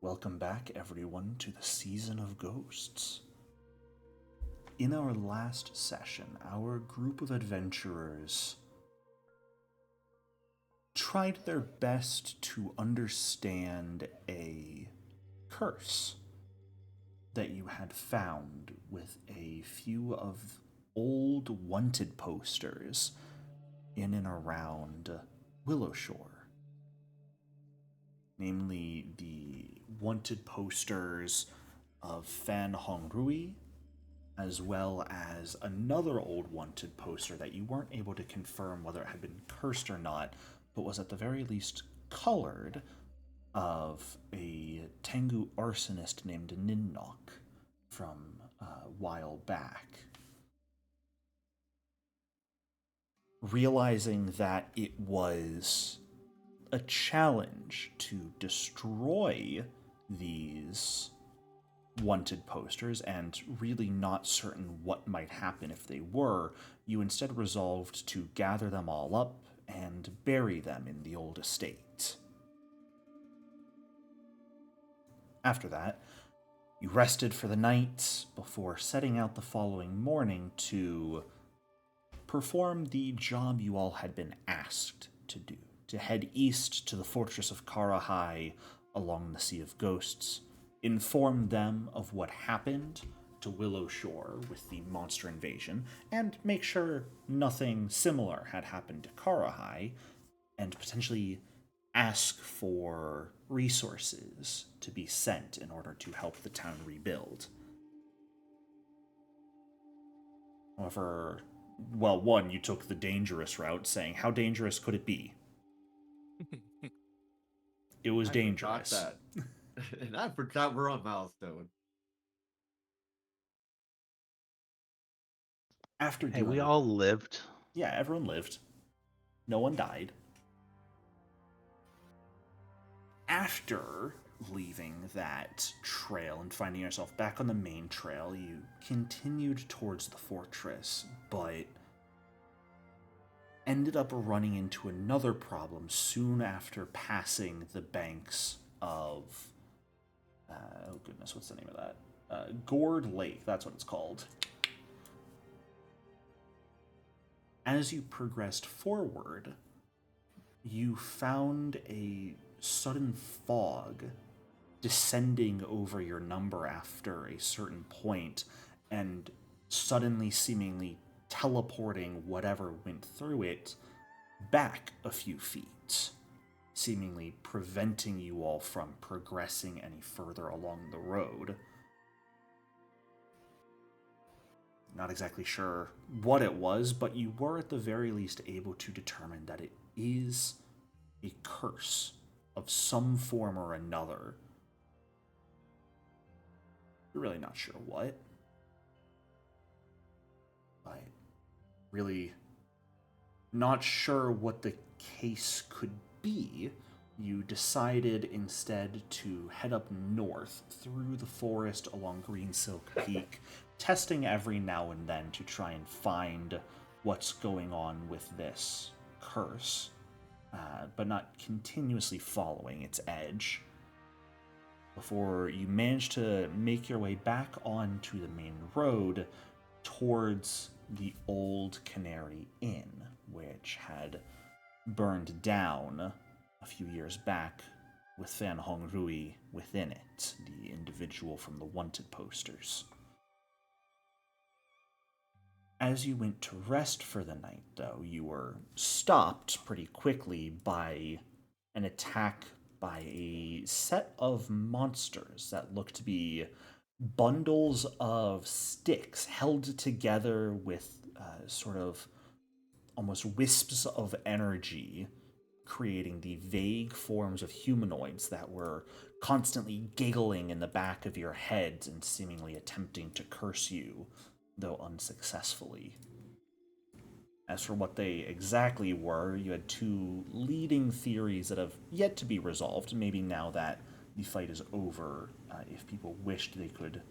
Welcome back, everyone, to the Season of Ghosts. In our last session, our group of adventurers tried their best to understand a curse that you had found with a few of old wanted posters in and around Willowshore. Namely, the wanted posters of Fan Hongrui, as well as another old wanted poster that you weren't able to confirm whether it had been cursed or not, but was at the very least colored, of a Tengu arsonist named Ninnok from a while back. Realizing that it was a challenge to destroy these wanted posters and really not certain what might happen if they were, you instead resolved to gather them all up and bury them in the old estate. After that, you rested for the night before setting out the following morning to perform the job you all had been asked to do, to head east to the fortress of Karahai along the Sea of Ghosts, inform them of what happened to Willowshore with the monster invasion, and make sure nothing similar had happened to Karahai, and potentially ask for resources to be sent in order to help the town rebuild. However, well, one, you took the dangerous route, saying, how dangerous could it be? It was dangerous. I forgot that. And I forgot we're on Milestone. After Hey, doing we all lived. Yeah, everyone lived. No one died. After leaving that trail and finding yourself back on the main trail, you continued towards the fortress, but ended up running into another problem soon after passing the banks of... oh goodness, what's the name of that? Gourd Lake, that's what it's called. As you progressed forward, you found a sudden fog descending over your number after a certain point, and suddenly seemingly teleporting whatever went through it back a few feet, seemingly preventing you all from progressing any further along the road. Not exactly sure what it was, but you were at the very least able to determine that it is a curse of some form or another. You're really not sure what. But really not sure what the case could be, you decided instead to head up north through the forest along Green Silk Peak, testing every now and then to try and find what's going on with this curse, but not continuously following its edge, before you manage to make your way back onto the main road towards the old Canary Inn, which had burned down a few years back with Fan Hongrui within it, the individual from the wanted posters. As you went to rest for the night, though, you were stopped pretty quickly by an attack by a set of monsters that looked to be bundles of sticks held together with sort of almost wisps of energy, creating the vague forms of humanoids that were constantly giggling in the back of your heads and seemingly attempting to curse you, though unsuccessfully. As for what they exactly were, you had two leading theories that have yet to be resolved. Maybe now that the fight is over, if people wished, they could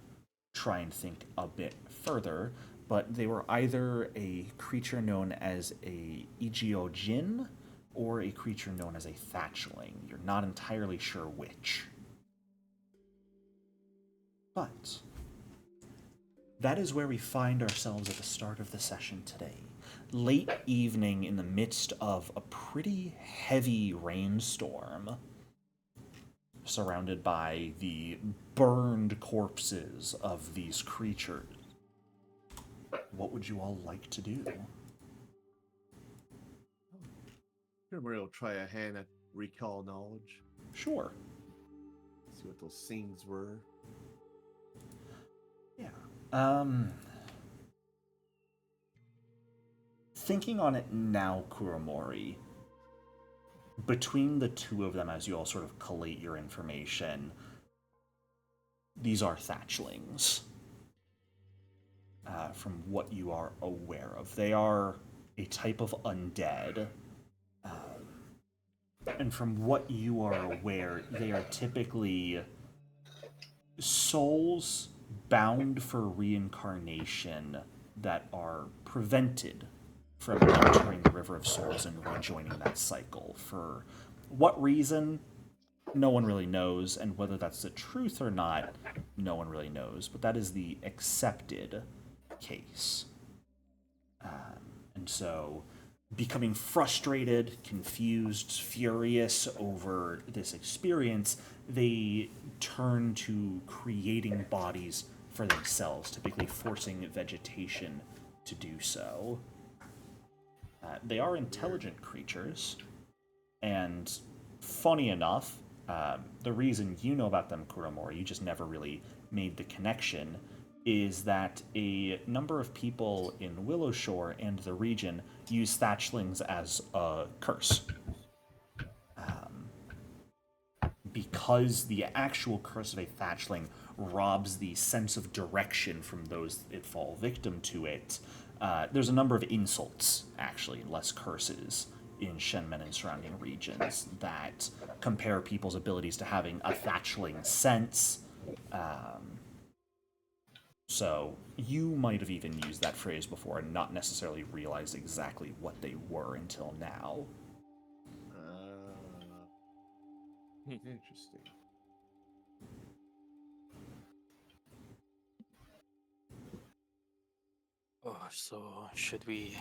try and think a bit further. But they were either a creature known as a Ijiojin or a creature known as a Thatchling. You're not entirely sure which. But that is where we find ourselves at the start of the session today. Late evening in the midst of a pretty heavy rainstorm, surrounded by the burned corpses of these creatures. What would you all like to do? Canary will try a hand at recall knowledge. Sure. See what those scenes were. Yeah. Thinking on it now, Kuramori, between the two of them, as you all sort of collate your information, these are thatchlings. From what you are aware of, they are a type of undead. And from what you are aware, they are typically souls bound for reincarnation that are prevented from entering the River of Souls and rejoining that cycle. For what reason, no one really knows, and whether that's the truth or not, no one really knows. But that is the accepted case. And so, becoming frustrated, confused, furious over this experience, they turn to creating bodies for themselves, typically forcing vegetation to do so. They are intelligent creatures, and funny enough, the reason you know about them, Kuramori, you just never really made the connection, is that a number of people in Willowshore and the region use thatchlings as a curse. Because the actual curse of a thatchling robs the sense of direction from those that fall victim to it, there's a number of insults, actually, less curses, in Shenmen and surrounding regions that compare people's abilities to having a thatchling sense. So you might have even used that phrase before and not necessarily realized exactly what they were until now. Interesting. Oh, so should we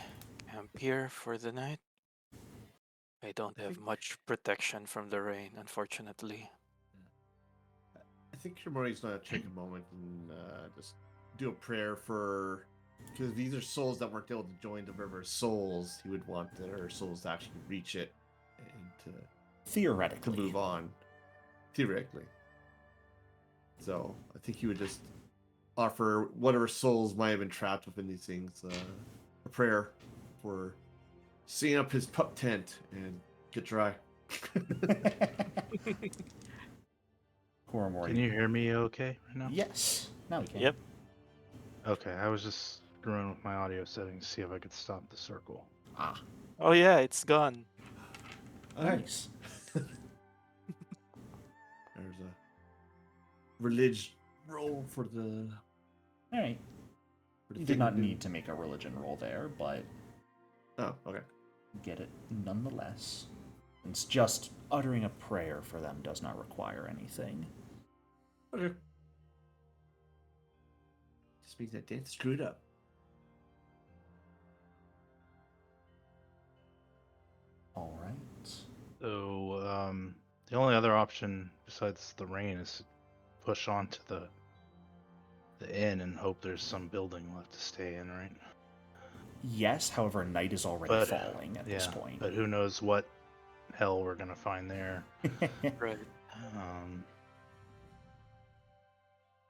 camp here for the night? I don't have much protection from the rain, unfortunately. I think Shimori's gonna take a moment and just do a prayer for, because these are souls that weren't able to join the River of Souls. He would want their souls to actually reach it and to Theoretically. move on, theoretically. So I think he would just offer whatever souls might have been trapped within these things a prayer for seeing up his pup tent and get dry. Kuramori. Can you hear me okay right now? Yes. Now we can. Yep. Okay, I was just screwing with my audio settings to see if I could stop the circle. Ah. Oh yeah, it's gone. Nice. There's a religion roll for the. All right. You did not need to make a religion roll there, but Oh, okay. get it nonetheless. It's just uttering a prayer for them does not require anything. Okay. Just means that Dan screwed up. All right. So, the only other option besides the rain is to push on to the inn and hope there's some building left to stay in, right? Yes, however, night is already falling at this point. But who knows what hell we're gonna find there. Right. Um,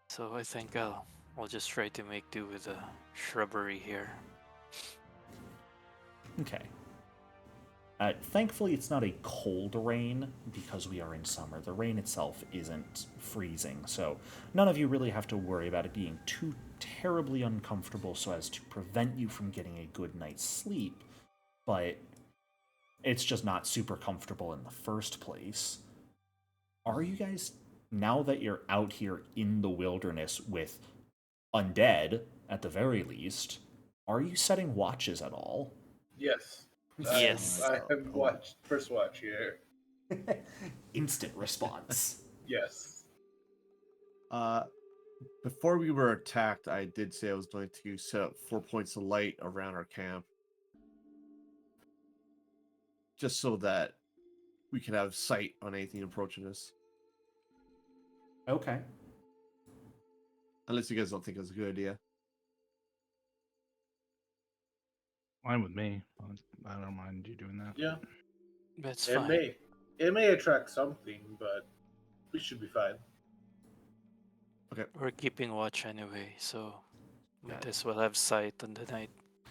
So I think I'll just try to make do with the shrubbery here. Okay. Thankfully, it's not a cold rain because we are in summer. The rain itself isn't freezing, so none of you really have to worry about it being too terribly uncomfortable so as to prevent you from getting a good night's sleep. But it's just not super comfortable in the first place. Are you guys, now that you're out here in the wilderness with undead, at the very least, are you setting watches at all? Yes. Yes. I have watched first watch here. Instant response. Yes. Before we were attacked, I did say I was going to set up 4 points of light around our camp. Just so that we can have sight on anything approaching us. Okay. Unless you guys don't think it's a good idea. Fine with me. I don't mind you doing that. Yeah, That's it fine. may attract something, but we should be fine. We're keeping watch anyway, so might Yeah. as well have sight on the night.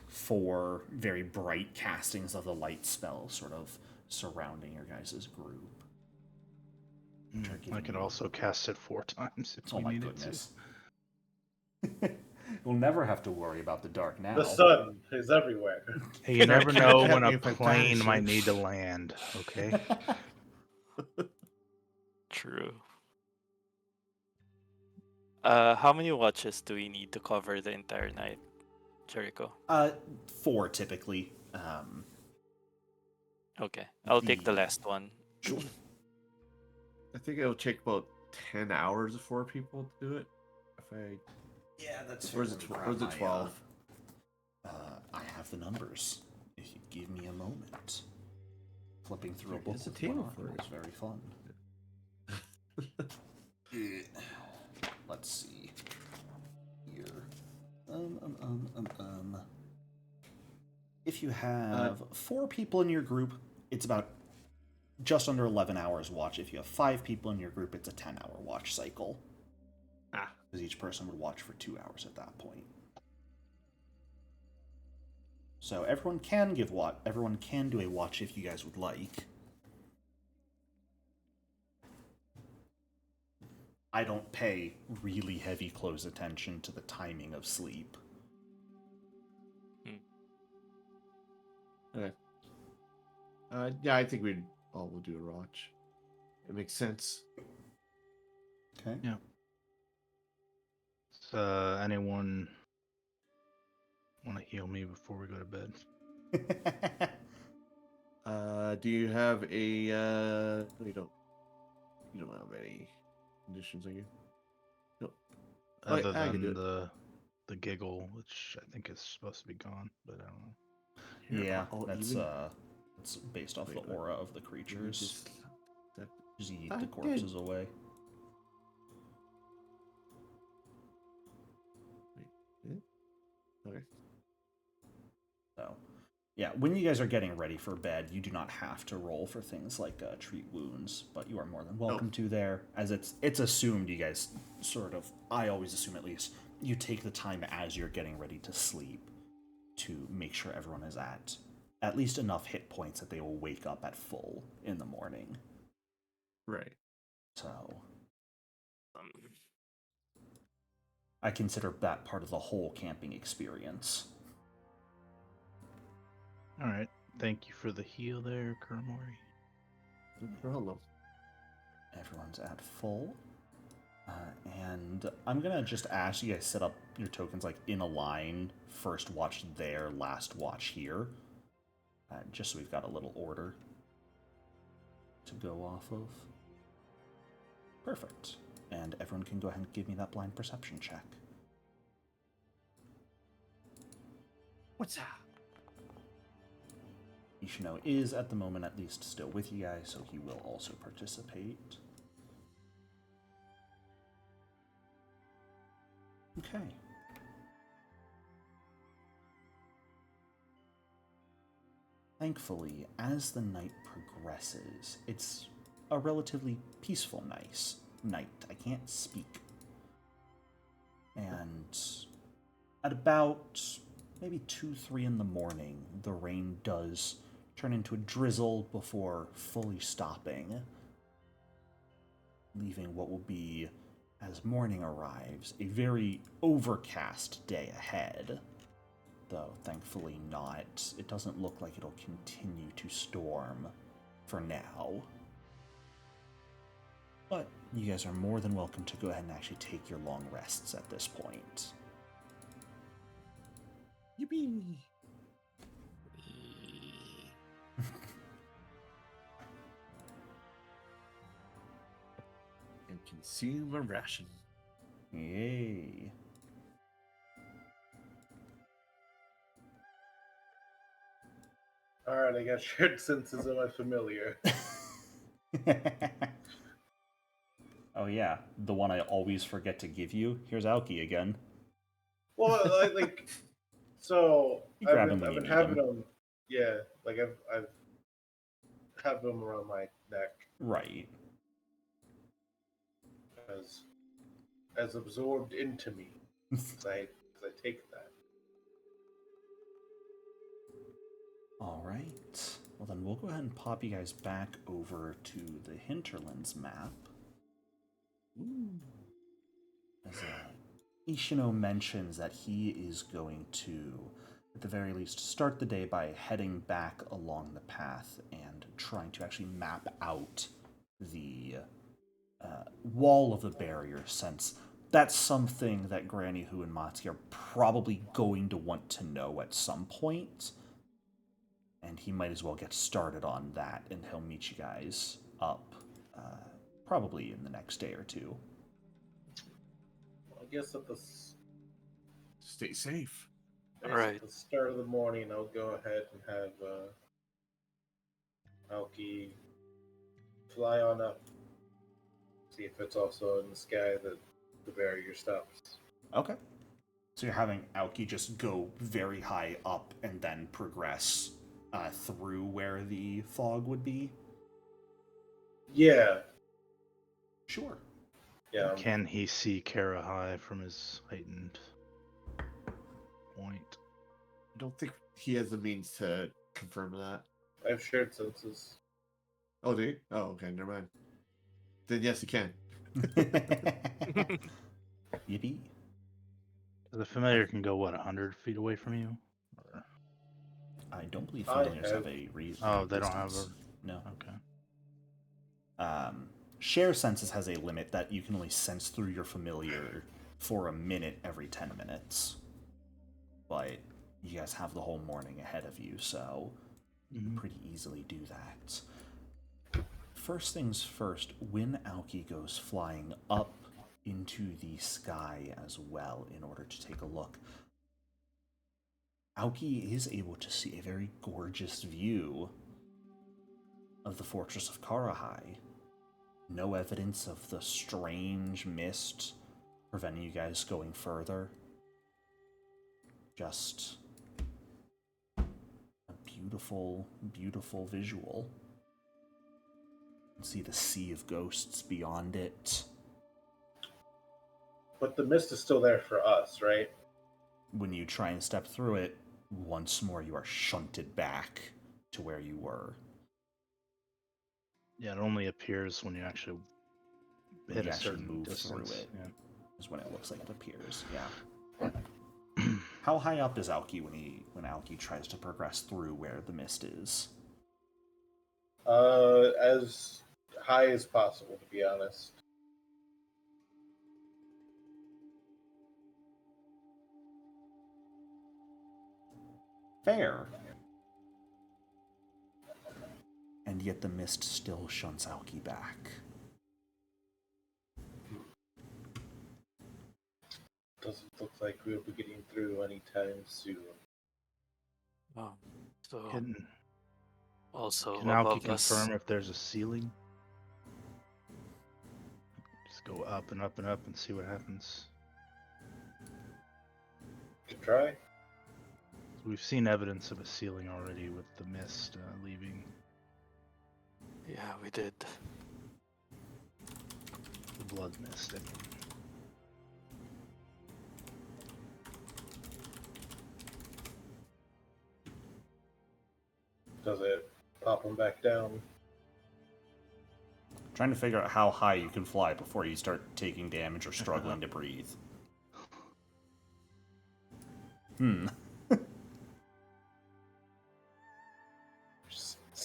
4 very bright castings of the light spell sort of surrounding your guys' group. I could also cast it 4 times if Oh we my needed goodness. We'll never have to worry about the dark now. The sun is everywhere. to. Hey, you never know when a If I plane banish might it. need to land, okay? True. How many watches do we need to cover the entire night, Jericho? 4 typically. Okay, I'll take the The- last one. Sure. I think it'll take about 10 hours for people to do it. If I Yeah, that's Where's it? Where's it? 12? I have the numbers. If you give me a moment. Flipping through a book There's a with table one for arm it. is very fun. Let's see. Here. If you have 4 people in your group, it's about just under 11 hours watch. If you have 5 people in your group, it's a 10-hour watch cycle. Because each person would watch for 2 hours at that point. So everyone can everyone can do a watch if you guys would like. I don't pay really heavy close attention to the timing of sleep. Okay. Yeah, I think we'd all will do a watch. It makes sense. Okay. Yeah. Anyone want to heal me before we go to bed? Do you have a? No, you don't. You don't have any conditions, are you? No. Other I can do than it. the giggle, which I think is supposed to be gone, but I don't know. Here, Yeah, I'll that's even- it's based off Wait, the wait. aura of the let me creatures. just- that- Just eat I the did. corpses away. Yeah? Okay. So, yeah, when you guys are getting ready for bed, you do not have to roll for things like treat wounds, but you are more than welcome to there. As it's assumed, you guys sort of, I always assume at least, you take the time as you're getting ready to sleep to make sure everyone is at least enough hit points that they will wake up at full in the morning. Right. So, I consider that part of the whole camping experience. All right. Thank you for the heal there, Kurmori. No problem. Everyone's at full. And I'm gonna just ask you guys set up your tokens like in a line. First watch there, last watch here. Just so we've got a little order to go off of. Perfect. And everyone can go ahead and give me that blind perception check. What's that? Ishino is at the moment at least still with you guys, so he will also participate. Okay. Thankfully, as the night progresses, it's a relatively peaceful night. I can't speak. And at about maybe 2, 3 in the morning, the rain does turn into a drizzle before fully stopping, leaving what will be, as morning arrives, a very overcast day ahead. Though, thankfully not. It doesn't look like it'll continue to storm for now. But you guys are more than welcome to go ahead and actually take your long rests at this point. Yippee! And consume a ration. Yay. Alright, I got shared senses of my familiar. Oh yeah, the one I always forget to give you. Here's Alki again. Well, so You I've grab him been when I've you been need having him. them. Yeah, like I've have them around my neck Right. as absorbed into me as I take that. All right. Well, then we'll go ahead and pop you guys back over to the Hinterlands map. As Ishino mentions that he is going to, at the very least, start the day by heading back along the path and trying to actually map out the wall of the barrier, since that's something that Granny Hu and Matsuki are probably going to want to know at some point. And he might as well get started on that, and he'll meet you guys up probably in the next day or two. Well, I guess Stay safe. Alright. at the start of the morning, I'll go ahead and have Alki fly on up. See if it's also in the sky that the barrier stops. Okay. So you're having Aoki just go very high up and then progress through where the fog would be? Yeah, Sure. yeah. Can he see Kara High from his heightened point? I don't think he has the means to confirm that. I have shared senses. Oh, do you? Oh, okay, never mind. Then yes, he can. Yippee. The familiar can go, what, 100 feet away from you? Or... I don't believe I familiars have- have a reason. Oh, they don't have a... No. Okay. Share senses has a limit that you can only sense through your familiar for a minute every 10 minutes. But you guys have the whole morning ahead of you, so you can pretty easily do that. First things first, when Aoki goes flying up into the sky as well in order to take a look, Aoki is able to see a very gorgeous view of the fortress of Karahai. No evidence of the strange mist preventing you guys going further. Just a beautiful, beautiful visual. You can see the sea of ghosts beyond it. But the mist is still there for us, right? When you try and step through it, once more you are shunted back to where you were. Yeah, it only appears when you actually When hit you a actually certain move distance. through it, Yeah. is when it looks like it appears. Yeah. How high up is Aoki when Aoki tries to progress through where the mist is? As high as possible, to be honest. Fair. And yet the mist still shunts Aoki back. Doesn't look like we'll be getting through anytime soon. So Can also Naoki above us. confirm if there's a ceiling? Just go up and up and up and see what happens. To try? We've seen evidence of a ceiling already with the mist leaving. Yeah, we did. The blood mist. I mean. Does it pop them back down? Trying to figure out how high you can fly before you start taking damage or struggling to breathe.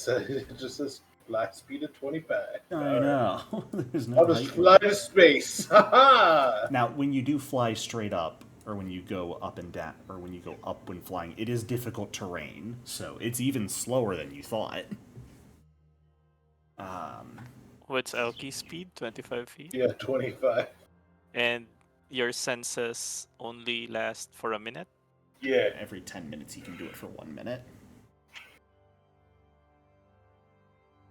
It just says fly speed of 25. I know. There's no I'll just height fly limit. to space. Ha Now, when you do fly straight up, or when you go up and down, or when you go up when flying, it is difficult terrain, so it's even slower than you thought. What's Aoki's speed? 25 feet? Yeah, 25. And your senses only last for a minute? Yeah. Every 10 minutes, you can do it for 1 minute.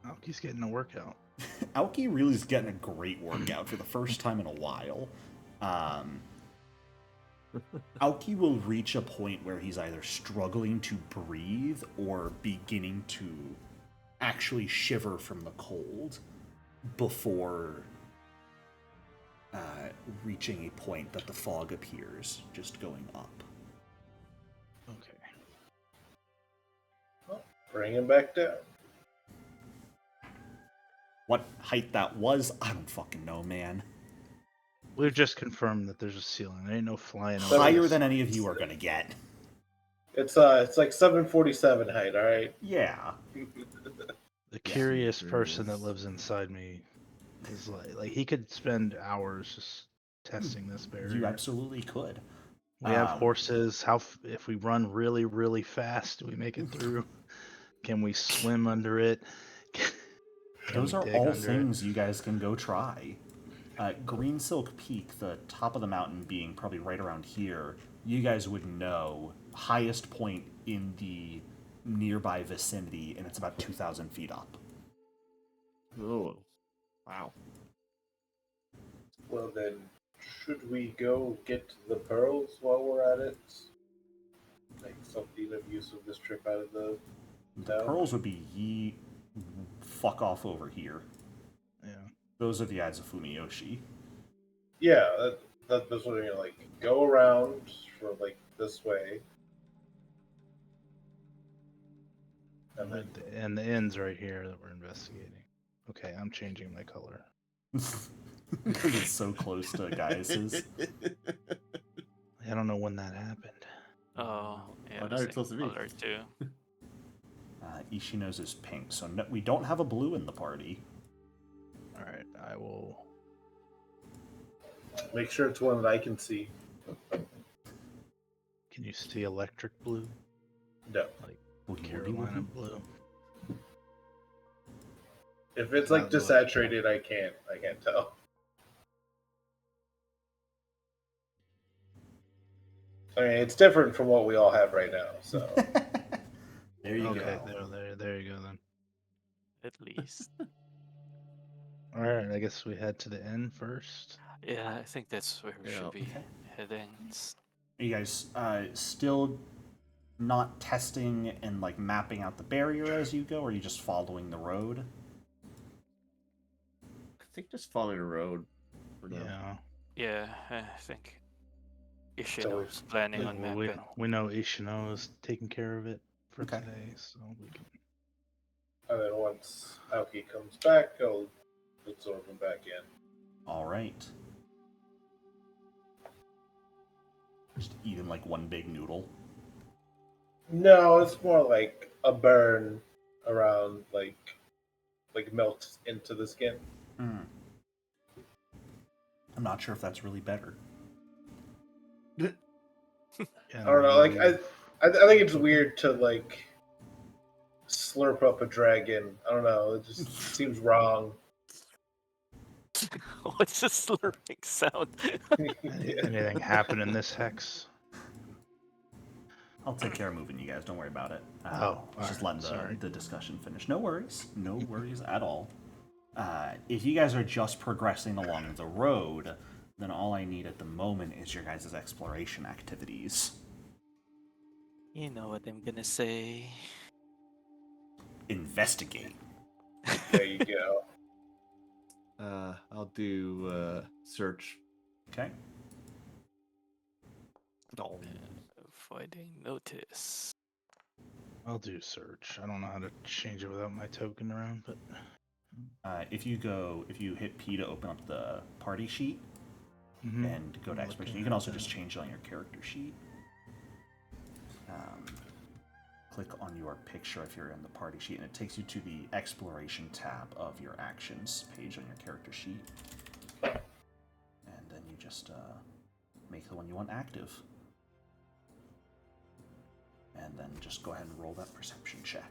Alki's getting a workout. Aoki really is getting a great workout for the first time in a while. Aoki will reach a point where he's either struggling to breathe or beginning to actually shiver from the cold before reaching a point that the fog appears, just going up. Okay. Well, bring him back down. What height that was, I don't fucking know, man. We've just confirmed that there's a ceiling. There ain't no flying over. Higher this. than any of you are gonna get. It's like 747 height, all right? Yeah. The curious There person is. that lives inside me is like he could spend hours just testing this barrier. You absolutely could. We have horses. If we run really, really fast, do we make it through? Can we swim under it? Can Those we are dig all under things you guys can go try. Green Silk Peak, the top of the mountain being probably right around here, you guys would know highest point in the nearby vicinity, and it's about 2,000 feet up. Oh, wow. Well, then, should we go get the pearls while we're at it? Make something of use of this trip out of the The town? pearls would be ye fuck off over here. Yeah. Those are the eyes of Fumiyoshi. Yeah, that's what I mean. Like, go around from like this way, and then And the end's right here that we're investigating. Okay, I'm changing my color. Because it's so close to Gaius's. I don't know when that happened. Oh, yeah, Oh, the now it's same supposed to be. color too. Ishino's is pink, so no, we don't have a blue in the party. All right, I will. make sure it's one that I can see. Can you see electric blue? No, Like Carolina blue? if it's Not like blue. desaturated, I can't tell. I mean, it's different from what we all have right now. So There you Okay, go. there you go then. At least. All right, I guess we head to the end first. Yeah, I think that's where we Yeah. should be Okay. heading. Are you guys still not testing and like mapping out the barrier as you go, or are you just following the road? I think just following the road for now. Yeah. Yeah, I think So Ishino's planning on Well, mapping. we know Ishino is taking care of it for Okay. today, so we can. and then once Aoki comes back, I'll absorb him back in. All right. Just eating like one big noodle. No, it's more like a burn around like melts into the skin. Mm. I'm not sure if that's really better. Yeah, I don't know. Like I think it's weird to like slurp up a dragon. I don't know. It just seems wrong. What's the slurping sound? Anything happen in this hex? I'll take care of moving you guys. Don't worry about it. Just alright, letting sorry. the discussion finish. No worries. No worries at all. If you guys are just progressing along the road, then all I need at the moment is your guys' exploration activities. You know what I'm gonna say. Investigate. There you go. I'll do search. Okay. Oh. Avoiding notice. I'll do search. I don't know how to change it without my token around, but If you hit P to open up the party sheet and go to I'm exploration, looking you can at also that. just change it on your character sheet. Click on your picture if you're in the party sheet, and it takes you to the exploration tab of your actions page on your character sheet. And then you just make the one you want active. And then just go ahead and roll that perception check.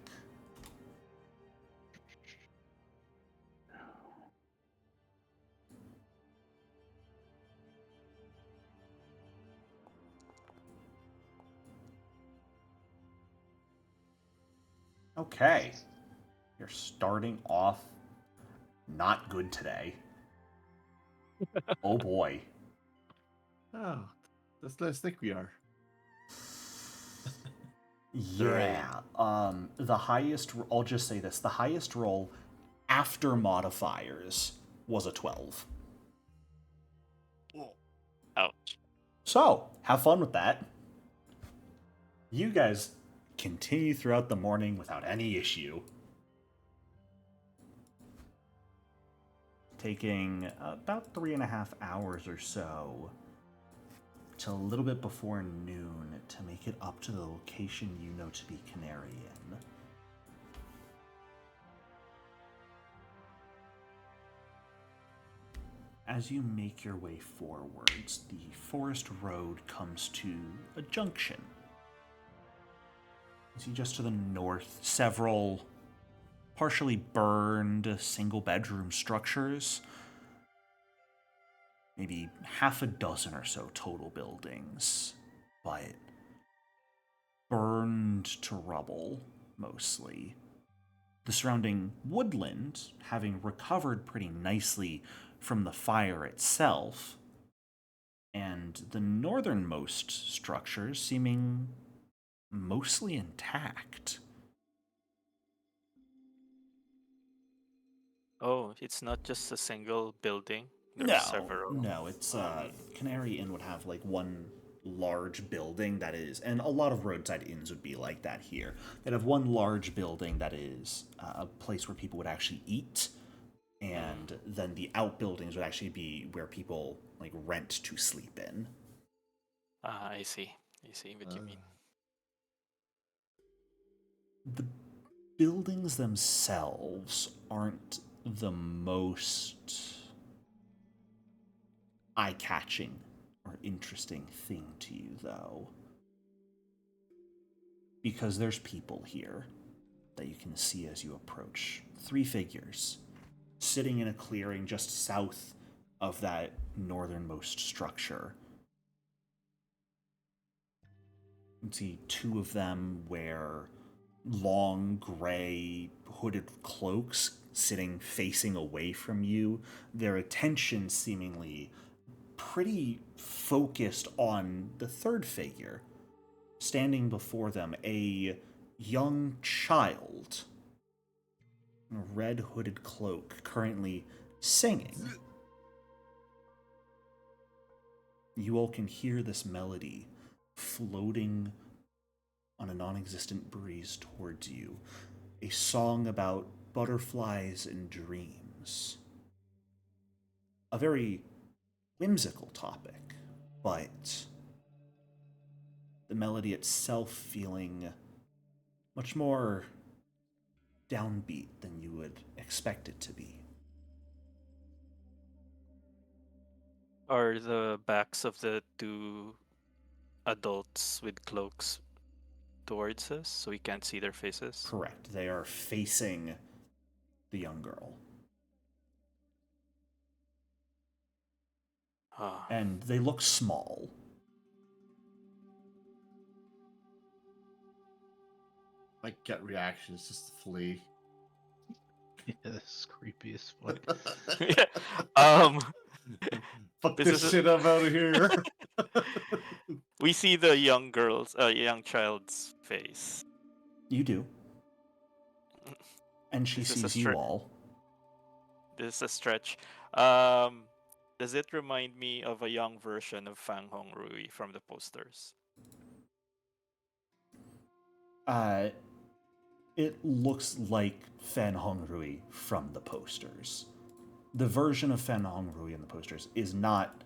Okay. You're starting off not good today. Oh boy. Oh, that's less think we are. Yeah. The highest, I'll just say this, the highest roll after modifiers was a 12. Ouch. So, have fun with that. You guys continue throughout the morning without any issue. Taking about 3.5 hours or so till a little bit before noon to make it up to the location you know to be Canary in. As you make your way forwards, the forest road comes to a junction. You see just to the north several partially burned single-bedroom structures. Maybe half a dozen or so total buildings, but burned to rubble, mostly. The surrounding woodland having recovered pretty nicely from the fire itself, and the northernmost structures seeming mostly intact. Oh, it's not just a single building. There's No, several. no, it's Canary Inn would have like one large building that is, and a lot of roadside inns would be like that here. They'd have one large building that is a place where people would actually eat, and then the outbuildings would actually be where people like rent to sleep in. I see. I see what you mean. The buildings themselves aren't the most eye-catching or interesting thing to you, though. Because there's people here that you can see as you approach. 3 figures sitting in a clearing just south of that northernmost structure. You can see 2 of them wear long gray hooded cloaks sitting facing away from you, their attention seemingly pretty focused on the 3rd figure, standing before them, a young child in a red hooded cloak, currently singing. You all can hear this melody floating on a non-existent breeze towards you, a song about butterflies and dreams. A very whimsical topic, but the melody itself feeling much more downbeat than you would expect it to be. Are the backs of the 2 adults with cloaks towards us so we can't see their faces? Correct. They are facing the young girl. And they look small. My gut reaction is just to flee. Yeah, this is creepy as fuck. Fuck This this shit, I'm out of here. We see the young child's face. You do. And she This is a sees you all. This is a stretch. Does it remind me of a young version of Fang Hong Rui from the posters? It looks like Fan Hongrui from the posters. The version of Fan Hongrui in the posters is not...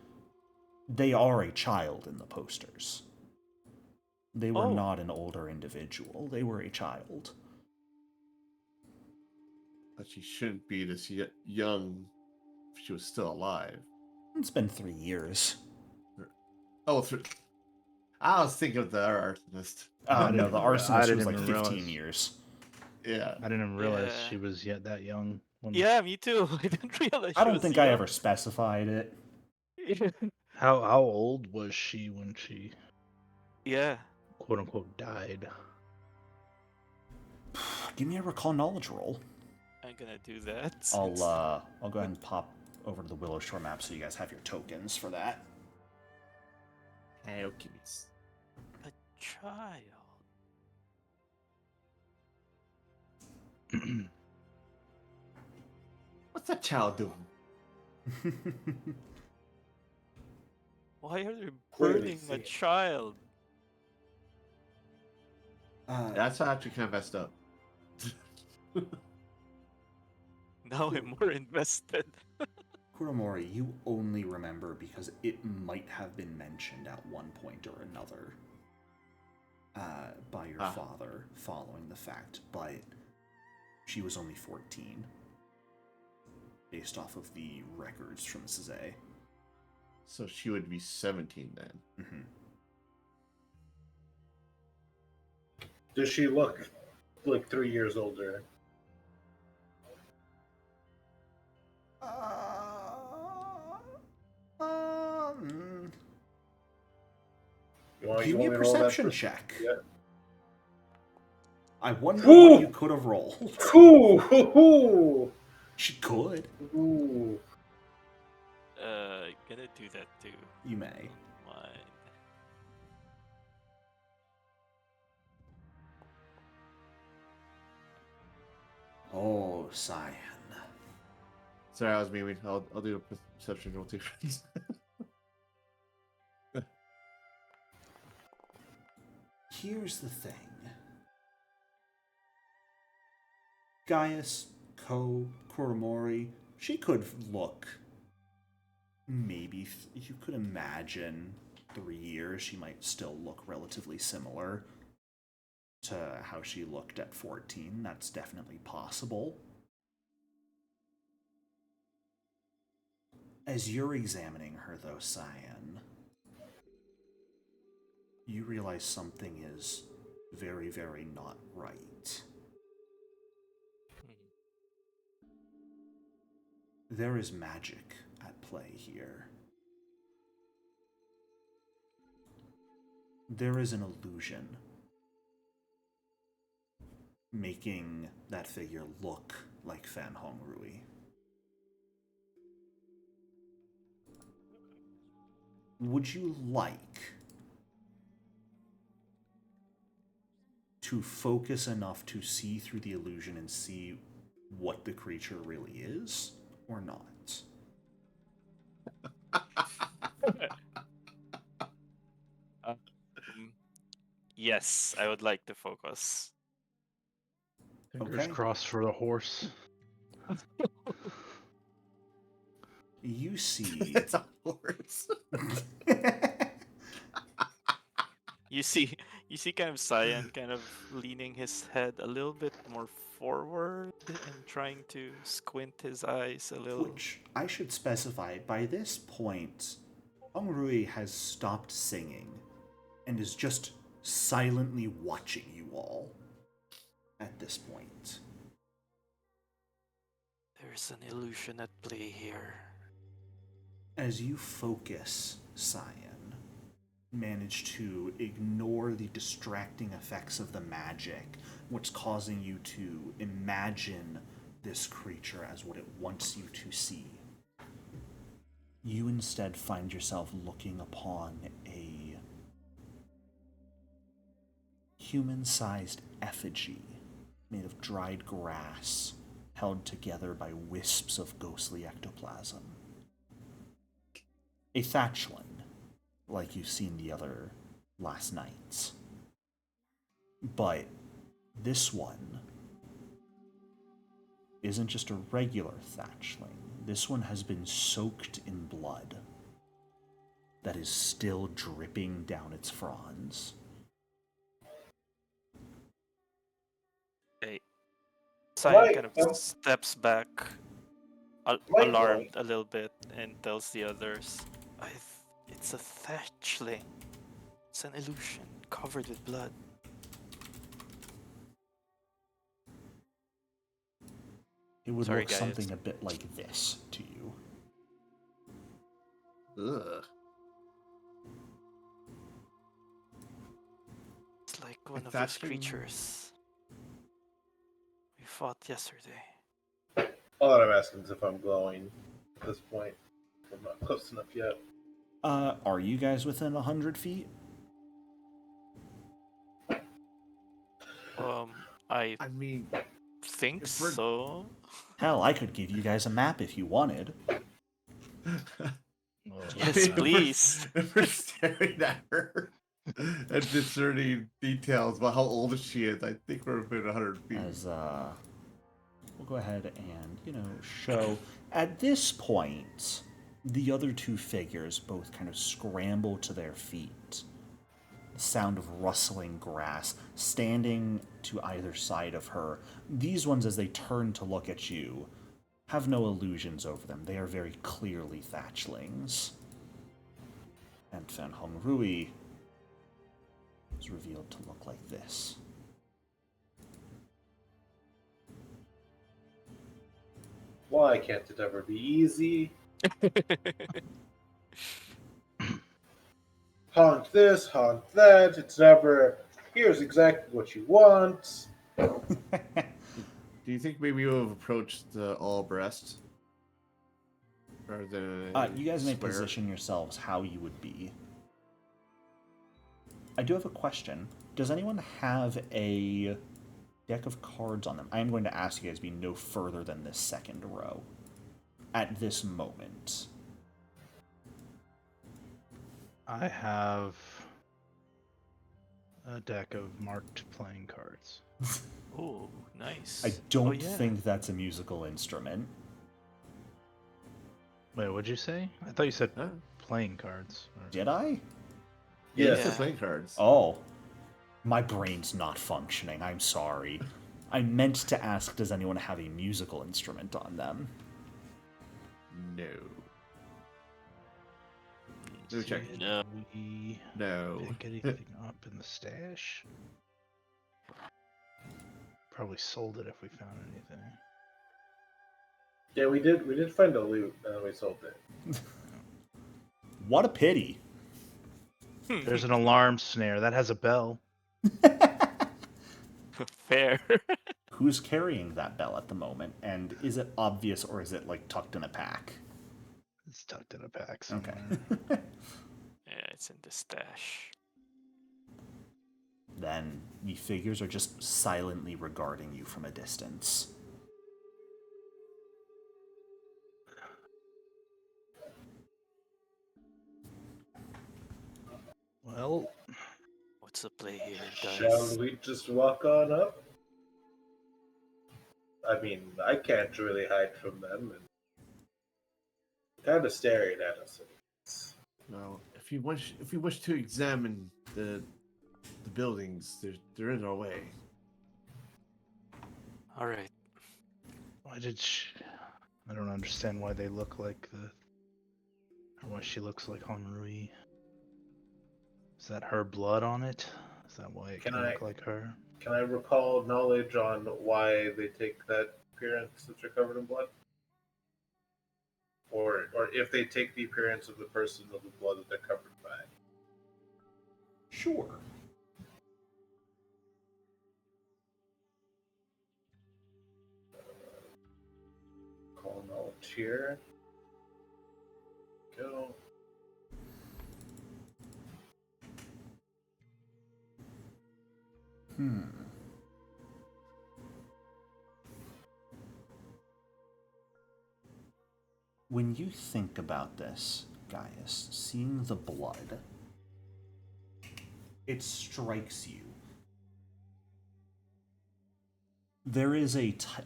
They are a child in the posters. They were not an older individual. They were a child. But she shouldn't be this young if she was still alive. It's been 3 years. Oh, I was thinking of the arsonist. No, the arsonist was like 15 realize. years. Yeah. I didn't realize she was yet that young. Yeah, me too. I didn't realize. I don't think I ever specified it. How old was she when she, yeah, quote unquote, died? Give me a recall knowledge roll. I'm gonna do that. I'll go ahead and pop over to the Willowshore map so you guys have your tokens for that. Hey, okay. A child. What's that child doing? Why are they Clearly burning a see. child? That's actually kind of messed up. Now I'm more invested. Kuromori, you only remember because it might have been mentioned at one point or another by your father following the fact, but she was only 14 based off of the records from Sazay. So she would be 17 then. Mm-hmm. Does she look like 3 years older? Give me a perception check. Yeah. I wonder Ooh! what you could have rolled. Ooh! She could. Ooh! Gonna do that too. You may. Mine. Oh, Cyan. Sorry, I was memeing. I'll do a perception roll too. Here's the thing. Gaius, Kuromori, she could look. Maybe you could imagine 3 years, she might still look relatively similar to how she looked at 14. That's definitely possible. As you're examining her, though, Cyan, you realize something is very, very not right. There is magic at play here. There is an illusion making that figure look like Fan Hongrui. Would you like to focus enough to see through the illusion and see what the creature really is, or not? Yes, I would like to focus. Fingers Okay. crossed for the horse. You see. It's a horse. You see kind of Cyan kind of leaning his head a little bit more forward and trying to squint his eyes a little. Which I should specify, by this point, Hongrui has stopped singing and is just silently watching you all at this point. There's an illusion at play here. As you focus, Cyan, manage to ignore the distracting effects of the magic, what's causing you to imagine this creature as what it wants you to see. You instead find yourself looking upon a human-sized effigy made of dried grass, held together by wisps of ghostly ectoplasm. A thatchling, like you've seen the other last nights. But this one isn't just a regular thatchling. This one has been soaked in blood that is still dripping down its fronds. Hey, Cyan kind of steps back, alarmed a little bit, and tells the others, it's a thatchling. It's an illusion covered with blood. It would Sorry, look Gaius. something a bit like this to you. Ugh. It's like one of those creatures. fought yesterday. All that I'm asking is if I'm glowing at this point. I'm not close enough yet. Are you guys within 100 feet? I I mean, think if we're- so. Hell, I could give you guys a map if you wanted. Well, Yes, if we're- please. If we're staring at her and discerning details about how old she is, I think we're within 100 feet. As we'll go ahead and show. At this point, the other two figures both kind of scramble to their feet. The sound of rustling grass, standing to either side of her. These ones, as they turn to look at you, have no illusions over them. They are very clearly thatchlings. And Fan Hong Rui is revealed to look like this. Why can't it ever be easy? Haunt this, haunt that. It's never, here's exactly what you want. Do you think maybe we'll have approached the all breast? Or the You guys may square? position yourselves how you would be. I do have a question. Does anyone have a deck of cards on them? I am going to ask you guys to be no further than this second row at this moment. I have a deck of marked playing cards. Oh, nice. I don't Oh, yeah. think that's a musical instrument. Wait, what'd you say? I thought you said Huh? playing cards. Or- Did I? Yeah, Yes. it's the playing cards. Oh. My brain's not functioning. I'm sorry. I meant to ask, does anyone have a musical instrument on them? No. Let me check. Did No. we No. pick anything up in the stash? Probably sold it if we found anything. Yeah, we did find a loot and we sold it. What a pity. There's an alarm snare that has a bell. Fair. Who's carrying that bell at the moment? And is it obvious or is it like tucked in a pack? It's tucked in a pack somewhere. Okay. Yeah, it's in the stash. Then the figures are just silently regarding you from a distance. Well, What's the play here, guys? Shall we just walk on up? I mean, I can't really hide from them. And kind of staring at us. Well, if you wish to examine the buildings, they're in our way. All right. why did she... I don't understand why they look like the... Or why she looks like Henri. Is that her blood on it? Is that why it Can can I- look like her? Can I recall knowledge on why they take that appearance that they're covered in blood? Or if they take the appearance of the person of the blood that they're covered by? Sure. Call knowledge here. Go. When you think about this, Gaius, seeing the blood, it strikes you. There is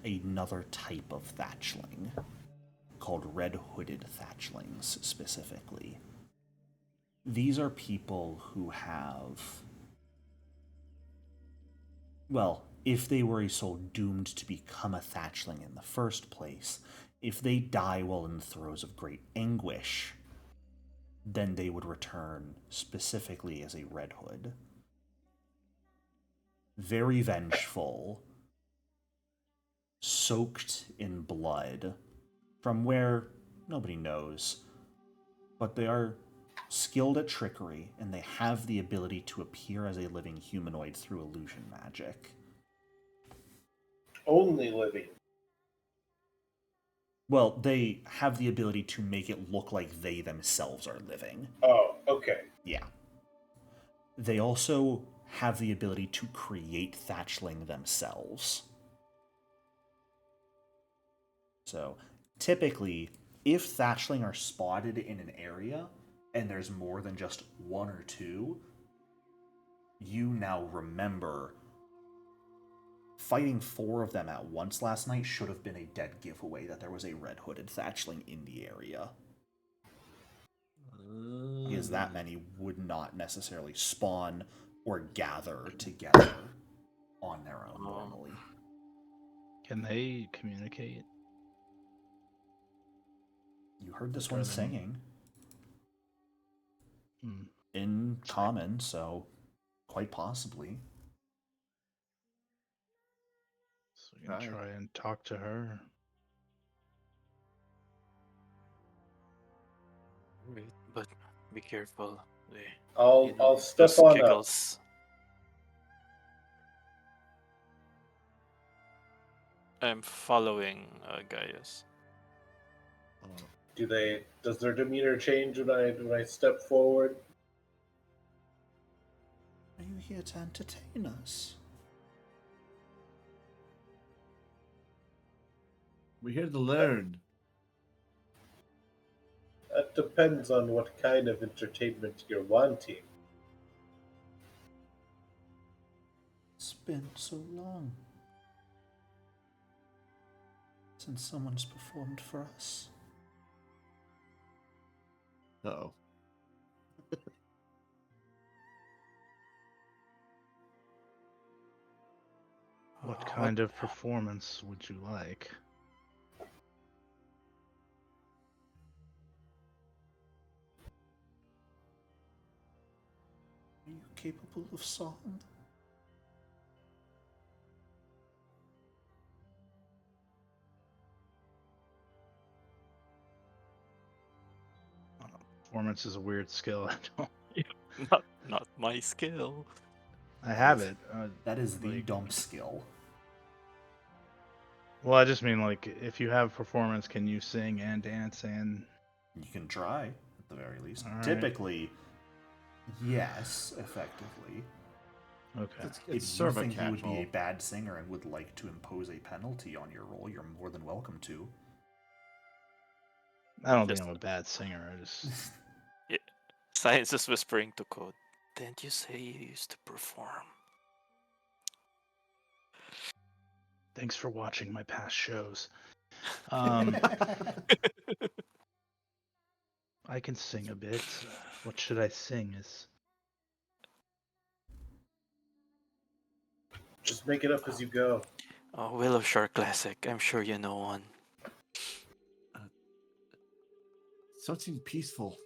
another type of thatchling, called red-hooded thatchlings specifically. These are people who have... Well, if they were a soul doomed to become a thatchling in the first place, if they die while in the throes of great anguish, then they would return specifically as a Red Hood. Very vengeful, soaked in blood, from where nobody knows, but they are skilled at trickery, and they have the ability to appear as a living humanoid through illusion magic. only living. Well, they have the ability to make it look like they themselves are living. Oh, okay. Yeah. They also have the ability to create thatchling themselves. So, typically, if thatchling are spotted in an area and there's more than just one or two, you now remember fighting 4 of them at once last night should have been a dead giveaway that there was a red-hooded thatchling in the area. Because that many would not necessarily spawn or gather together on their own normally. Can they communicate? You heard this Like, are one they- singing Hmm. in common, so quite possibly. So we can Right. try and talk to her. Wait, but be careful. I'll step those on up. giggles. I'm following Gaius. Does their demeanor change when I step forward? Are you here to entertain us? We're here to learn. That depends on what kind of entertainment you're wanting. It's been so long since someone's performed for us. Uh-oh. What kind of performance would you like? Are you capable of song? Performance is a weird skill. I don't. Not my skill. I have it. That is the like- dump skill. Well, I just mean like if you have performance, can you sing and dance and? You can try, at the very least. All right. Typically, yes, effectively. Okay. If you sort of a think you would be a catch-all. bad singer and would like to impose a penalty on your role, you're more than welcome to. I don't think Just- I'm a bad singer. I just. Science is whispering to Code. Didn't you say you used to perform? Thanks for watching my past shows. I can sing a bit. What should I sing? Just make it up as you go. Oh, Willowshore classic. I'm sure you know one. Something peaceful.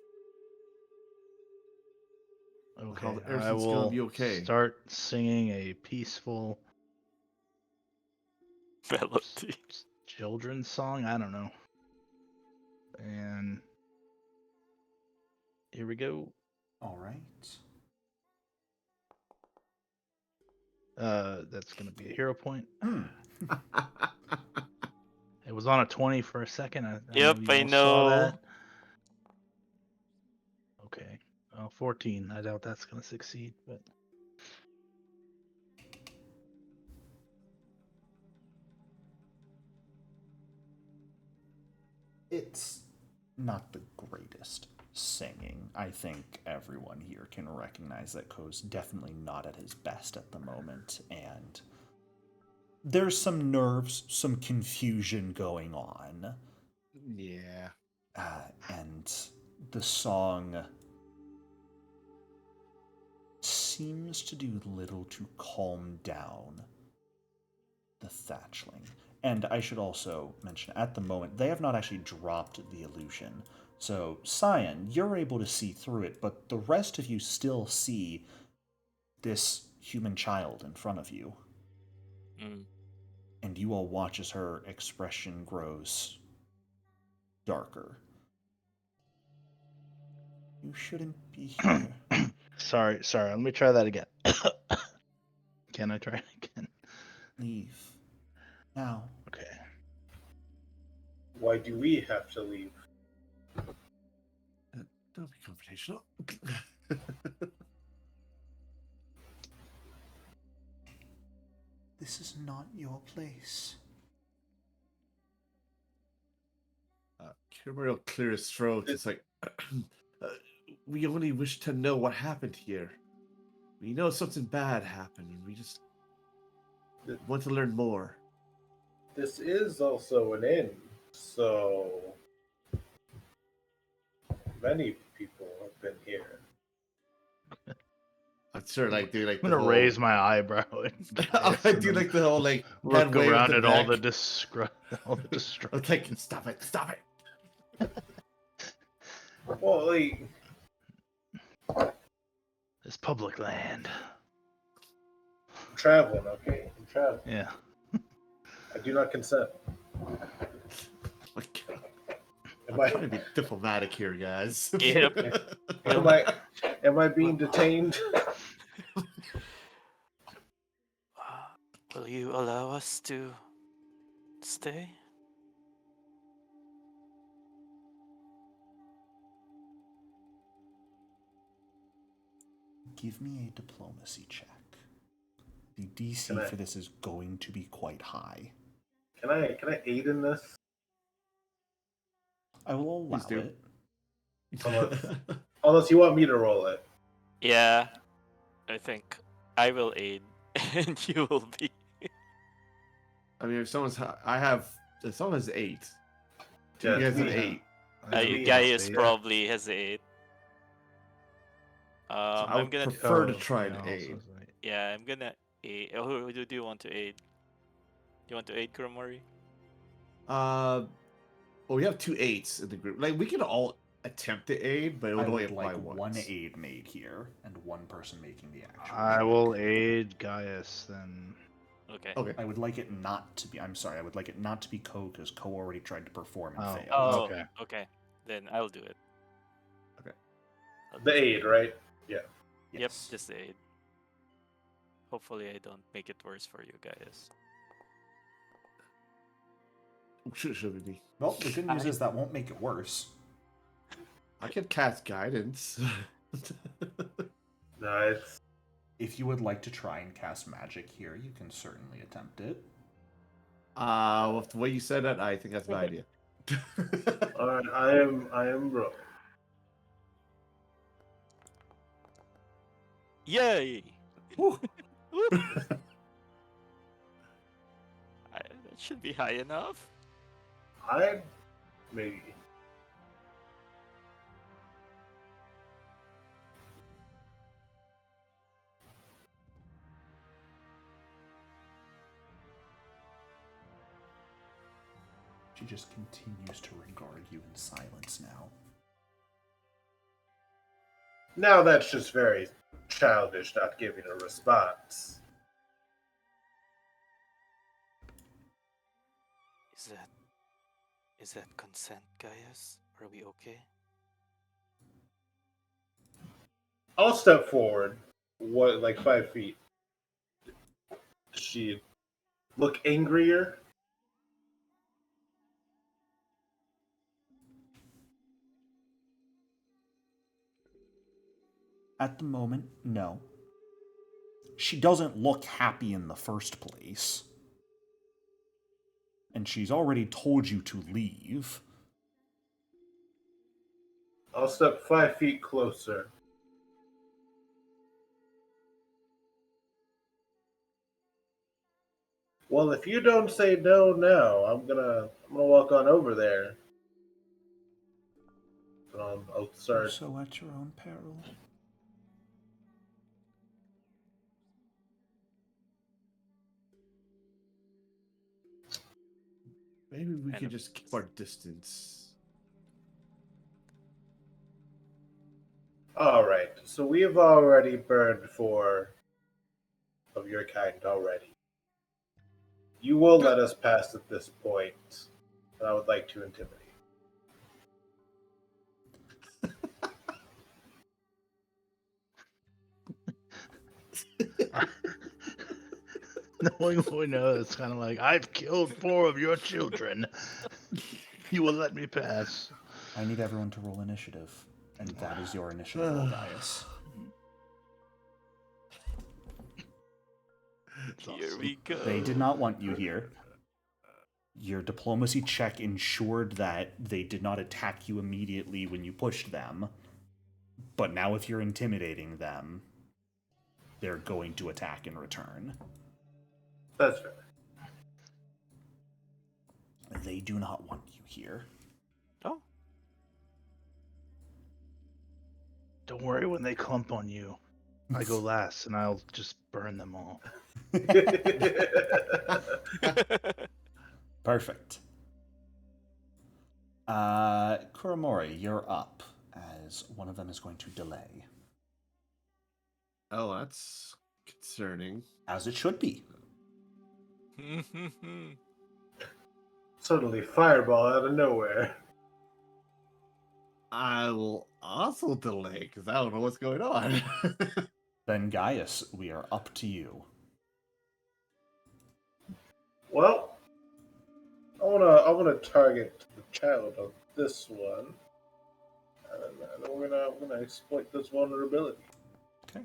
Okay, I everything's gonna will be okay. start singing a peaceful Melody. children's song. I don't know. And here we go. All right. That's gonna be a hero point. Hmm. It was on a 20 for a second. Yep, you I all saw know. that. Okay. 14. I doubt that's gonna succeed, but It's not the greatest singing. I think everyone here can recognize that Ko's definitely not at his best at the moment, and there's some nerves, some confusion going on. Yeah. And the song seems to do little to calm down the thatchling. And I should also mention, at the moment, they have not actually dropped the illusion. So, Cyan, you're able to see through it, but the rest of you still see this human child in front of you. Mm. And you all watch as her expression grows darker. You shouldn't be here. sorry. Let me try that again. Can I try it again? Leave. Now, Okay. Why do we have to leave? Don't be confrontational. this is not your place. Canary will clear his throat. It's like, we only wish to know what happened here. We know something bad happened, and we just want to learn more. This is also an inn, so many people have been here. I'm sure, like, do like I'm the gonna whole... raise my eyebrow. I do like the whole like look hand wave around with at the all the neck. all the I'm destruction. like, stop it. Well, like, This public land. I'm traveling, okay? I'm traveling. Yeah. I do not consent. Like, Am I'm I, trying to be diplomatic here, guys. Yep. am I being detained? Will you allow us to stay? Give me a diplomacy check. The DC Can I- for this is going to be quite high. Can I aid in this? I will allow Please do. it. Unless you want me to roll it. Yeah, I think I will aid, and you will be. I mean, if someone has 8, Yeah, he has an me. 8. Gaius probably has 8. So I I'm would gonna. prefer to try and yeah, aid. also, like, Yeah, I'm gonna aid. Who do you want to aid? Do you want to aid Kuromori? Well, we have 2 8s in the group. Like, we can all attempt to aid, but it would I only would apply like once. one aid made here and one person making the action. I will aid Gaius then. Okay. Okay. I would like it not to be. I'm sorry. I would like it not to be Ko because Ko already tried to perform and Oh. failed. Oh, Okay. okay. Then I'll do it. Okay. I'll The just aid, right? Yep, Yes. just the aid. Hopefully, I don't make it worse for you guys. Should be. Well, the good news is that won't make it worse. I can cast guidance. Nice. If you would like to try and cast magic here, you can certainly attempt it. With the way you said that, I think that's my idea. Alright, I am rolling. Yay! Woo. That should be high enough. Maybe. She just continues to regard you in silence now. Now that's just very childish, not giving a response. Is that consent, Gaius? Are we okay? I'll step forward. What, like 5 feet? Does she look angrier? At the moment, no. She doesn't look happy in the first place. And she's already told you to leave. I'll step 5 feet closer. Well, if you don't say no now, I'm gonna walk on over there. I'll start. So at your own peril. Maybe we And could just keep our distance. All right. So we have already burned 4 of your kind already. You will let us pass at this point, and I would like to intimidate. Knowing what we know, it's kind of like, I've killed 4 of your children. You will let me pass. I need everyone to roll initiative. And that is your initiative roll, Gaius. Here we go. They did not want you here. Your diplomacy check ensured that they did not attack you immediately when you pushed them. But now if you're intimidating them, they're going to attack in return. That's fair. They do not want you here. Oh, Don't worry when they clump on you. I go last, and I'll just burn them all. Perfect. Kuramori, you're up, as one of them is going to delay. Oh, that's concerning. As it should be. Suddenly, fireball out of nowhere. I will also delay because I don't know what's going on. Then Gaius, we are up to you. Well, I wanna target the child of this one, and then we're gonna exploit this vulnerability. Okay.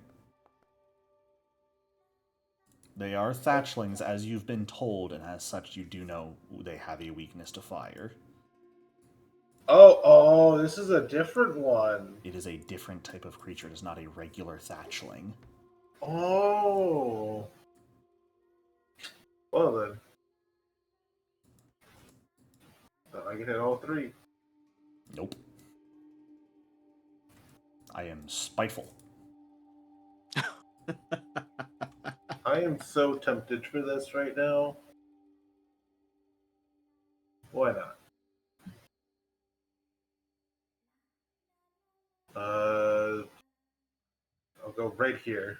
They are thatchlings, as you've been told, and as such, you do know they have a weakness to fire. Oh, this is a different one. It is a different type of creature. It is not a regular thatchling. Oh. Well then. So I can hit all 3. Nope. I am spiteful. I am so tempted for this right now. Why not? I'll go right here.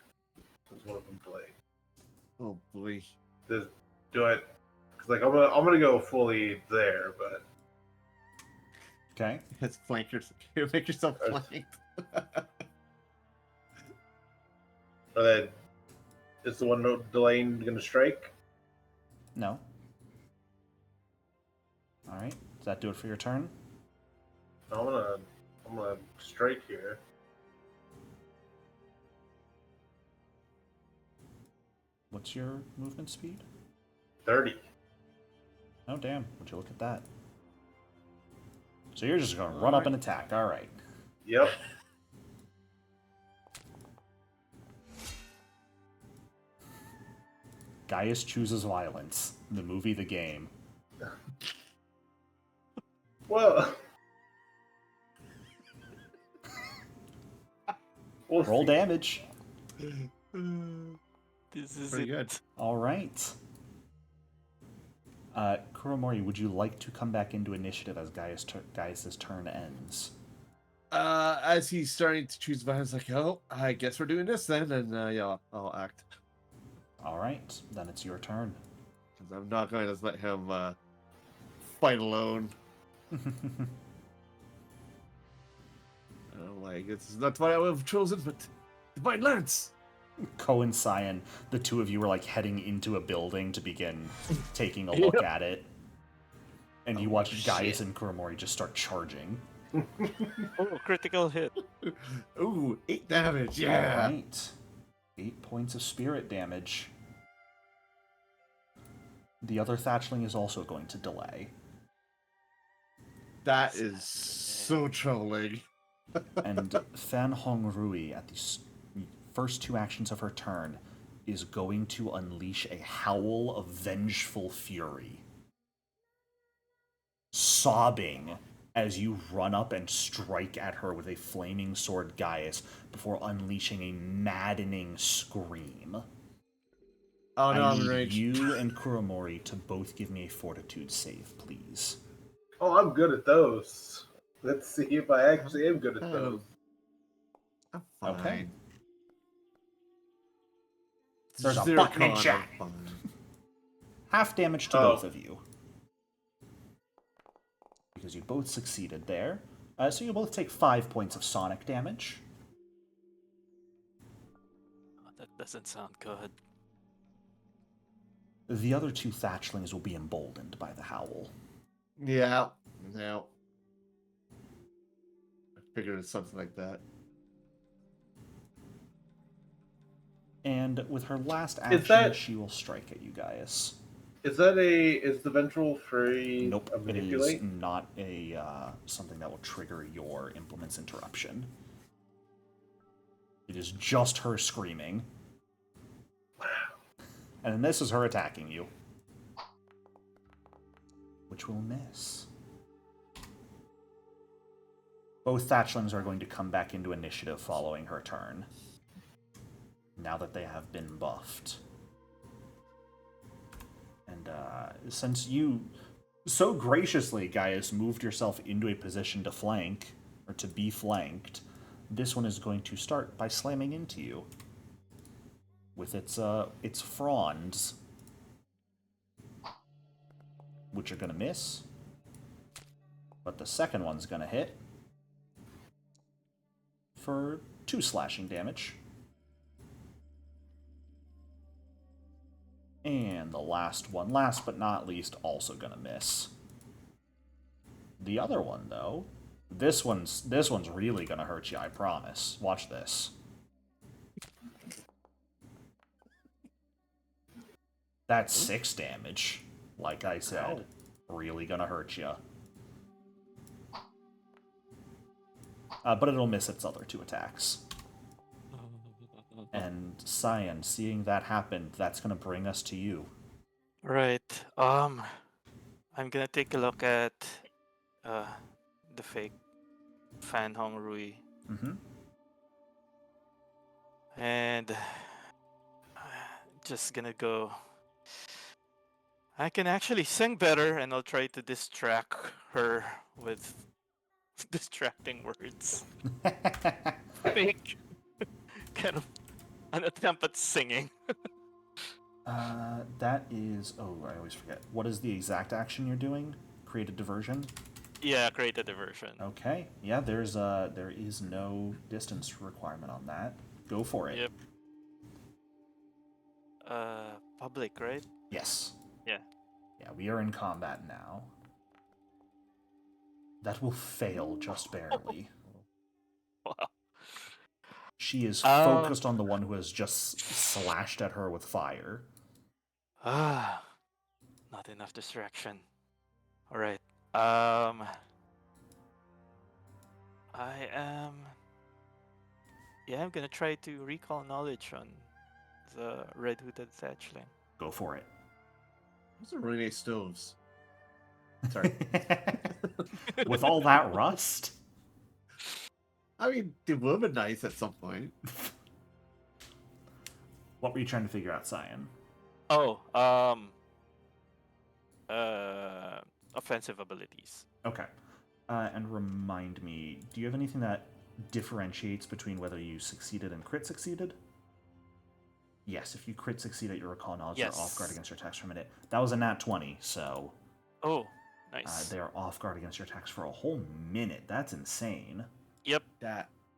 Since one of them played. Oh boy. Just do it. Cause like I'm gonna go fully there, but Okay. Let's flank yourself. Make yourself flanked. or then is the one delaying gonna strike? No. Alright. Does that do it for your turn? I'm gonna strike here. What's your movement speed? 30. Oh, damn. Would you look at that? So you're just going to run up and attack. All right. Yep. Gaius chooses violence. The movie, the game. Well. We'll Roll see. damage. this is Pretty it. good. All right. Kuramori, would you like to come back into initiative as Gaius's turn ends? As he's starting to choose violence, like, oh, I guess we're doing this then, and yeah, I'll act. All right. Then it's your turn. Because I'm not going to let him fight alone. Like, it's not what I would have chosen, but divine lance. Ko and Cyan, the two of you are like heading into a building to begin taking a look at it. And you watch Gaius and Kuramori just start charging. Oh, critical hit. Ooh, 8 damage, yeah. All right. 8 points of spirit damage. The other thatchling is also going to delay. That is so troubling. And Fan Hong Rui, at the first 2 actions of her turn, is going to unleash a howl of vengeful fury. Sobbing as you run up and strike at her with a flaming sword, Gaius, before unleashing a maddening scream. Oh no, I I'm in need range. you and Kuramori to both give me a fortitude save, please. Oh, I'm good at those. Let's see if I actually am good at those. I'm fine. Okay. It's There's a 0 button in con, chat. I'm fine. Half damage to Oh. both of you. Because you both succeeded there. So you both take 5 points of sonic damage. Oh, that doesn't sound good. The other two thatchlings will be emboldened by the howl. Yeah. Yeah. I figured it's something like that. And with her last Is action, that- she will strike at you, Gaius. Is the ventral free Nope, a it is manipulate? not a something that will trigger your implement's interruption. It is just her screaming. Wow. And then this is her attacking you. Which will miss. Both thatchlings are going to come back into initiative following her turn. Now that they have been buffed. And since you so graciously, Gaius, moved yourself into a position to flank, or to be flanked, this one is going to start by slamming into you. With its fronds. Which are going to miss. But the second one's going to hit. For 2 slashing damage. And the last one, last but not least, also gonna miss. The other one, though, this one's really gonna hurt you, I promise. Watch this. That's 6 damage. Like I said, really gonna hurt you. But it'll miss its other 2 attacks. And Cyan, seeing that happen, that's gonna bring us to you. Right. I'm gonna take a look at the fake Fan Hong Rui. Mm-hmm. And just gonna go. I can actually sing better, and I'll try to distract her with distracting words. Fake, kind of an attempt at singing. That is... Oh, I always forget. What is the exact action you're doing? Create a diversion? Yeah, create a diversion. Okay. Yeah, there is no distance requirement on that. Go for it. Yep. Public, right? Yes. Yeah. Yeah, we are in combat now. That will fail just barely. Wow. She is focused on the one who has just slashed at her with fire. Not enough distraction. All right. I am. Yeah, I'm gonna try to recall knowledge on the red-hooded thatchling. Go for it. Those are really nice stoves. Sorry. With all that rust? I mean, they would have been nice at some point. What were you trying to figure out, Cyan? Oh, offensive abilities. Okay. And remind me, do you have anything that differentiates between whether you succeeded and crit succeeded? Yes, if you crit succeed at your recall knowledge, Yes. they're off guard against your attacks for a minute. That was a nat 20, so Oh, nice. they're off guard against your attacks for a whole minute. That's insane. Yep.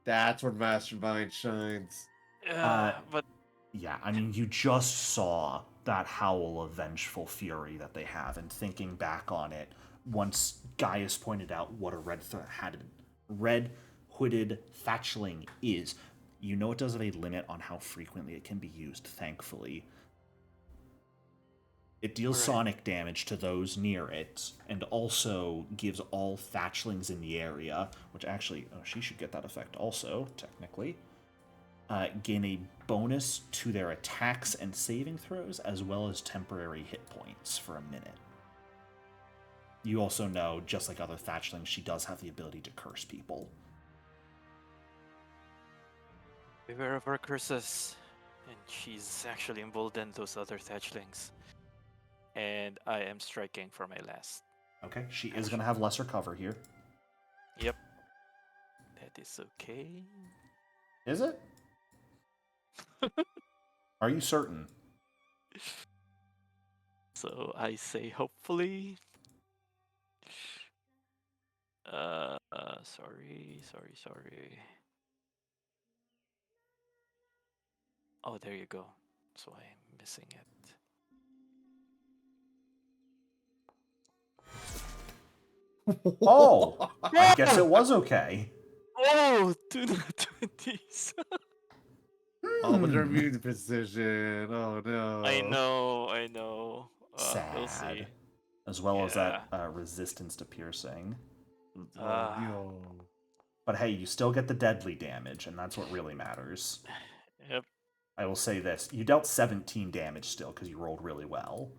That's where Mastermind shines. But Yeah, I mean, you just saw that howl of vengeful fury that they have, and thinking back on it, once Gaius pointed out what a red-hooded thatchling is, you know it does have a limit on how frequently it can be used, thankfully. It deals sonic damage to those near it, and also gives all thatchlings in the area, which actually, she should get that effect also, technically. Gain a bonus to their attacks and saving throws, as well as temporary hit points for a minute. You also know, just like other thatchlings, she does have the ability to curse people. beware of her curses. And she's actually emboldened those other thatchlings. And I am striking for my last. Okay, she is going to have lesser cover here. Yep. That is okay. Is it? Are you certain? So I say hopefully. Sorry. Oh, there you go. So I'm missing it. Oh, I guess it was okay. Oh, 2 nat 20s. Oh, but they're Hmm. immune to precision. Oh no. I know, I know. We'll see. Sad. As well as Yeah. that resistance to piercing. Oh no. But hey, you still get the deadly damage, and that's what really matters. Yep. I will say this. You dealt 17 damage still, because you rolled really well.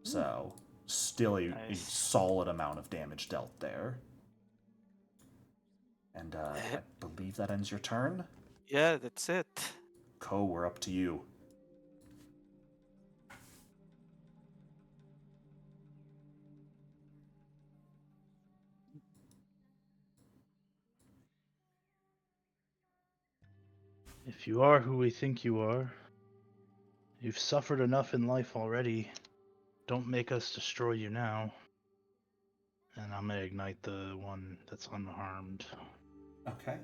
So, still a Nice. solid amount of damage dealt there. And I believe that ends your turn. Yeah, that's it. Ko, we're up to you. If you are who we think you are, you've suffered enough in life already. Don't make us destroy you now. And I'm gonna ignite the one that's unharmed, Okay.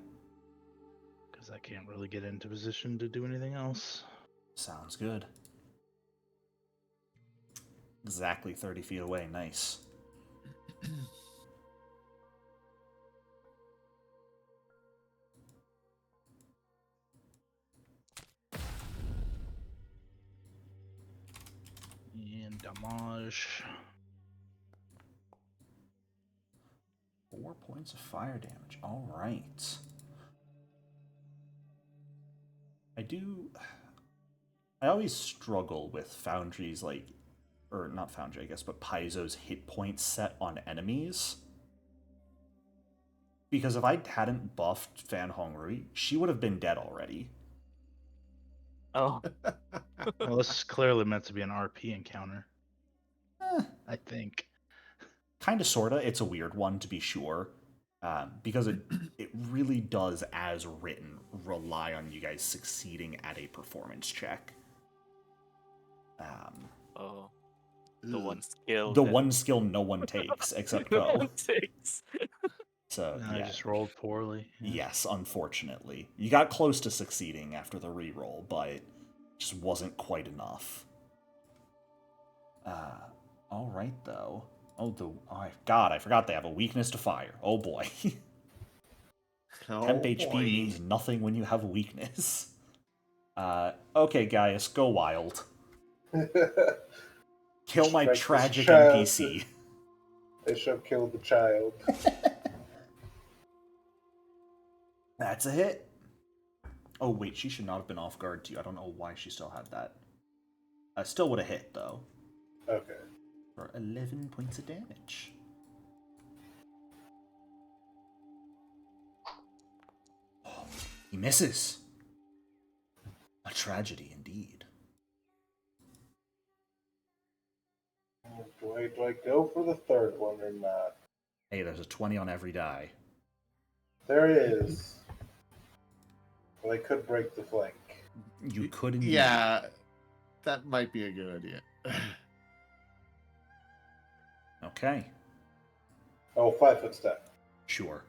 because I can't really get into position to do anything else. Sounds good. Exactly 30 feet away. Nice. And damage. 4 points of fire damage. All right. I always struggle with Foundry's, or not Foundry, I guess, but Paizo's hit points set on enemies. Because if I hadn't buffed Fan Hongrui, she would have been dead already. Oh. Well, this is clearly meant to be an RP encounter, Eh, I think. kind of, sorta. It's a weird one, to be sure. Because it really does, as written, rely on you guys succeeding at a performance check. Oh. The one skill. The that one skill no one takes, except no Ko. one takes. So, And I just rolled poorly. Yeah. Yes, unfortunately. You got close to succeeding after the reroll, but it just wasn't quite enough. Alright, though. Oh, God, I forgot they have a weakness to fire. Oh, boy. Temp HP means nothing when you have a weakness. Okay, Gaius, go wild. Kill my Strike tragic this child. NPC. They shall kill the child. That's a hit. Oh, wait, she should not have been off guard too. I don't know why she still had that. I still would have hit, though. Okay. For 11 points of damage. Oh, he misses. A tragedy indeed. Do I go for the third one or not? Hey, there's a 20 on every die. There is. Well, I could break the flank. You could indeed. Yeah, that might be a good idea. Okay, Oh, 5-foot step. sure.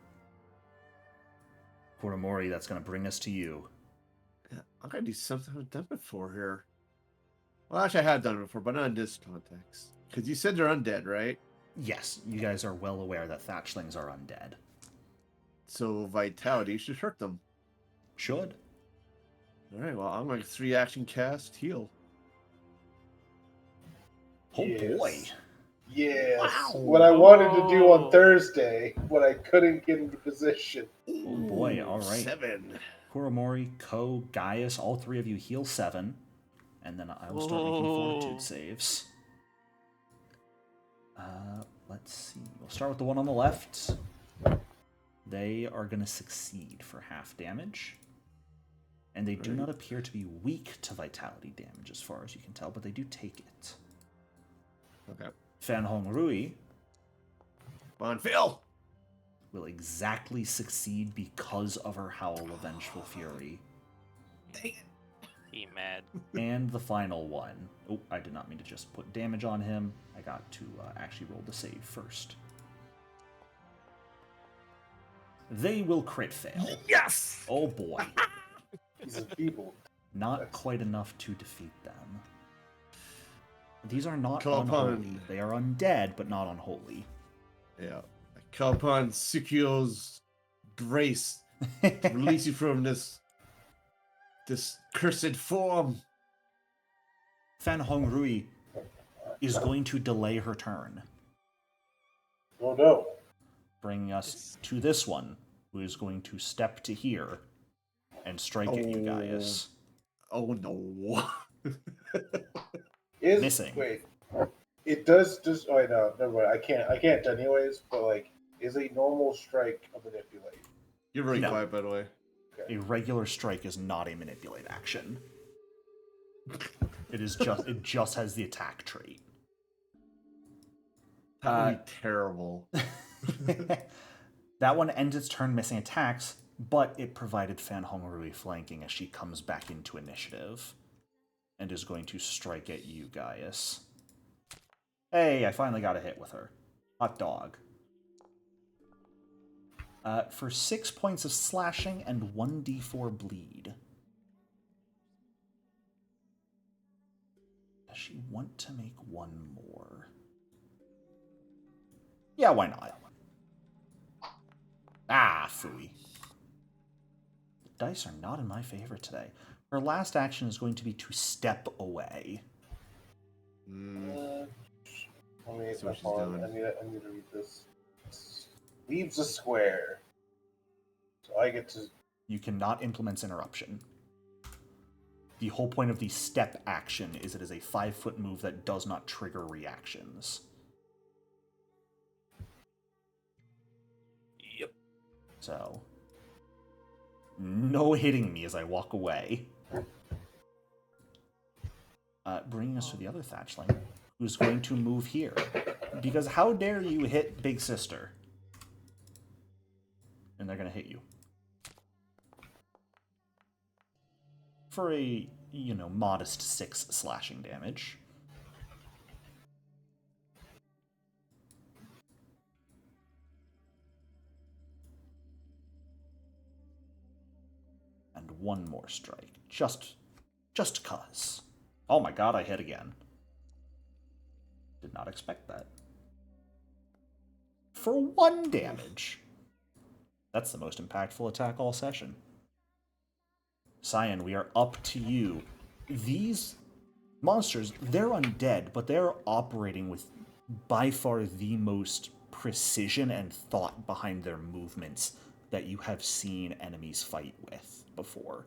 Kuromori, that's going to bring us to you. Yeah, I'm gonna do something I haven't done before here. Well, actually, I have done it before, but not in this context. Because you said they're undead, right? Yes, you guys are well aware that thatchlings are undead. So vitality should hurt them. Should. All right. Well, I'm going to 3-action cast heal. Oh Yes. boy. Yes. Wow. What I wanted to do on Oh. Thursday, but I couldn't get into position. Oh boy, all right. 7. Kuromori, Ko, Gaius, all three of you heal 7. And then I will start making fortitude Oh. saves. Let's see. We'll start with the one on the left. They are going to succeed for half damage. And they do not appear to be weak to vitality damage as far as you can tell, but they do take it. Okay. Fan Hongrui Come on, Phil. will exactly succeed because of her Howl of Vengeful Fury. Dang it. He mad. And the final one. Oh, I did not mean to just put damage on him. I got to actually roll the save first. They will crit fail. Yes. Oh boy. He's enfeebled. Not quite enough to defeat them. These are not Call unholy. upon- They are undead, but not unholy. Yeah. Call upon Sukio's grace to release you from this cursed form. Fan Hongrui is going to delay her turn, Oh no. bringing us to this one, who is going to step to here and strike at you, Gaius. Oh no. Missing. Wait. It does just. Oh wait, no, never mind. I can't anyways. But like, is a normal strike a manipulate? You're very No. quiet, by the way. A regular strike is not a manipulate action. It just has the attack trait. That would be terrible. That one ends its turn missing attacks, but it provided Fan Hongrui flanking as she comes back into initiative and is going to strike at you, Gaius. Hey, I finally got a hit with her. Hot dog. For 6 points of slashing and 1d4 bleed. Does she want to make one more? Yeah, why not? Ah, phooey. The dice are not in my favor today. Her last action is going to be to step away. Mm. Let me See what she's hold on. doing. I need to read this. Leaves a square. So I get to. You cannot implement interruption. The whole point of the step action is it is a 5-foot move that does not trigger reactions. Yep. So, no hitting me as I walk away. Bringing us to the other Thatchling, who's going to move here. Because how dare you hit Big Sister? And they're going to hit you. For a, modest 6 slashing damage. And one more strike. Just cuz. Oh my god, I hit again. Did not expect that. For 1 damage. That's the most impactful attack all session. Cyan, we are up to you. These monsters, they're undead, but they're operating with by far the most precision and thought behind their movements that you have seen enemies fight with before.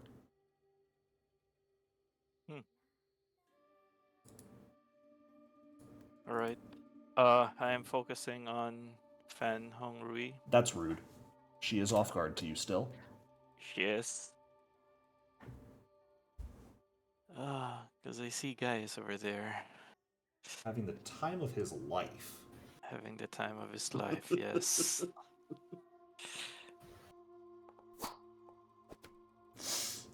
Alright. I am focusing on Fan Hongrui. That's rude. She is off guard to you still. Yes. Because I see Gaius over there. Having the time of his life. Having the time of his life, yes.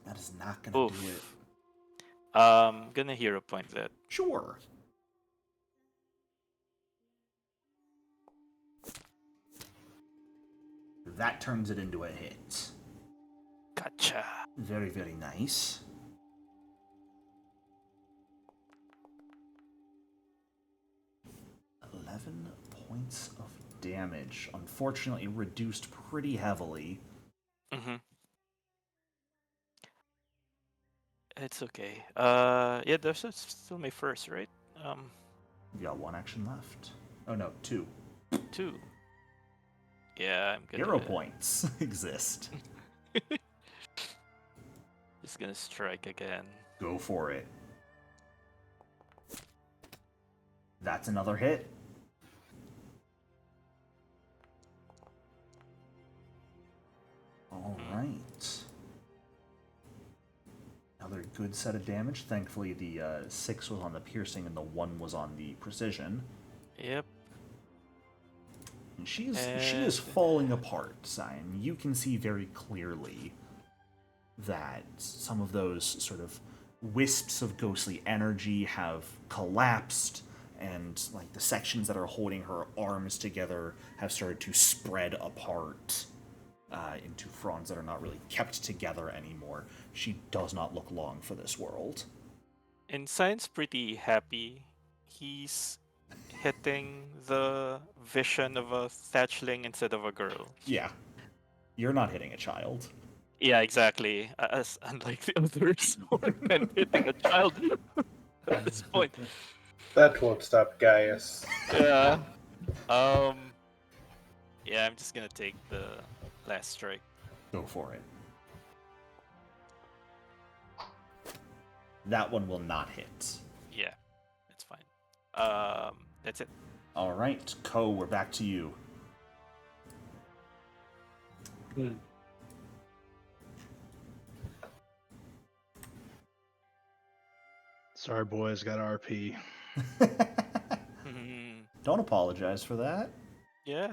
That is not gonna do it. Oof. Gonna hero point that. Sure. That turns it into a hit. Gotcha. Very, very nice. Points of damage. Unfortunately, reduced pretty heavily. Mm-hmm. It's okay. Yeah, there's still my first, right? You got 1 action left. Oh no, 2. 2. Yeah, I'm gonna. Hero points exist. Just gonna strike again. Go for it. That's another hit. All right. Another good set of damage. Thankfully, the 6 was on the piercing and the 1 was on the precision. Yep. And she is falling apart, Cyan. You can see very clearly that some of those sort of wisps of ghostly energy have collapsed, and like the sections that are holding her arms together have started to spread apart into fronds that are not really kept together anymore. She does not look long for this world. And Cyan's pretty happy. He's hitting the vision of a thatchling instead of a girl. Yeah. You're not hitting a child. Yeah, exactly. As unlike the others who are kind of hitting a child at this point. That won't stop Gaius. Yeah. Yeah, I'm just gonna take the last strike. Go for it. That one will not hit. Yeah, it's fine. That's it. All right, Ko, we're back to you. Sorry, boys, got RP. Don't apologize for that. Yeah.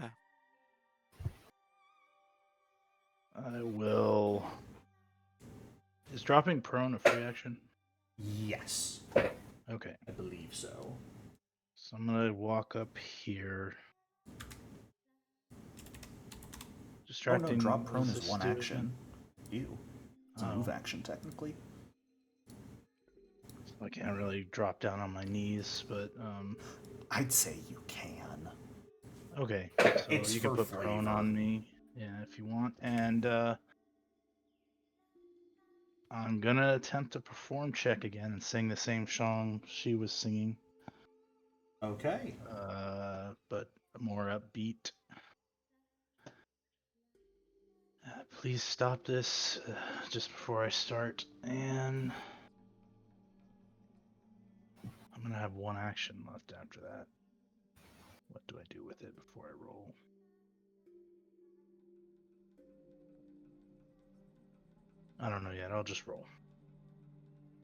I will. Is dropping prone a free action? Yes, Okay. I believe so. So I'm gonna walk up here. Oh Distracting. no, drop prone what is does this one do action. again? Ew. It's a move action, technically. So I can't really drop down on my knees, but I'd say you can. okay. So It's you can for put prone flavor. on me, yeah, if you want. And I'm gonna attempt a perform check again and sing the same song she was singing, Okay. but more upbeat. Please stop this just before I start, and I'm gonna have one action left after that. What do I do with it before I roll? I don't know yet. I'll just roll.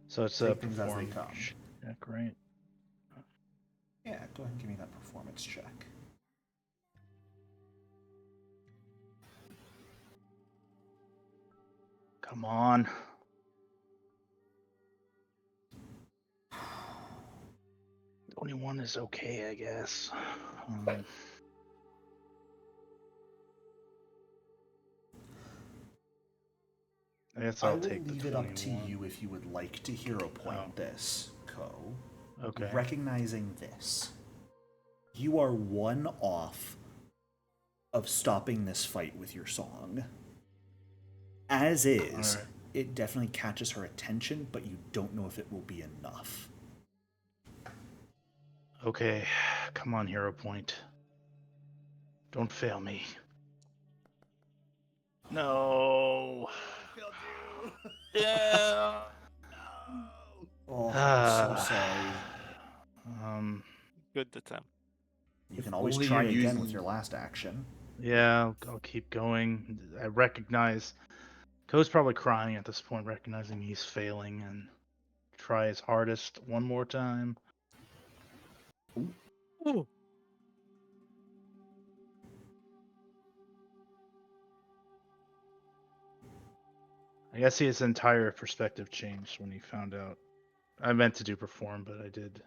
So it's a Take things as they perform come. check, right? Yeah, go ahead and give me that performance check. Come on. 21 is okay, I guess. I guess I I'll will take the leave it up to 21. you if you would like to hero point this, Ko. Okay. Recognizing this, you are one off of stopping this fight with your song. As is, Alright. it definitely catches her attention, but you don't know if it will be enough. Okay. Come on, hero point. Don't fail me. No. Yeah. Oh, I'm so Ah. sorry. Good attempt. You If can always only try you're again using- with your last action. Yeah, I'll keep going. I recognize Ko's probably crying at this point, recognizing he's failing, and try his hardest one more time. Ooh. I guess his entire perspective changed when he found out. I meant to do perform, but I did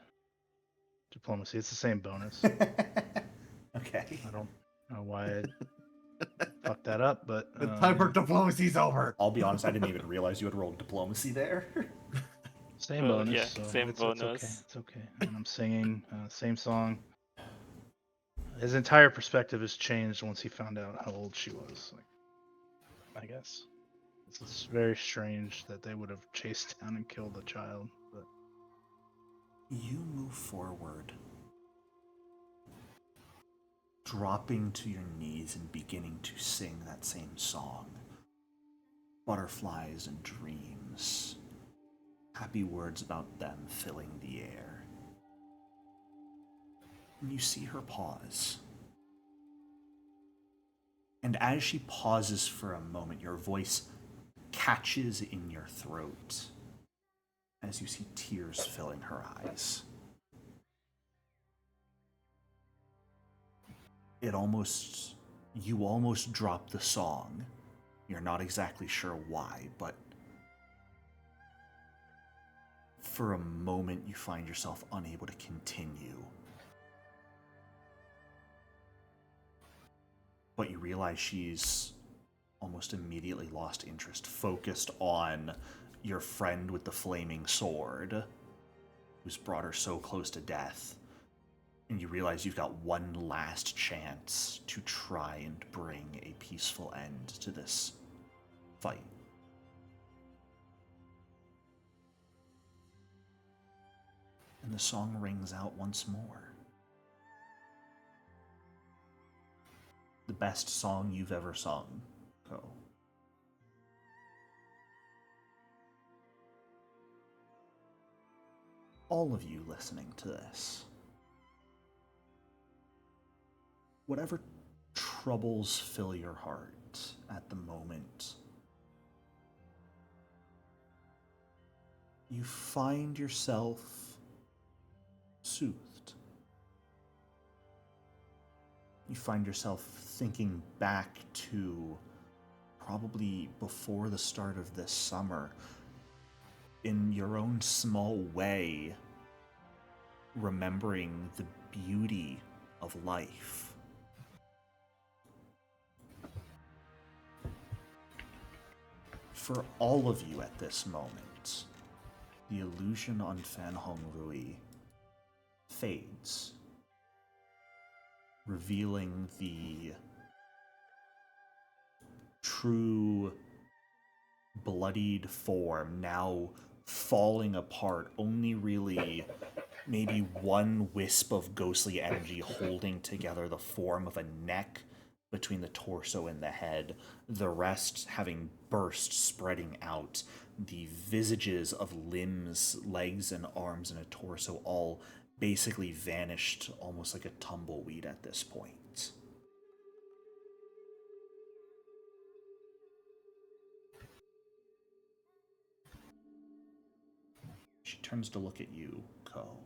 diplomacy. It's the same bonus. Okay. I don't know why I fucked that up, but The time for diplomacy's over. I'll be honest, I didn't even realize you had rolled diplomacy there. same bonus. Yeah, So same it's bonus. okay. It's okay. And I'm singing same song. His entire perspective has changed once he found out how old she was. Like, I guess it's very strange that they would have chased down and killed the child. But You move forward, dropping to your knees and beginning to sing that same song. Butterflies and dreams. Happy words about them filling the air. And you see her pause. And as she pauses for a moment, your voice catches in your throat as you see tears filling her eyes. You almost drop the song. You're not exactly sure why, but for a moment you find yourself unable to continue. But you realize she's almost immediately lost interest, focused on your friend with the flaming sword, who's brought her so close to death. And you realize you've got one last chance to try and bring a peaceful end to this fight. And the song rings out once more. The best song you've ever sung, Ko. All of you listening to this, whatever troubles fill your heart at the moment, you find yourself soothed. You find yourself thinking back to probably before the start of this summer, in your own small way, remembering the beauty of life. For all of you at this moment, the illusion on Fan Hong Rui fades, revealing the true bloodied form now falling apart, only really maybe one wisp of ghostly energy holding together the form of a neck between the torso and the head, the rest having burst, spreading out, the visages of limbs, legs and arms and a torso all basically vanished almost like a tumbleweed at this point. She turns to look at you, Ko.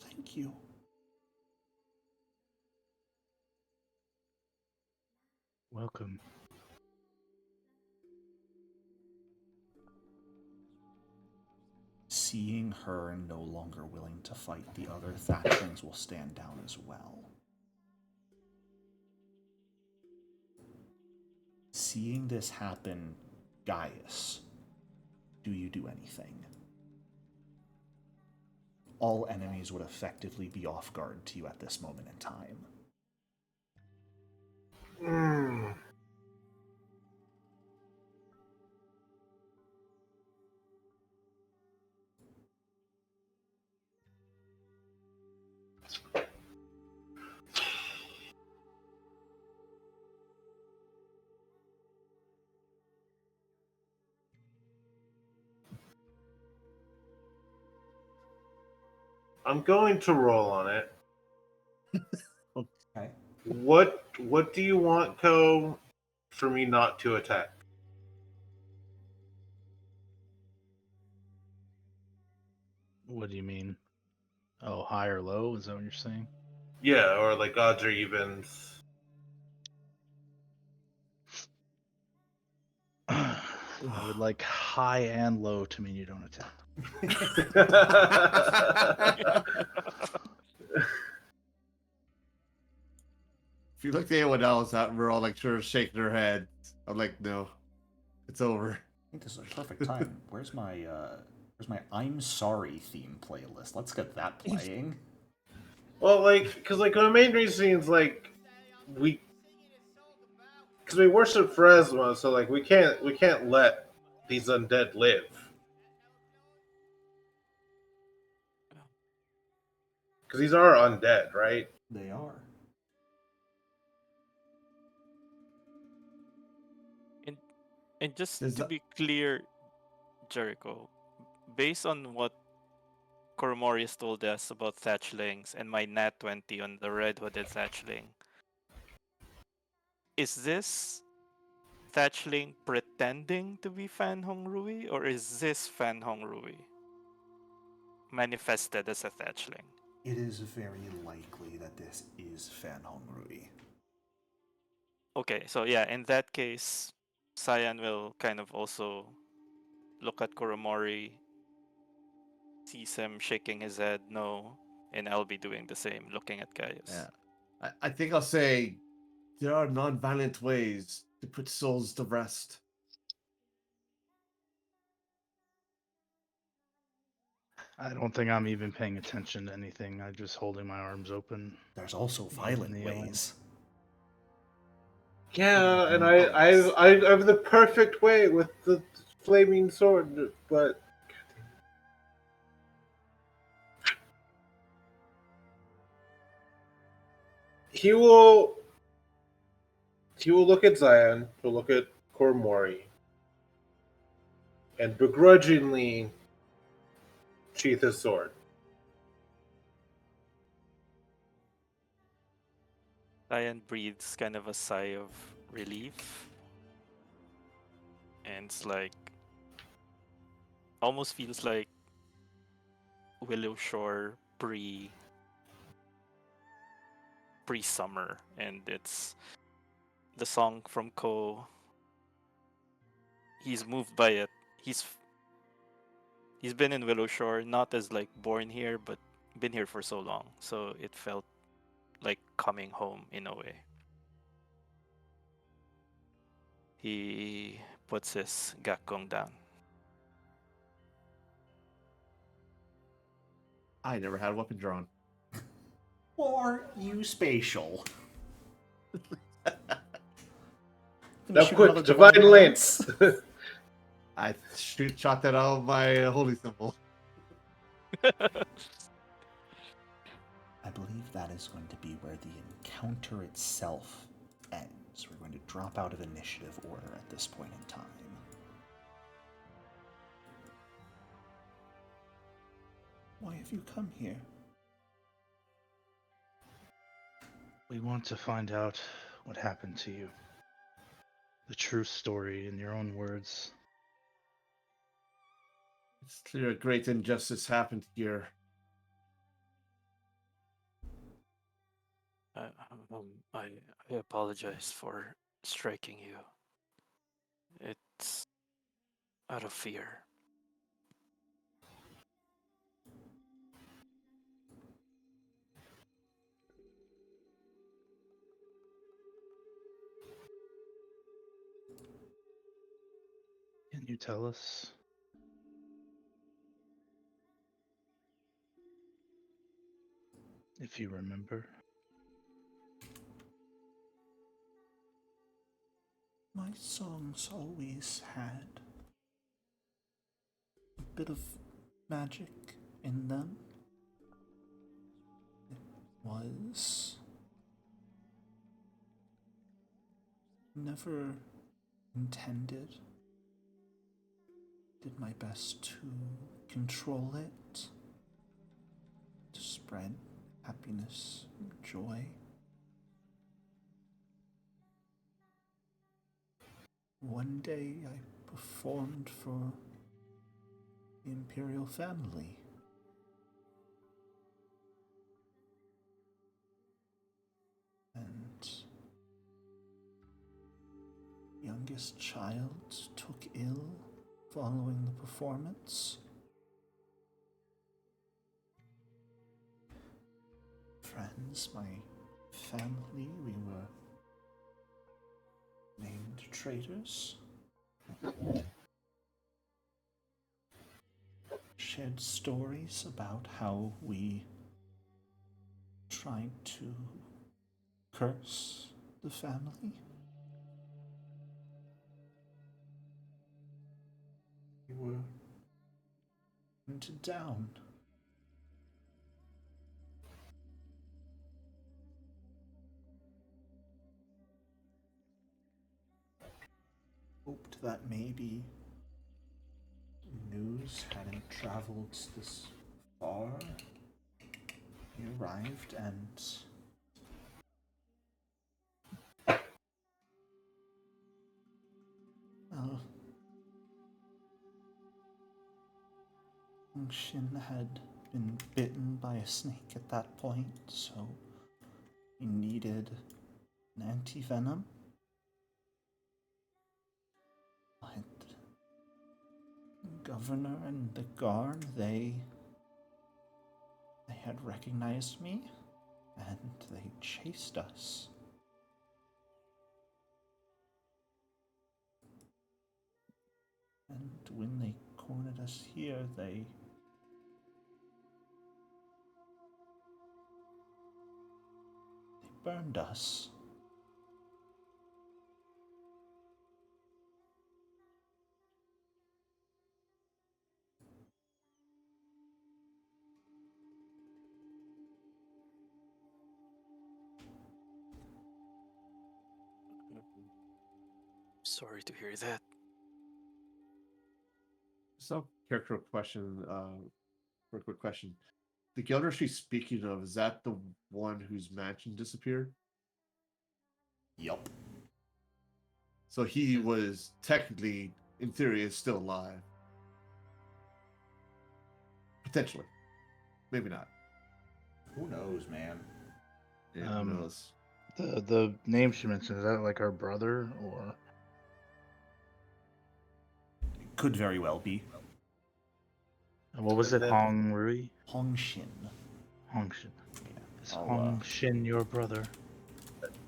Thank you. Welcome. Seeing her no longer willing to fight, the other thatchlings will stand down as well. Seeing this happen, Gaius, do you do anything? All enemies would effectively be off guard to you at this moment in time. I'm going to roll on it. Okay. What do you want, Ko, for me not to attack? What do you mean? Oh, high or low? Is that what you're saying? Yeah, or like odds or evens. I would like high and low to mean you don't attack. If you look at anyone else out, we're all like sort of shaking our heads. I'm like, no, it's over. I think this is a perfect time. Where's my I'm Sorry theme playlist? Let's get that playing. Well, like, because like the main reason is like we worship Pharasma, so like we can't let these undead live. Because these are undead, right? They are. And just Is to that- be clear, Jericho, based on what Cormorius told us about thatchlings and my nat 20 on the red-hooded thatchling, is this thatchling pretending to be Fan Hong Rui, or is this Fan Hong Rui manifested as a thatchling? It is very likely that this is Fan Hong Rui. Okay, so yeah, in that case, Cyan will kind of also look at Kuromori, sees him shaking his head no, and I'll be doing the same, looking at Gaius. Yeah. I think I'll say there are non-violent ways to put souls to rest. I don't think I'm even paying attention to anything. I'm just holding my arms open. There's also violent ways. Yeah, and I have the perfect way with the flaming sword, but he will look at Zion, he'll look at Kormori, and begrudgingly sheath his sword. Ryan breathes kind of a sigh of relief. And it's like almost feels like Willowshore pre-summer, and it's the song from Ko. He's moved by it. He's been in Willowshore, not as like born here, but been here for so long, so it felt like coming home in a way. He puts his gakgong down. I never had a weapon drawn. Or you spatial. Now quick, divine lance! I shot that out of my holy symbol. I believe that is going to be where the encounter itself ends. We're going to drop out of initiative order at this point in time. Why have you come here? We want to find out what happened to you. The true story in your own words. It's clear a great injustice happened here. I apologize for striking you. It's out of fear. Can you tell us? If you remember. My songs always had a bit of magic in them. It was never intended. Did my best to control it, to spread happiness and joy. One day I performed for the imperial family. And youngest child took ill following the performance. Friends, my family, we were named traitors. Shared stories about how we tried to curse the family. We were hunted down. Hoped that maybe news hadn't traveled this far. He arrived and well, Shin had been bitten by a snake at that point, so he needed an anti-venom. But the governor and the guard, they had recognized me, and they chased us. And when they cornered us here, they burned us. Sorry to hear that. So, character question, for a quick question. The Gilder she's speaking of, is that the one whose mansion disappeared? Yup. So he was technically, in theory, is still alive. Potentially. Maybe not. Who knows, man? Yeah, who knows? The name she mentioned, is that like her brother or? Could very well be. What was it? Hong Rui? Hong Shin. Hong Shin. Yeah. Is Hong Shin your brother?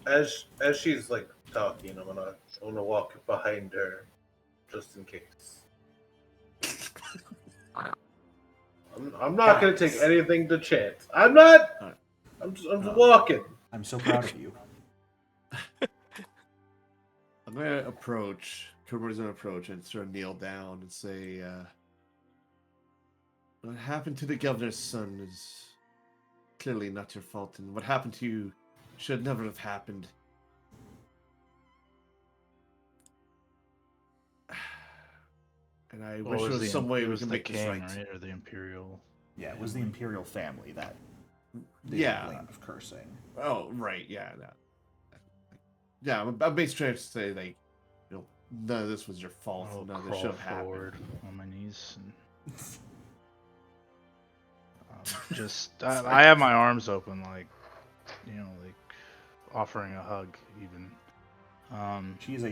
As she's like talking, I'm gonna walk behind her, just in case. I'm not gonna take anything to chance. I'm not. Alright. I'm just walking. I'm so proud of you. I'm going to approach, Kerber's going to approach and sort of kneel down and say, what happened to the governor's son is clearly not your fault, and what happened to you should never have happened. And I wish there was some way we can make this right. Right? Or the Imperial. Yeah, it was the Imperial family that they Yeah. blamed of cursing. Oh, right, yeah. Yeah, I'm basically trying to say, like, none of this was your fault. I'll None of this should have happened. forward on my knees and I have my arms open, like offering a hug, even. She is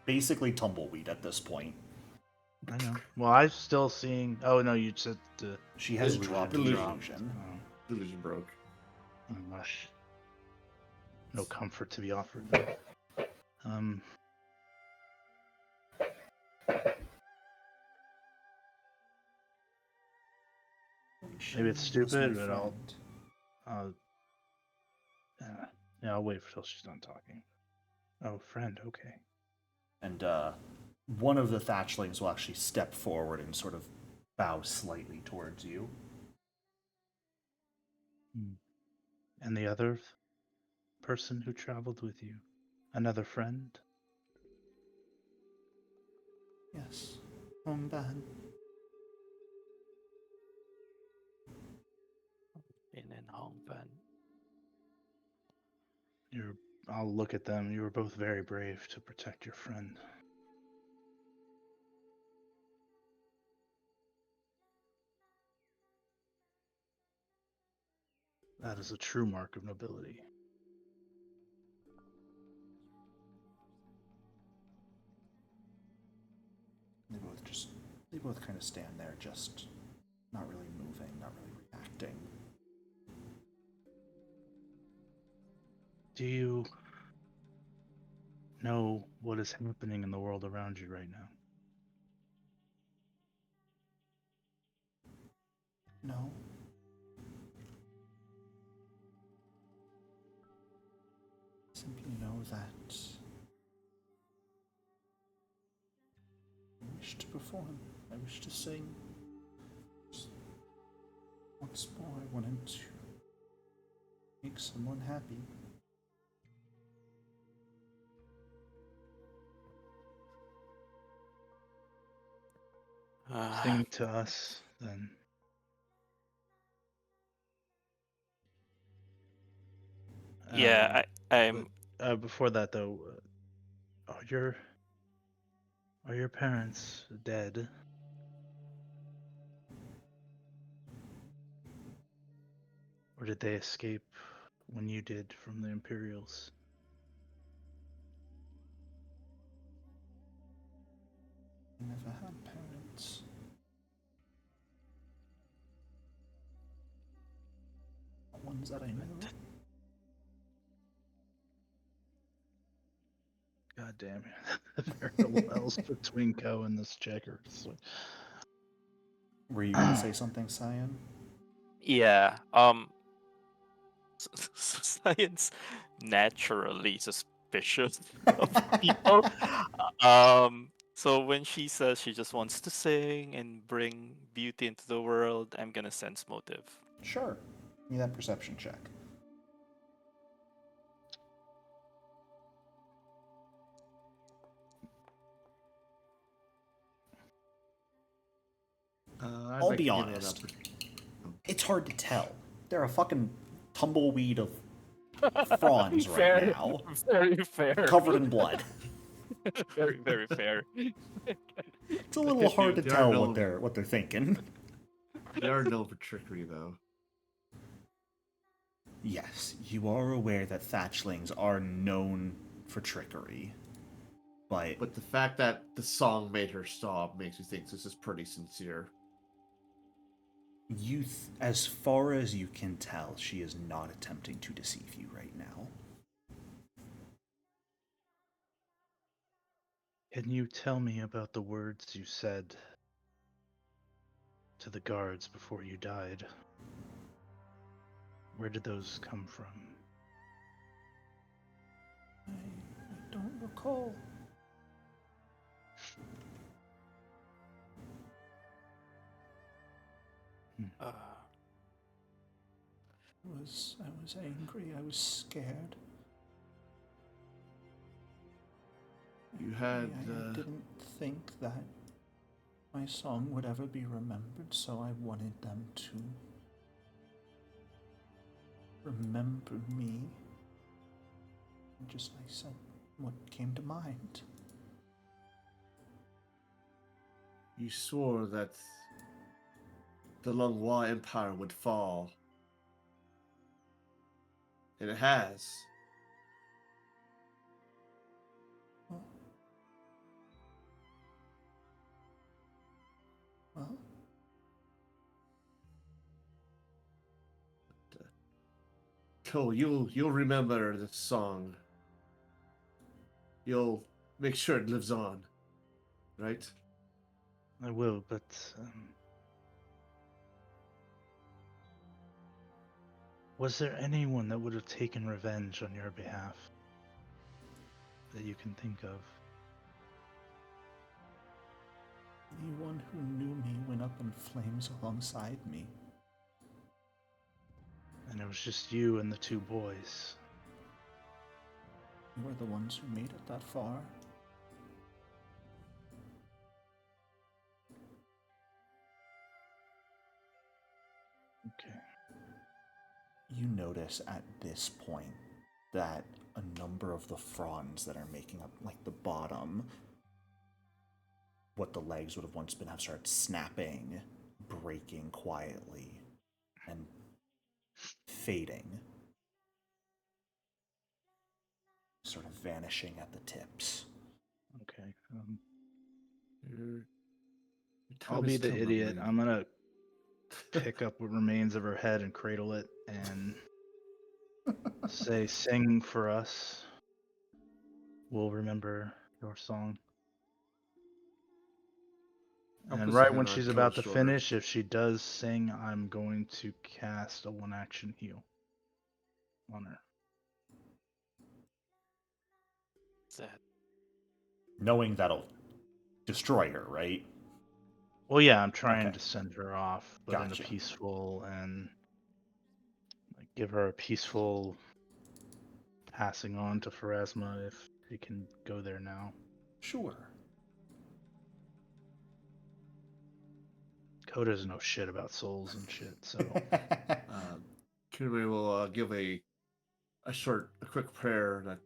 basically tumbleweed at this point. I know. Well, I'm still seeing. Oh no, you said She has It's dropped the delusion. illusion. Delusion broke. Oh gosh. No comfort to be offered. Maybe it's stupid, but I'll wait until she's done talking. Oh, friend, okay. And one of the thatchlings will actually step forward and sort of bow slightly towards you. And the other person who traveled with you? Another friend? Yes. Ban. In Hong Ban. I'll look at them. You were both very brave to protect your friend. That is a true mark of nobility. They both kind of stand there, just not really moving, not really reacting. Do you know what is happening in the world around you right now? No. Simply know that I wish to perform. I wish to sing. Just once more, I wanted to make someone happy. Sing to us, then. Yeah, I'm. Before that, though, are your parents dead? Or did they escape when you did from the Imperials? I never had parents. Not ones that I know. God damn it. The parallels between Ko and this checkers. Were you going to say something, Cyan? Yeah. Science naturally suspicious of people. So when she says she just wants to sing and bring beauty into the world, I'm gonna sense motive. Sure. Give me that perception check. I'd I'll like be to give it honest. an It's hard to tell. They're a fucking tumbleweed of fronds right Fair, now, very fair. covered in blood. Very, very fair. It's a little hard to There are tell no- what they're thinking. They are known for trickery, though. Yes, you are aware that thatchlings are known for trickery, but But the fact that the song made her stop makes me think this is pretty sincere. as far as you can tell, she is not attempting to deceive you right now. Can you tell me about the words you said to the guards before you died? Where did those come from? I don't recall. Uh, I was angry. I was scared. You had. I didn't think that my song would ever be remembered, so I wanted them to remember me. Just I said what came to mind. You swore that the Longhua Empire would fall. And it has. Well, Cool, you'll remember this song. You'll make sure it lives on, right? I will, but was there anyone that would have taken revenge on your behalf that you can think of? anyone who knew me went up in flames alongside me. And it was just you and the two boys. You were the ones who made it that far. Okay. You notice at this point that a number of the fronds that are making up like the bottom, what the legs would have once been, have started snapping, breaking quietly, and fading, sort of vanishing at the tips. Okay. Your I'll time be is the come, I idiot. believe. I'm gonna pick up what remains of her head and cradle it and say, "Sing for us. We'll remember your song." I'll And put right your when hand on she's Cole's about to shoulder. finish, if she does sing, I'm going to cast a one-action heal on her. that Knowing that'll destroy her, right? Well, yeah, I'm trying Okay. to send her off, but in a Gotcha. peaceful and like, give her a peaceful passing on to Pharasma if it can go there now. Sure. Ko doesn't know shit about souls and shit, so Canary will give a quick prayer that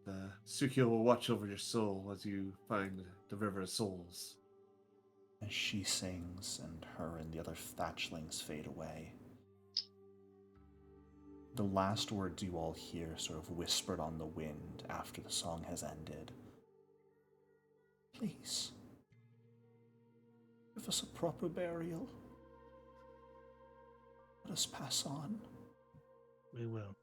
Sukio will watch over your soul as you find the river of souls. As she sings and her and the other thatchlings fade away, the last words you all hear sort of whispered on the wind after the song has ended. Please, give us a proper burial. Let us pass on. we will.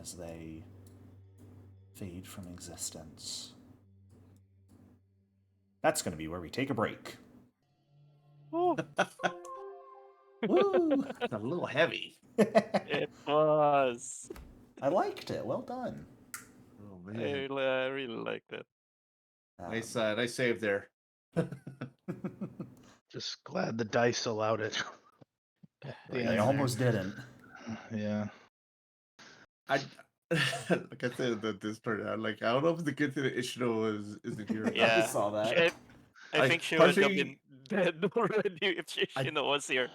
As they fade from existence. That's going to be where we take a break. Woo! It's a little heavy. It was. I liked it. Well done. Oh I man, really liked it. nice save there. Just glad the dice allowed it. At the They end there. almost didn't. Yeah. I like I said that this part, I don't know if it's a good thing that Ishino isn't here. I Yeah. saw that. I think she would have been dead already if I- Shishino was here.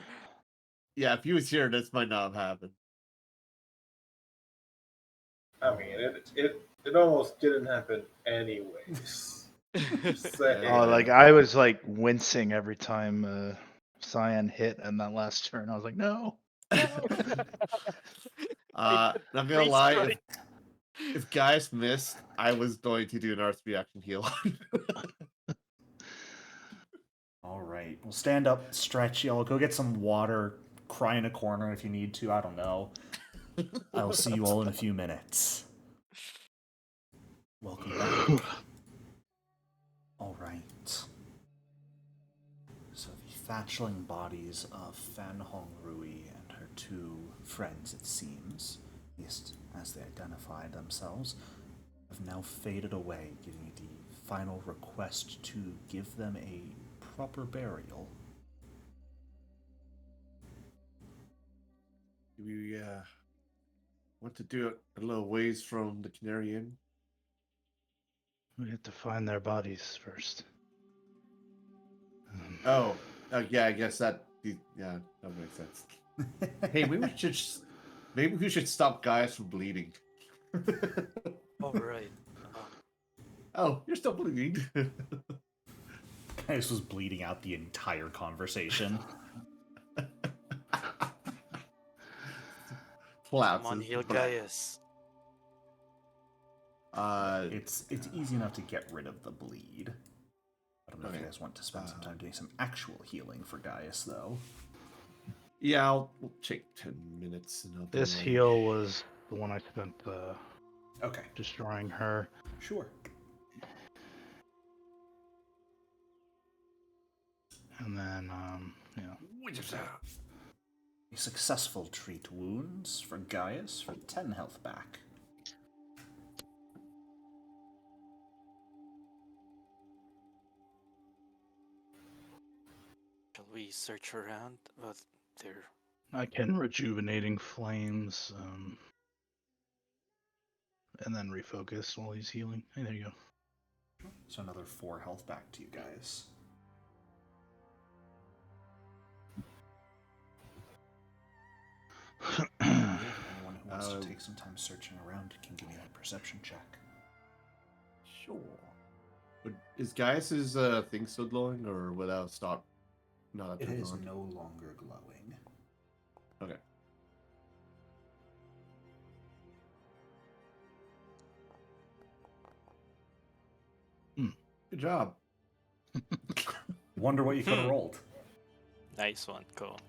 Yeah, if he was here, this might not have happened. I mean, it almost didn't happen anyways. Just saying. Oh, like I was like wincing every time Cyan hit in that last turn. I was like, no. Not gonna lie, if Gaius missed, I was going to do an arts reaction heal. All right. Well, stand up, stretch, y'all. Go get some water. Cry in a corner if you need to. I don't know. I'll see you all in a few minutes. Welcome back. All right. So the thatchling bodies of Fan Hong Rui and her two friends, it seems, at least as they identified themselves, have now faded away, giving you the final request to give them a proper burial. We want to do it a little ways from the Canary Inn. We have to find their bodies first. Oh, yeah, I guess that makes sense. Hey, maybe we should stop Gaius from bleeding. All right. Oh, you're still bleeding. Gaius was bleeding out the entire conversation. Collapses. Come on, heal Gaius. It's easy enough to get rid of the bleed. I don't know if you guys want to spend some time doing some actual healing for Gaius, though. Yeah, we'll take 10 minutes. And I'll do This one. heal was the one I spent Okay. destroying her. Sure. And then, A successful treat wounds for Gaius for 10 health back. Shall we search around? But there. I can rejuvenating flames, and then refocus while he's healing. Hey, there you go. So another 4 health back to you guys. Anyone who wants to take some time searching around can give me that perception check. Sure. But is Gaius's thing still glowing, or will that stop? No, It is no longer glowing. Okay. Good job. Wonder what you could have rolled. Nice one, cool.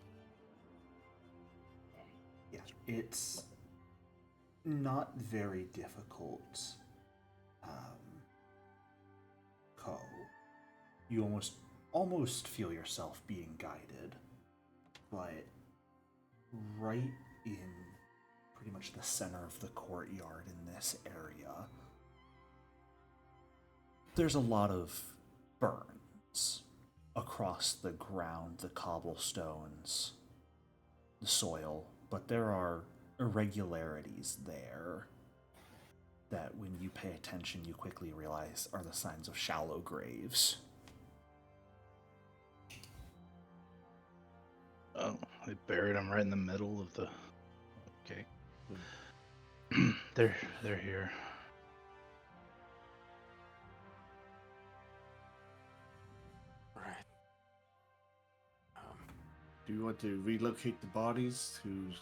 Yes, it's not very difficult. Ko, you almost feel yourself being guided, but right in pretty much the center of the courtyard in this area, there's a lot of burns across the ground, the cobblestones, the soil, but there are irregularities there that when you pay attention you quickly realize are the signs of shallow graves. Oh, they buried him right in the middle of the... Okay. They're here. Right. Do you want to relocate the bodies to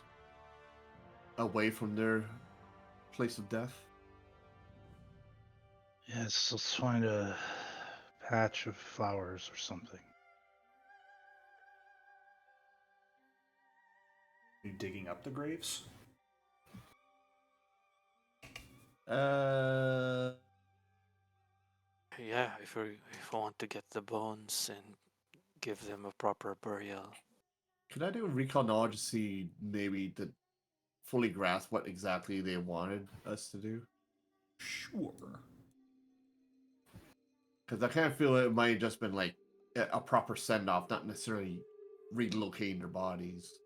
away from their place of death? Yes, let's find a patch of flowers or something. Are you digging up the graves? Yeah, if we want to get the bones and give them a proper burial. Could I do a recall knowledge to see maybe to fully grasp what exactly they wanted us to do? Sure. Because I kind of feel it might have just been like a proper send off, not necessarily relocating their bodies.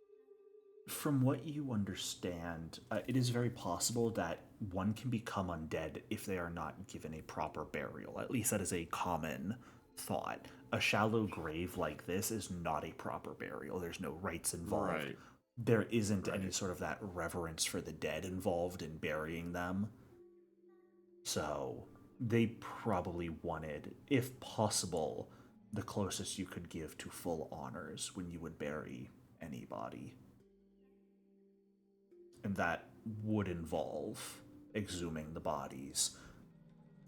From what you understand, it is very possible that one can become undead if they are not given a proper burial. At least that is a common thought. A shallow grave like this is not a proper burial. There's no rites involved. Right. There isn't any Right. sort of that reverence for the dead involved in burying them. So they probably wanted, if possible, the closest you could give to full honors when you would bury anybody. And that would involve exhuming the bodies.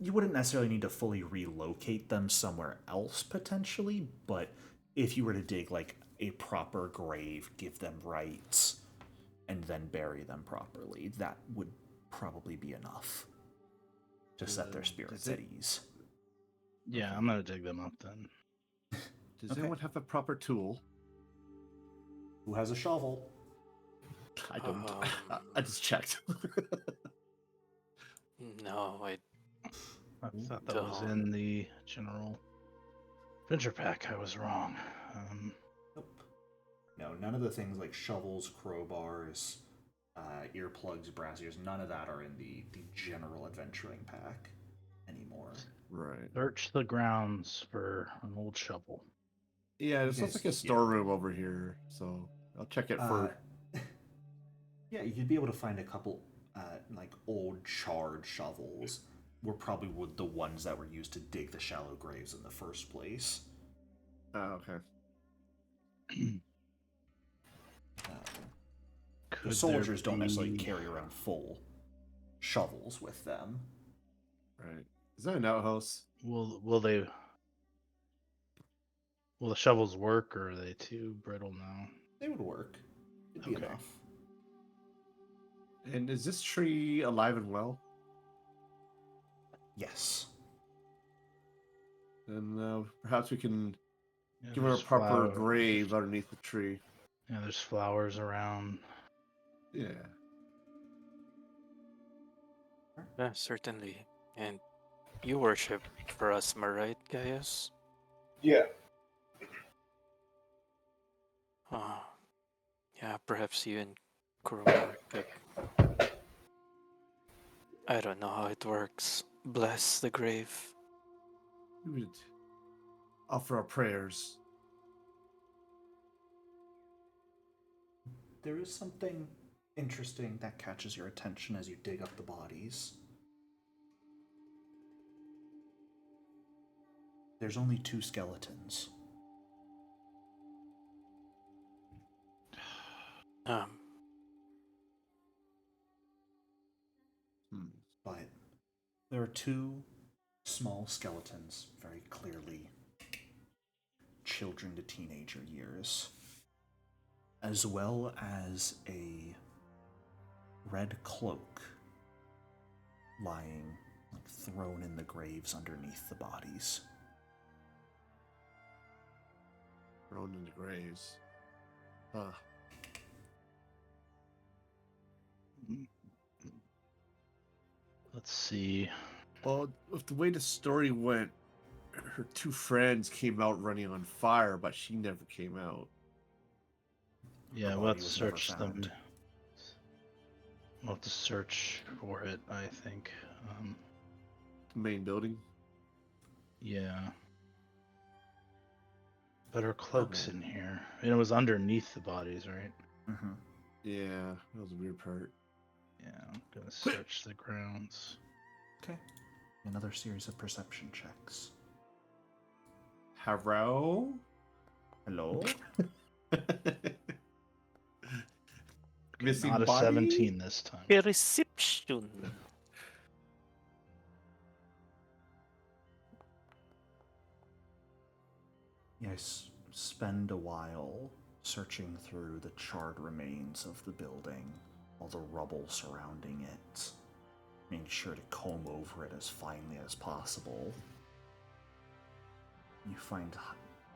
You wouldn't necessarily need to fully relocate them somewhere else potentially, but if you were to dig like a proper grave, give them rites, and then bury them properly, that would probably be enough to set their spirits at ease. Yeah, I'm gonna dig them up then. Does Okay. anyone have a proper tool? Who has a shovel? I don't. I just checked. No, I I thought that was Don't. in the general adventure pack. I was wrong. Nope. No, none of the things like shovels, crowbars, earplugs, brassiers, none of that are in the general adventuring pack anymore. Right. Search the grounds for an old shovel. Yeah, this looks Yes, like a yeah. storeroom over here, so I'll check it for. Yeah, you'd be able to find a couple like old charred shovels. Were probably the ones that were used to dig the shallow graves in the first place. Oh, okay. The soldiers don't necessarily carry around full shovels with them. Right. Is that an outhouse? Will the shovels work, or are they too brittle now? They would work. It'd be Okay. enough. And is this tree alive and well? Yes. And perhaps we can Yeah, give her a there's proper grave underneath the tree. Yeah, there's flowers around. Yeah. Yeah, certainly. And you worship for us, am I right, Gaius? Yeah. Yeah, perhaps you and Kurumar could. I don't know how it works. Bless the grave. We would offer our prayers. There is something interesting that catches your attention as you dig up the bodies. There's only 2 skeletons. But there are 2 small skeletons, very clearly children to teenager years, as well as a red cloak lying, like, thrown in the graves underneath the bodies. Thrown in the graves. Huh. Let's see. Well, with the way the story went, her 2 friends came out running on fire, but she never came out. Yeah, body let's was never search found. them. We'll have to search for it, I think. The main building. Yeah. But her cloak's in here. And it was underneath the bodies, right? Mm-hmm. Yeah, that was a weird part. Yeah, I'm gonna search the grounds. Okay. Another series of perception checks. Hello? Hello? Missing Not a body? 17 this time. A reception. Yes, spend a while searching through the charred remains of the building, all the rubble surrounding it, making sure to comb over it as finely as possible. You find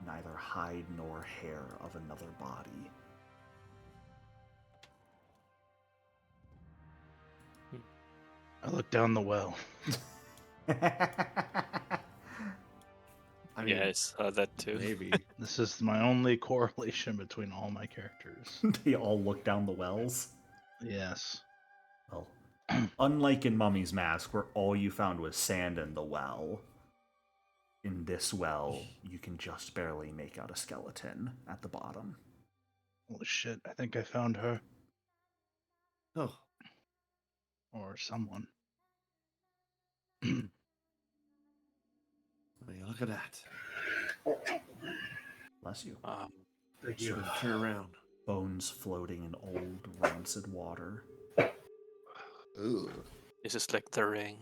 neither hide nor hair of another body look down the well. I mean, Yeah, I saw that too. maybe. This is my only correlation between all my characters. They all look down the wells. Yes. Well, unlike in Mummy's Mask, where all you found was sand in the well, in this well, you can just barely make out a skeleton at the bottom. Holy shit, I think I found her. Oh, Or someone. I mean, look at that. Bless you. Thank Should you. have turned around. Bones floating in old, rancid water. Ugh. This is like the ring.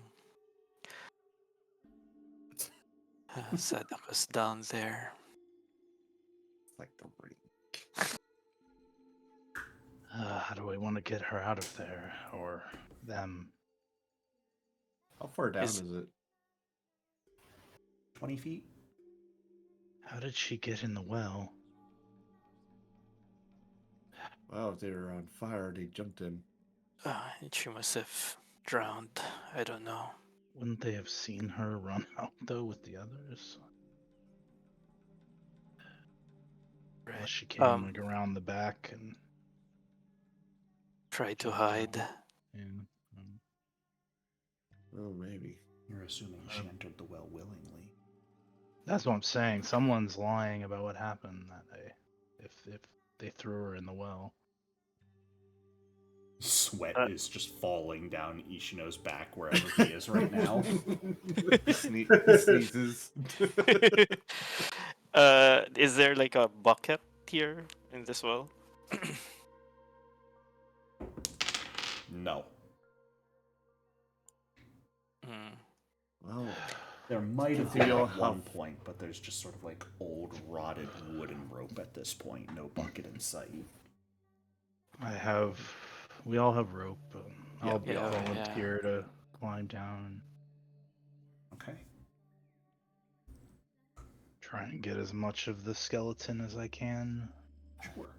Sadok was down there. It's like the ring. How do I want to get her out of there? Or them? How far down Is- is it? 20 feet? How did she get in the well? Wow, if they were on fire, they jumped in. And she must have drowned. I don't know. Wouldn't they have seen her run out, though, with the others? Unless Right. she came like around the back and... Try to jumped hide. down. Yeah. Oh, maybe. You're assuming she entered the well willingly. That's what I'm saying. Someone's lying about what happened that day. If they threw her in the well. Sweat is just falling down Ishino's back wherever he is right now. He sneezes. Is there like a bucket here in this well? No. Hmm. Well, There might have Maybe been I'll at one have- point, but there's just sort of like old rotted wooden rope at this point. No bucket in sight. We all have rope. I'll Yeah, volunteer to climb down and Okay. try and get as much of the skeleton as I can. Sure.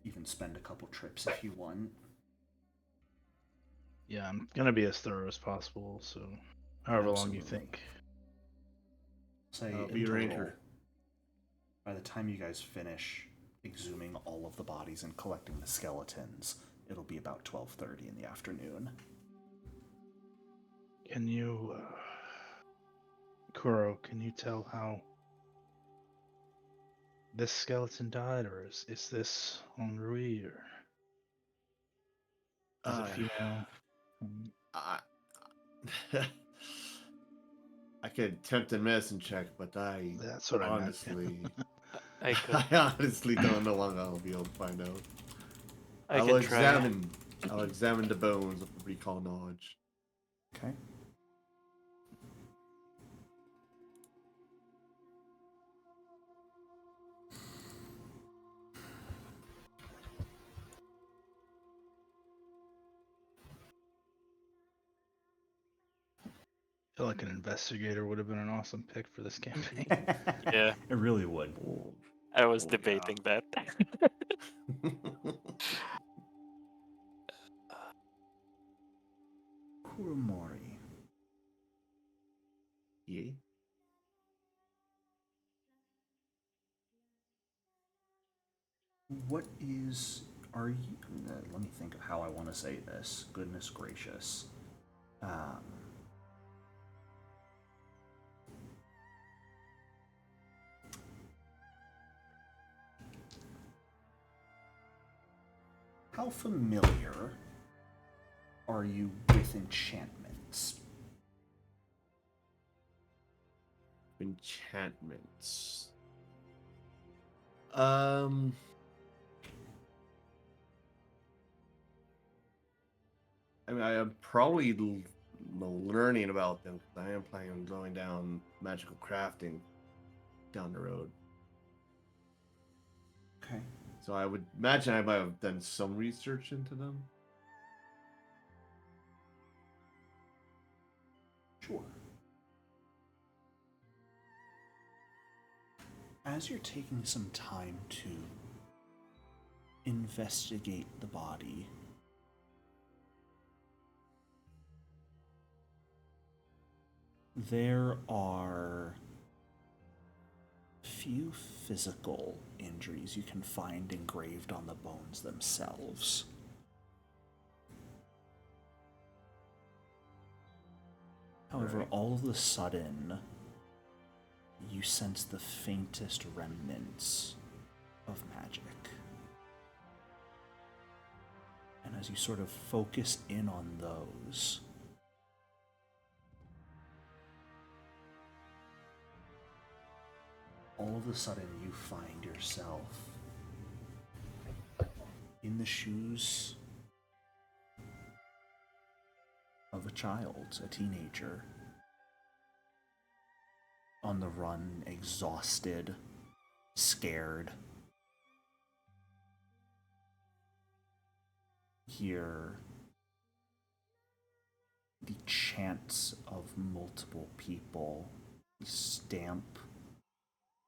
Even spend a couple trips if you want. Yeah, I'm gonna be as thorough as possible, so however long you Absolutely. think. Say I'll in be your total, ranger. by the time you guys finish exhuming all of the bodies and collecting the skeletons, it'll be about 12:30 in the afternoon. Can you, Kuro, can you tell how this skeleton died, or is this Henri, or is it female? I could attempt a medicine check, but I That's what I meant. honestly, I could. I honestly don't know how long I'll be able to find out. I I'll can try. examine the bones with recall knowledge. Okay. I feel like an investigator would have been an awesome pick for this campaign. Yeah, It really would. I was Oh, yeah. debating that. Kurumori. Yeah. What is... Are you... let me think of how I want to say this. Goodness gracious. How familiar are you with enchantments? Enchantments. I mean, I am probably learning about them because I am planning on going down magical crafting down the road. Okay. So I would imagine I might have done some research into them. Sure. As you're taking some time to investigate the body, there are few physical injuries you can find engraved on the bones themselves. However, Right. all of a sudden, you sense the faintest remnants of magic. And as you sort of focus in on those, all of a sudden you find yourself in the shoes of a child, a teenager, on the run, exhausted, scared. Hear the chants of multiple people, the stamp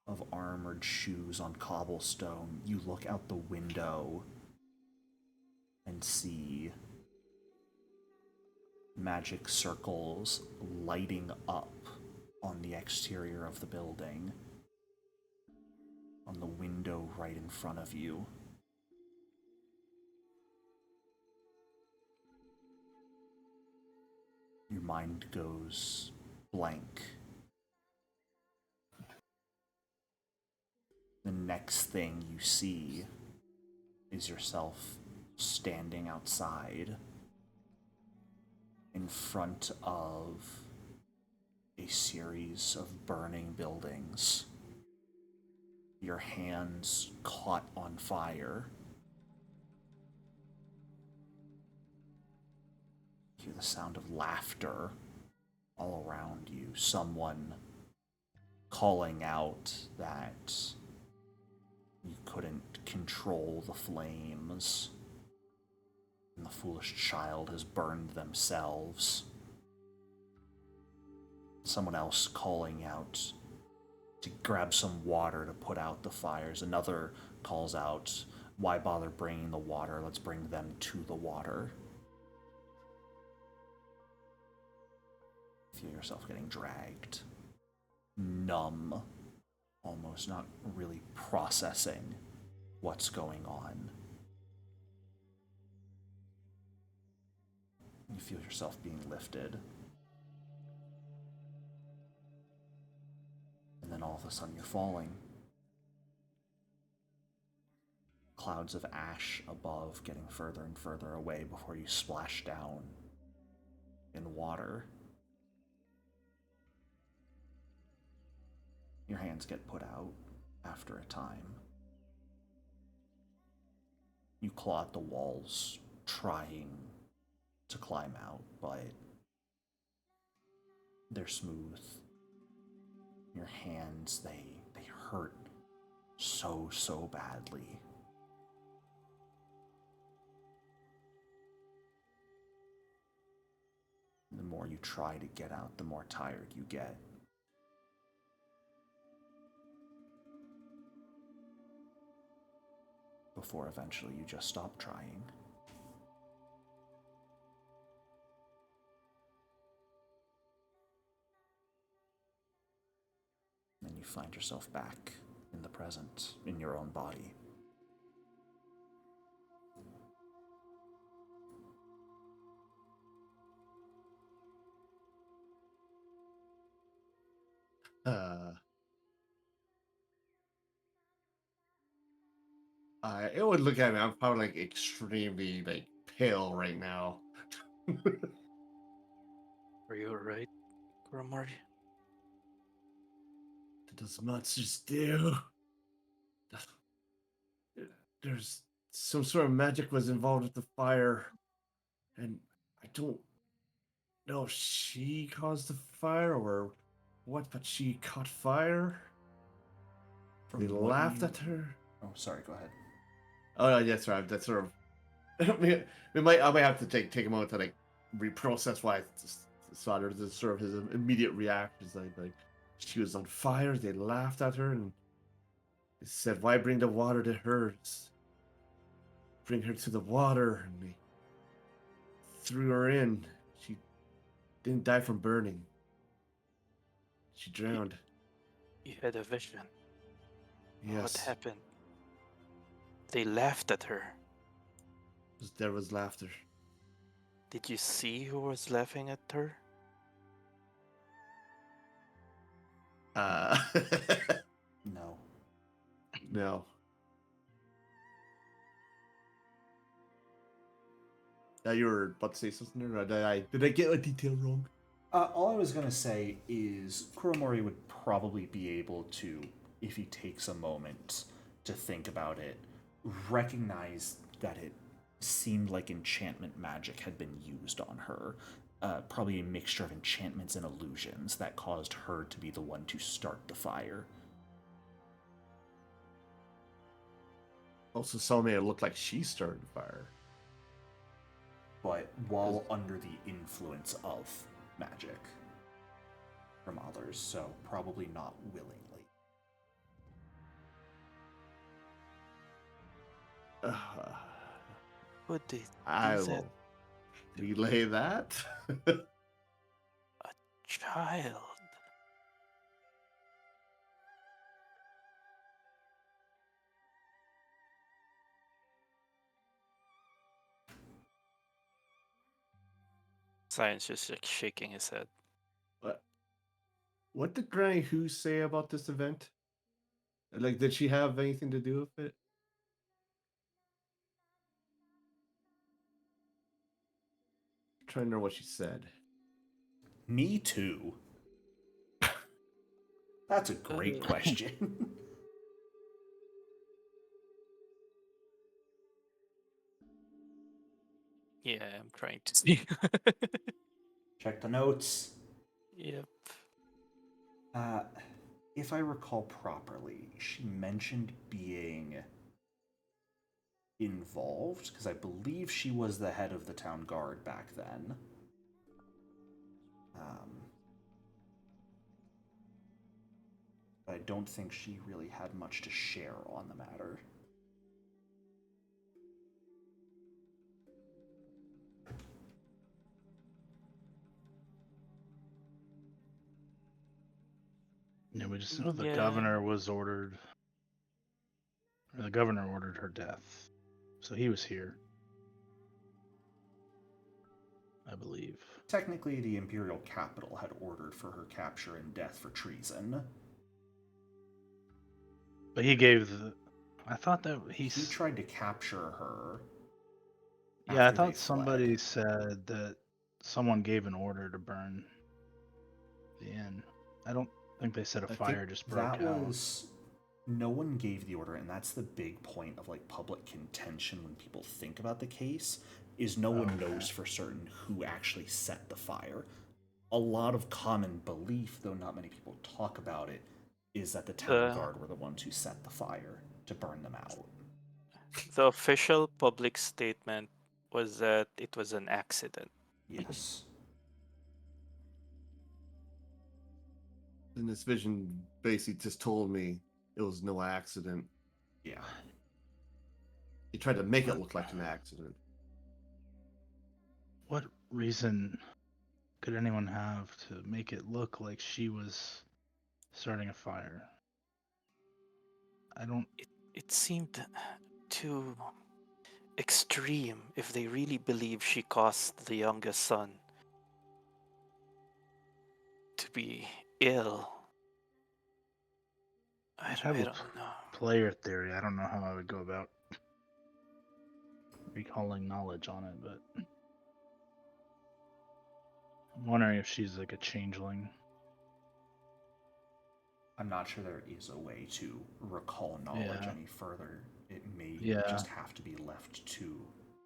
of armored shoes on cobblestone. You look out the window and see magic circles lighting up on the exterior of the building, on the window right in front of you. Your mind goes blank. The next thing you see is yourself standing outside in front of a series of burning buildings. Your hands caught on fire. You hear the sound of laughter all around you. Someone calling out that you couldn't control the flames, and the foolish child has burned themselves. Someone else calling out to grab some water to put out the fires. Another calls out, why bother bringing the water? Let's bring them to the water. Feel yourself getting dragged, numb, almost not really processing what's going on. You feel yourself being lifted. And then all of a sudden you're falling. Clouds of ash above, getting further and further away before you splash down in water. Your hands get put out after a time. You claw at the walls, trying to climb out, but they're smooth. Your hands, they hurt so badly. The more you try to get out, the more tired you get. Before eventually you just stop trying. And you find yourself back in the present, in your own body. It would look at me. I'm probably like extremely like pale right now. Are you alright, Gromari? What does monsters do? There's some sort of magic was involved with the fire, and I don't know if she caused the fire or what, but she caught fire. They From what laughed you- at her. Oh, sorry, go ahead. Oh no, yes, right. That's sort of. I might have to take a moment to like reprocess why I just saw her. This sort of his immediate reactions, like she was on fire. They laughed at her and they said, "Why bring the water to her? Just bring her to the water." And they threw her in. She didn't die from burning. She drowned. You had a vision. What Yes. happened? They laughed at her. There was laughter. Did you see who was laughing at her? No. No. You were about to say something, or did I get a detail wrong? All I was going to say is Kuromori would probably be able to, if he takes a moment to think about it, recognize that it seemed like enchantment magic had been used on her. Probably a mixture of enchantments and illusions that caused her to be the one to start the fire. Also, some made it look like she started the fire. But while under the influence of magic from others, so probably not willingly. Would they do I that? will relay that. Child. Science just like shaking his head. What did Granny Who say about this event? Like, did she have anything to do with it? I'm trying to know what she said. Me too. That's a great question. Yeah, I'm trying to see. Check the notes. Yep. If I recall properly, she mentioned being involved because I believe she was the head of the town guard back then. But I don't think she really had much to share on the matter. Yeah, we just know the Yeah. governor was ordered. Or the governor ordered her death, so he was here. I believe. Technically, the imperial capital had ordered for her capture and death for treason. But he gave the. I thought that He tried to capture her. Yeah, I after they thought somebody fled. said that someone gave an order to burn the inn. I don't think they said a fire just broke that out. was no one gave the order, and that's the big point of like public contention when people think about the case is no one knows for certain who actually set the fire. A lot of common belief, though not many people talk about it, is that the town guard were the ones who set the fire to burn them out. The official public statement was that it was an accident. Yes. And this vision basically just told me it was no accident. Yeah. He tried to make it look like an accident. What reason could anyone have to make it look like she was starting a fire? I don't. It seemed too extreme if they really believe she caused the youngest son to be ill. I have don't a know. player theory. I don't know how I would go about recalling knowledge on it, but I'm wondering if she's like a changeling. I'm not sure there is a way to recall knowledge any further. It may just have to be left to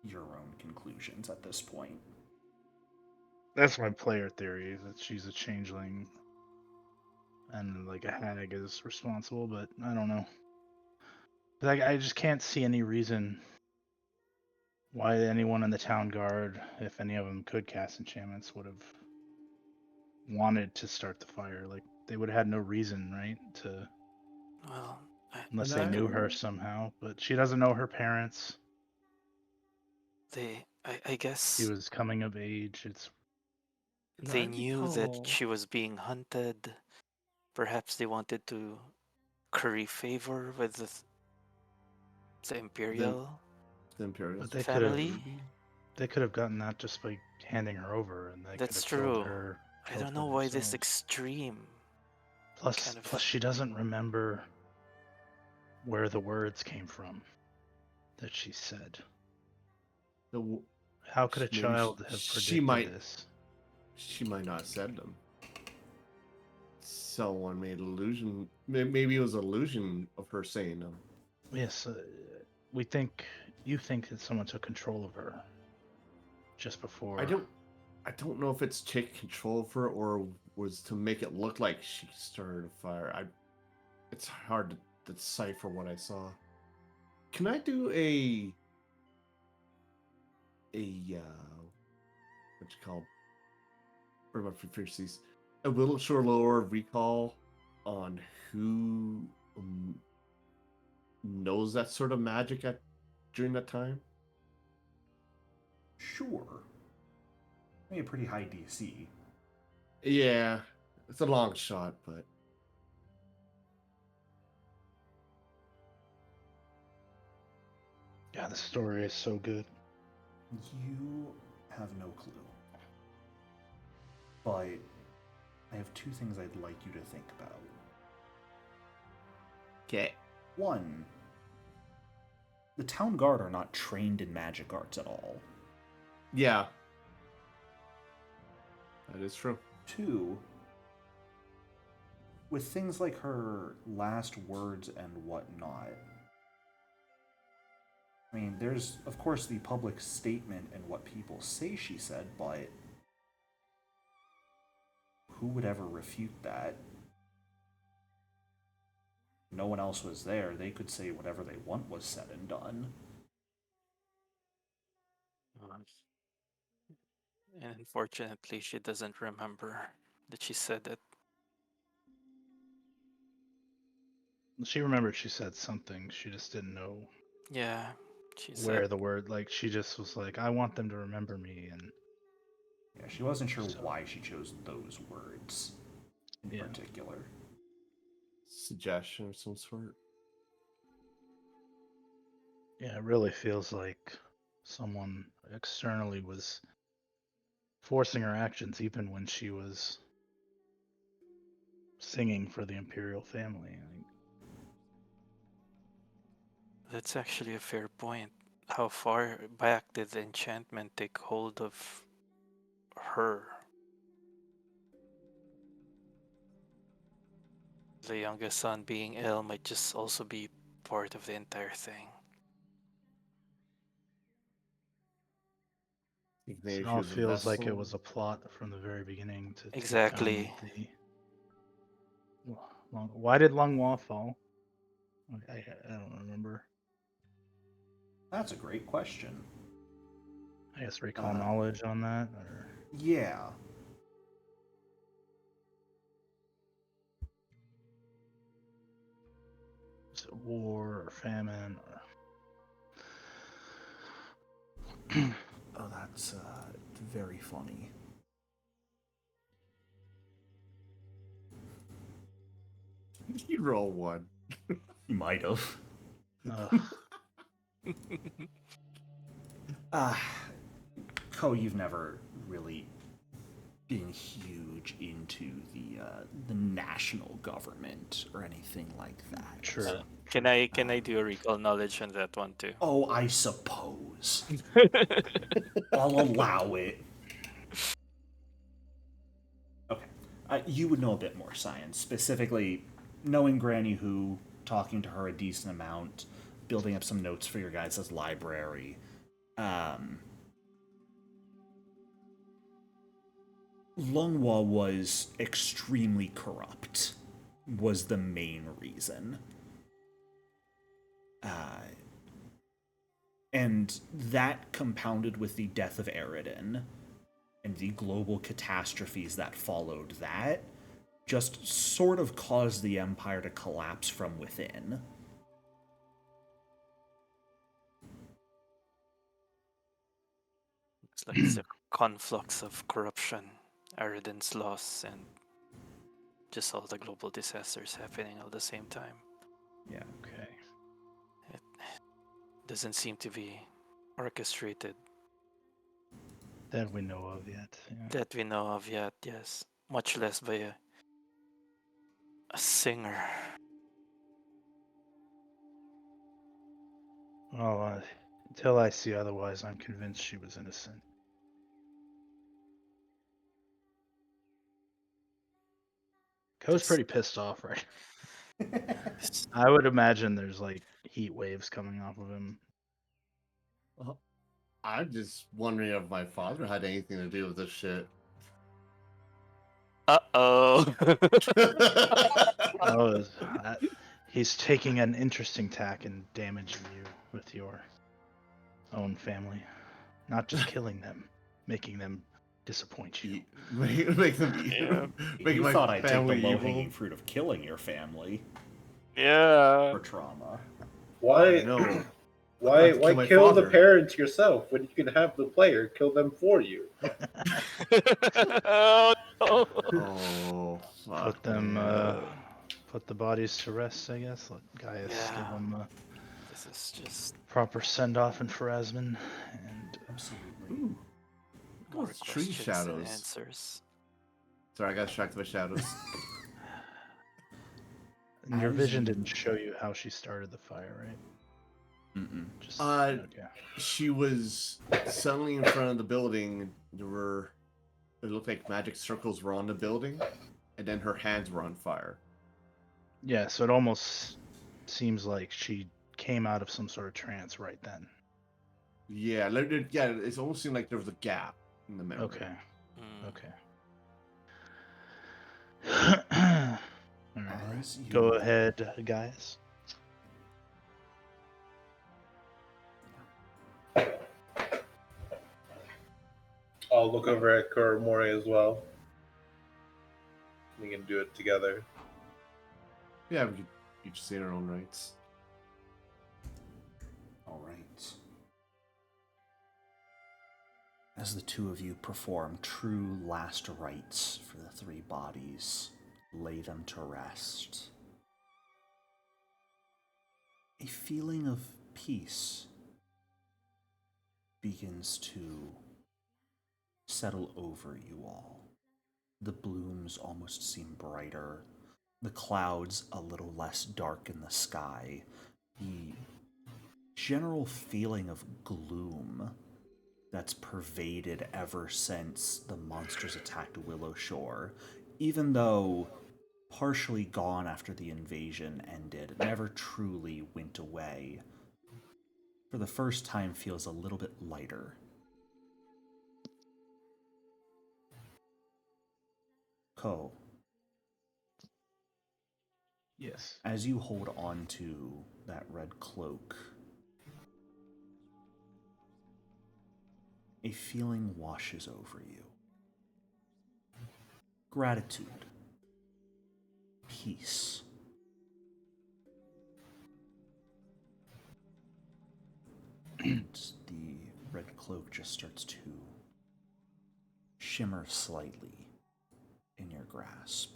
your own conclusions at this point. That's my player theory, is that she's a changeling and like a hag is responsible, but I don't know. Like, I just can't see any reason why anyone in the town guard, if any of them could cast enchantments, would have wanted to start the fire. Like, they would have had no reason, right? Well, Unless they knew her somehow. But she doesn't know her parents. I guess She was coming of age. they knew that she was being hunted. Perhaps they wanted to curry favor with the Imperial The Imperials. But they could have family. gotten that just by handing her over, and they could That's have killed true. her. I Killed don't her know why this themselves. extreme Plus, kind of. she doesn't remember where the words came from that she said. The, How could a maybe child have she predicted might. this? She might not have said them. Someone made illusion. Maybe it was an illusion of her saying them. Yes, you think that someone took control of her just before. I don't know if it's take control of her or was to make it look like she started a fire. It's hard to decipher what I saw. Can I do a what you call for my proficiencies, a Willowshore lore recall on who knows that sort of magic during that time? Sure. Maybe a pretty high DC. Yeah, it's a long shot, but Yeah, the story is so good. You have no clue. But I have two things I'd like you to think about. okay. One, the town guard are not trained in magic arts at all. Yeah, that is true. Two, with things like her last words and whatnot, I mean, there's, of course, the public statement and what people say she said, but who would ever refute that? No one else was there. They could say whatever they want was said and done. And unfortunately, she doesn't remember that she said it. She remembered she said something. She just didn't know Yeah, she where said. the word. Like she just was like, "I want them to remember me," and Yeah, she wasn't sure So- why she chose those words in Yeah. particular. Suggestion of some sort. yeah, it really feels like someone externally was forcing her actions, even when she was singing for the imperial family. That's actually a fair point. How far back did the enchantment take hold of her? The youngest son being ill might just also be part of the entire thing. Maybe It she all was a feels like it vessel. was a plot from the very beginning to Exactly. take down the. Why did Lungwa fall? I don't remember. That's a great question. I guess recall knowledge on that, or Yeah. is it war or famine or? Oh, that's very funny. You roll one. You might have. Ko, you've never really been huge into the national government or anything like that. True. Can I do a recall knowledge on that one too? Oh, I suppose. I'll allow it. Okay. You would know a bit more science, specifically knowing Granny Who, talking to her a decent amount, building up some notes for your guys' library. Lunghwa was extremely corrupt, was the main reason. And that compounded with the death of Eridan and the global catastrophes that followed that just sort of caused the Empire to collapse from within. It's like it's a conflux of corruption, Eridan's loss, and just all the global disasters happening all the same time. Yeah. Okay. It doesn't seem to be orchestrated That we know of yet. Yeah. that we know of yet, yes. Much less by a singer. Well, until I see otherwise, I'm convinced she was innocent. Ko's pretty pissed off, right? I would imagine there's like heat waves coming off of him. I'm just wondering if my father had anything to do with this shit. Uh-oh. Oh, he's taking an interesting tack and damaging you with your own family. Not just killing them, making them disappoint you. Make them Yeah. make You my thought I'd take the family low-hanging evil. fruit of killing your family Yeah. for trauma. Why? No. Why? Kill Why my kill the father. parents yourself when you can have the player kill them for you? Oh, no. Oh, fuck, Put them, man. put the bodies to rest, I guess. Let Gaius give Yeah. them a This is just proper send-off in Pharasman, and Absolutely. Ooh, more those tree questions than shadows. answers. Sorry, I got distracted by shadows. and your As vision you- didn't show you how she started the fire, right? Mm-mm. Just Uh, okay. She was suddenly in front of the building. It looked like magic circles were on the building, and then her hands were on fire. Yeah, so it almost seems like she came out of some sort of trance right then. Yeah, it almost seemed like there was a gap in the memory. Okay. Mm. Okay. All right. As you Go ahead, Gaius. I'll look over at Kuromori as well. We can do it together. Yeah, we could each say our own rights. All right. As the two of you perform true last rites for the three bodies, lay them to rest, a feeling of peace begins to settle over you all. The blooms almost seem brighter, the clouds a little less dark in the sky. The general feeling of gloom that's pervaded ever since the monsters attacked Willowshore, even though partially gone after the invasion ended, never truly went away, for the first time feels a little bit lighter. Ko, Yes. as you hold on to that red cloak, a feeling washes over you. Gratitude. Peace. And the red cloak just starts to shimmer slightly in your grasp.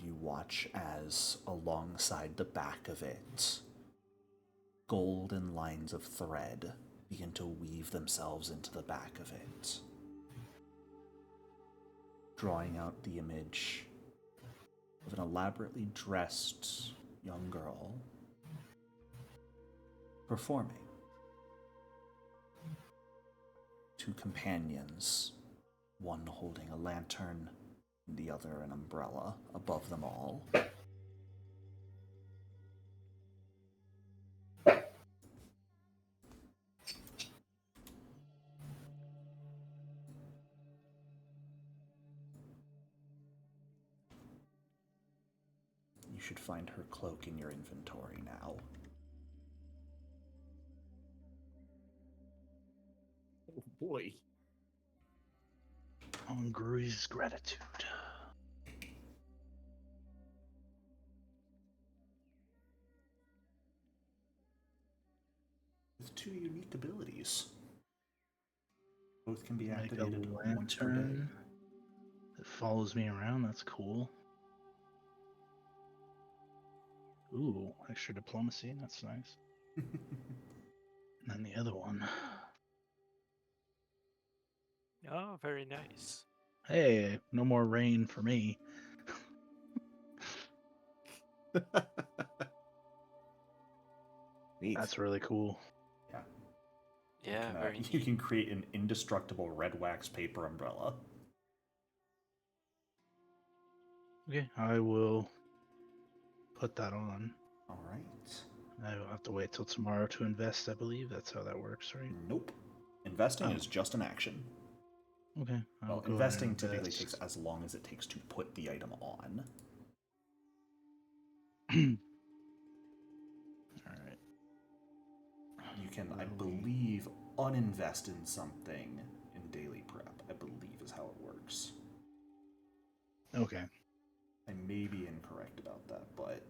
You watch as, alongside the back of it, golden lines of thread begin to weave themselves into the back of it, drawing out the image of an elaborately dressed young girl performing. Two companions, one holding a lantern, the other an umbrella above them all. You should find her cloak in your inventory now. Oh boy. On Grui's gratitude. With two unique abilities. Both can be Make a activated once per day. lantern. It follows me around. That's cool. Ooh, extra diplomacy. That's nice. And then the other one. Oh, very nice. Hey, no more rain for me. Neat. That's really cool. Yeah. Yeah, very You neat. can create an indestructible red wax paper umbrella. Okay, I will put that on. All right. I will have to wait till tomorrow to invest, I believe. That's how that works, right? Nope. Investing Oh. is just an action. Okay. I'll Well, go investing and typically invest. takes as long as it takes to put the item on. Alright. You can, I Will we- believe, uninvest in something in daily prep, I believe is how it works. Okay. I may be incorrect about that, but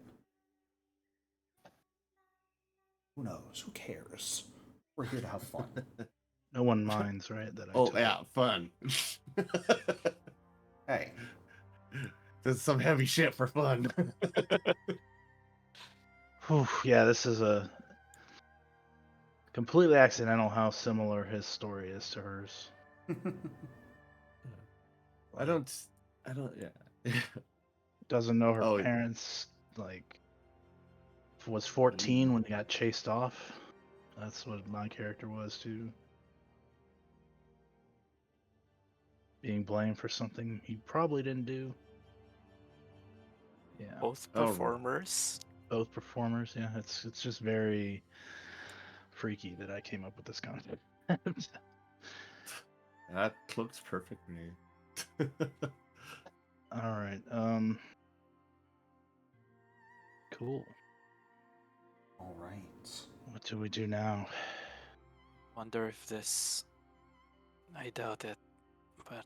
who knows? Who cares? We're here to have fun. No one minds, right? That I Oh took yeah, it. fun. Hey, This is some heavy shit for fun. Whew, yeah, this is a completely accidental how similar his story is to hers. I don't. Yeah. Doesn't know her Oh, parents, like, was 14 when they got chased off. That's what my character was, too. Being blamed for something he probably didn't do. Yeah. Both Oh, performers. Both performers, yeah. It's just very freaky that I came up with this concept. that looks perfect for me. All right. Cool. all right. What do we do now? Wonder if this. I doubt it, but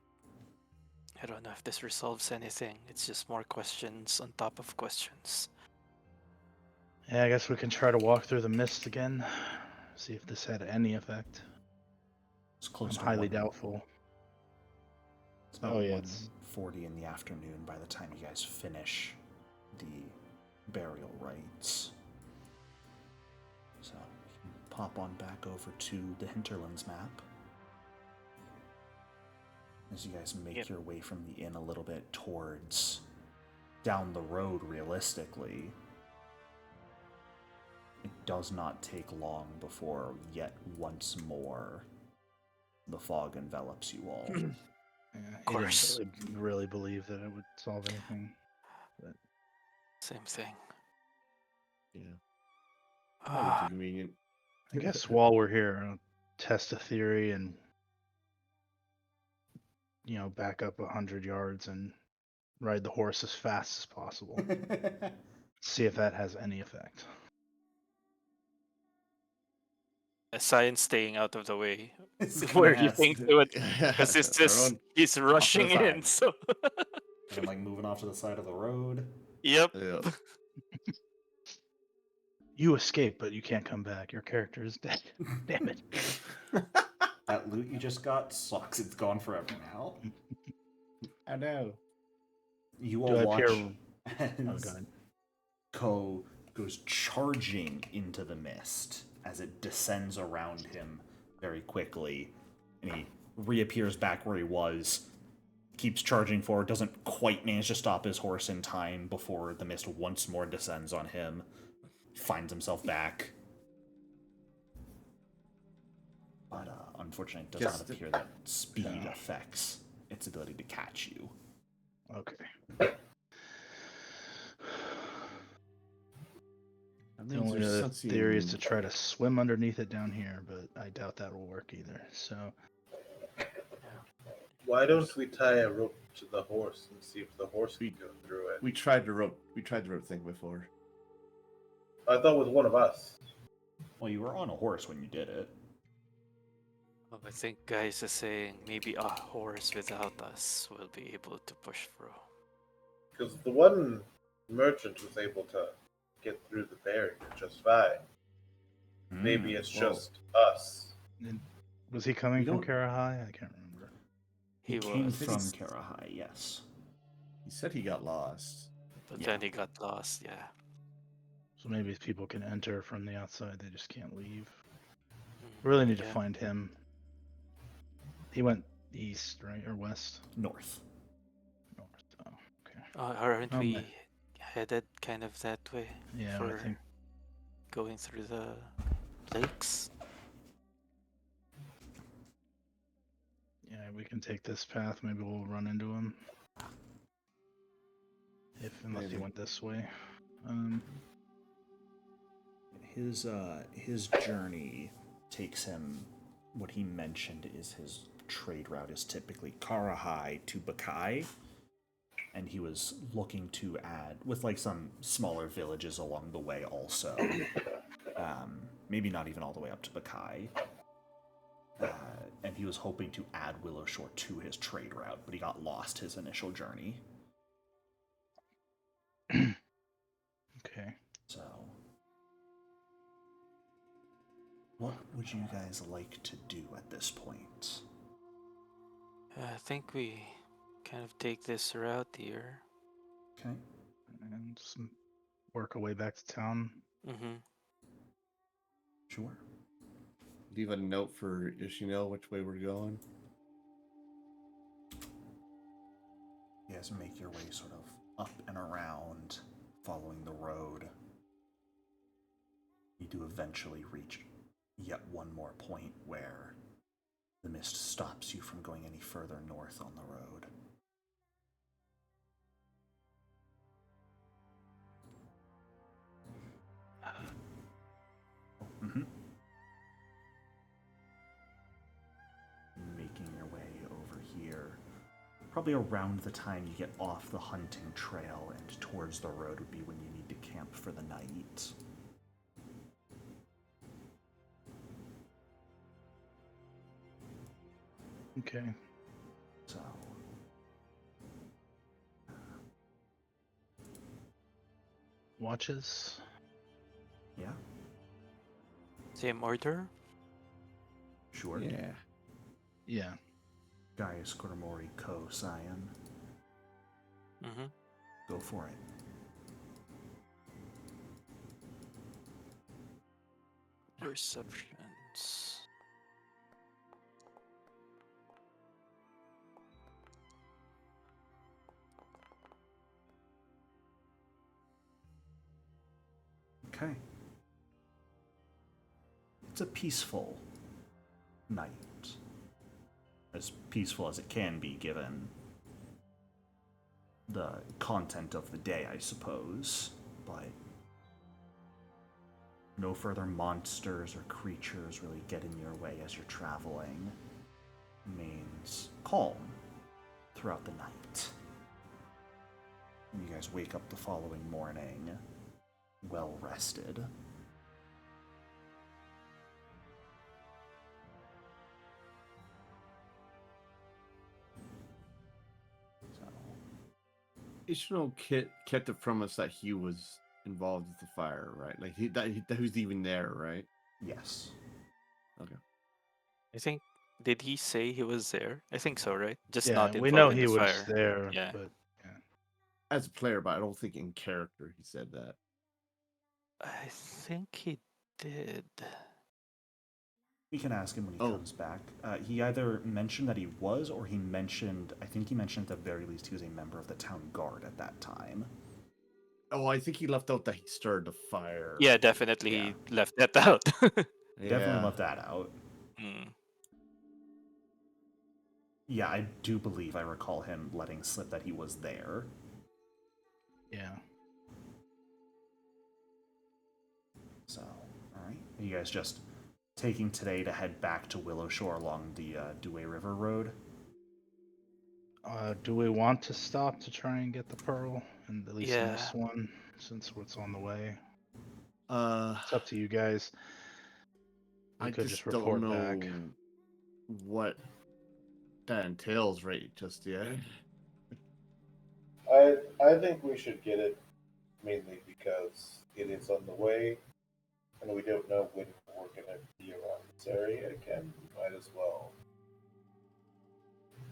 I don't know if this resolves anything. It's just more questions on top of questions. Yeah, I guess we can try to walk through the mist again. See if this had any effect. It's close I'm to highly one. doubtful. It's about Oh, yeah, it's 1:40 in the afternoon by the time you guys finish the burial rites. So you can pop on back over to the Hinterlands map. As you guys make Yep. your way from the inn a little bit towards down the road, realistically, it does not take long before yet once more the fog envelops you all. yeah, Of course. He didn't really believe that it would solve anything. Same thing. Yeah. Ah, Too convenient. I guess while we're here, I'll test a theory and back up 100 yards and ride the horse as fast as possible. See if that has any effect. aside staying out of the way. It's gonna Where do you have think to- it would? Because Everyone he's rushing side. in. So. And like moving off to the side of the road. Yep. Yeah. You escape, but you can't come back. Your character is dead. Damn it. That loot you just got sucks. It's gone forever now. I know. You Do all I watch appear? as Oh, God. Ko goes charging into the mist as it descends around him very quickly, and he reappears back where he was, keeps charging forward, doesn't quite manage to stop his horse in time before the mist once more descends on him, finds himself back. But unfortunately, it does not appear that speed affects its ability to catch you. Okay. The only other theory is to try to swim underneath it down here, but I doubt that will work either. So Why don't we tie a rope to the horse and see if the horse can go through it? We tried the rope thing before. I thought it was one of us. Well, you were on a horse when you did it. Oh, I think Gaius is saying maybe a horse without us will be able to push through. Because the one merchant was able to get through the barrier just fine. Maybe it's Whoa. just us. was he coming You from don't- Karahai? I can't remember. He He came was, from Karahai, yes. He said he got lost. but Yeah. then he got lost. Yeah. So maybe people can enter from the outside, they just can't leave. Mm, Really need to yeah. find him. He went east, right? Or west? North. North. Oh, okay. Aren't Oh, we man. headed kind of that way Yeah, for I think. going through the lakes? Yeah, we can take this path. Maybe we'll run into him. Unless he Maybe. went this way. His journey takes him. What he mentioned is his trade route is typically Karahai to Bakai, and he was looking to add with like some smaller villages along the way also. Maybe not even all the way up to Bakai. And he was hoping to add Willowshore to his trade route, but he got lost his initial journey. Okay. So, what would you guys like to do at this point? I think we kind of take this route here. Okay. And just work our way back to town. Mm-hmm. Sure. Leave a note for Ishino which way we're going. You guys make your way sort of up and around, following the road. You do eventually reach yet one more point where the mist stops you from going any further north on the road. Making your way over here. Probably around the time you get off the hunting trail and towards the road would be when you need to camp for the night. Okay. So, Watches. yeah, Same order? sure. Yeah. Yeah. Gaius Koromori Ko Cyan. Mm-hmm. Go for it. Perceptions. Okay. It's a peaceful night. As peaceful as it can be given the content of the day, I suppose. But no further monsters or creatures really get in your way as you're traveling. Remains calm throughout the night. And you guys wake up the following morning, well rested. So, Ishino kept it from us that he was involved with the fire, right? Like that who's even there, right? yes. Okay. I think, did he say he was there? I think so, right? Just Yeah, not we know involved in he the was fire. there, Yeah. but yeah. As a player, but I don't think in character he said that. I think he did. We can ask him when he Oh. comes back. He either mentioned that he was, or he mentioned, I think he mentioned at the very least he was a member of the town guard at that time. Oh, I think he left out that he started the fire. Yeah, definitely Yeah. he left that out. Definitely Yeah. left that out. Mm. Yeah, I do believe I recall him letting slip that he was there. Yeah. So, alright. Are you guys just taking today to head back to Willowshore along the Dewey River Road? Do we want to stop to try and get the pearl? And at least in Yeah. this one, since it's on the way. Uh, It's up to you guys. We I could just just don't report know back. what that entails right just yet. I think we should get it mainly because it is on the way, and we don't know when we're going to be around this area again. We might as well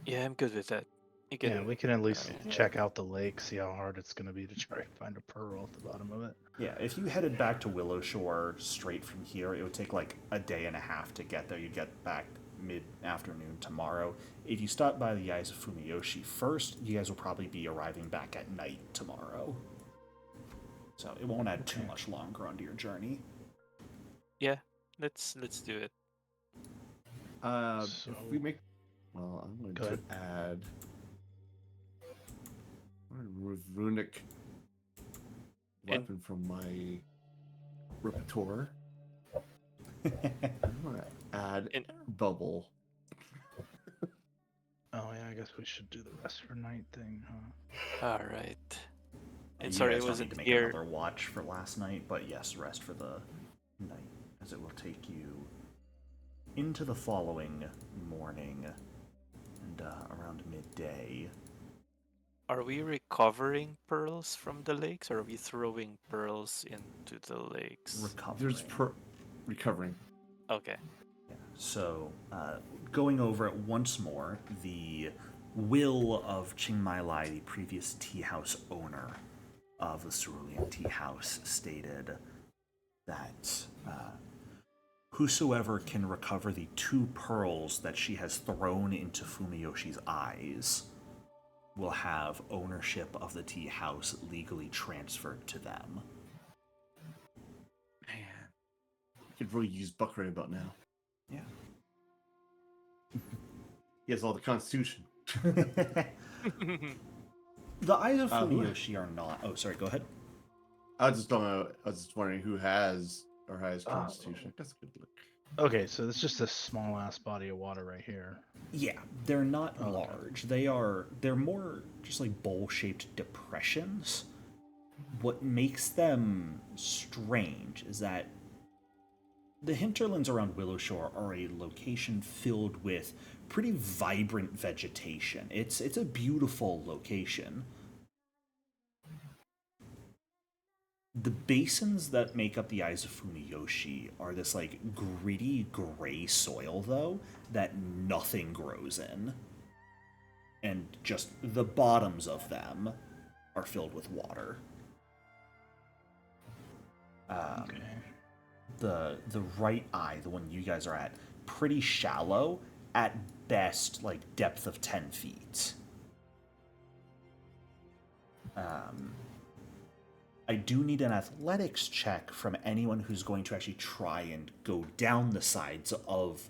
Yeah, I'm good with that. You can. Yeah, we can at least Okay. check out the lake, see how hard it's going to be to try to find a pearl at the bottom of it. Yeah, if you headed back to Willowshore straight from here, it would take like a day and a half to get there. You get back mid-afternoon tomorrow. If you stop by the Eyes of Fumiyoshi first, you guys will probably be arriving back at night tomorrow. So it won't add too Okay. much longer onto your journey. Yeah, let's do it. So- If we make, well, I'm going Go to ahead. add. I'm going to remove runic weapon from my repertoire. I'm going to add And- bubble. Oh yeah, I guess we should do the rest for night thing, huh? All right. And And you sorry, guys it don't need wasn't to make here. another watch for last night, but yes, rest for the night, as it will take you into the following morning and around midday. Are we recovering pearls from the lakes, or are we throwing pearls into the lakes? Recovering. There's recovering. Okay. Yeah. So, going over it once more, the will of Qingmai Lai, the previous tea house owner of the Cerulean Tea House, stated that whosoever can recover the 2 pearls that she has thrown into Fumiyoshi's eyes will have ownership of the tea house legally transferred to them. Man, I could really use Buck right about now. Yeah. He has all the constitution. The eyes of who- Fumiyoshi are not. Oh, sorry. Go ahead. I was just wondering who has or has constitution. That's a good look. Okay, so it's just a small ass body of water right here. Yeah, they're not Okay. large. They're more just like bowl-shaped depressions. What makes them strange is that the hinterlands around Willowshore are a location filled with pretty vibrant vegetation. It's a beautiful location. The basins that make up the Eyes of Fumiyoshi are this like gritty gray soil though that nothing grows in. And just the bottoms of them are filled with water. Okay. The right eye, the one you guys are at, pretty shallow, at best like depth of 10 feet. I do need an athletics check from anyone who's going to actually try and go down the sides of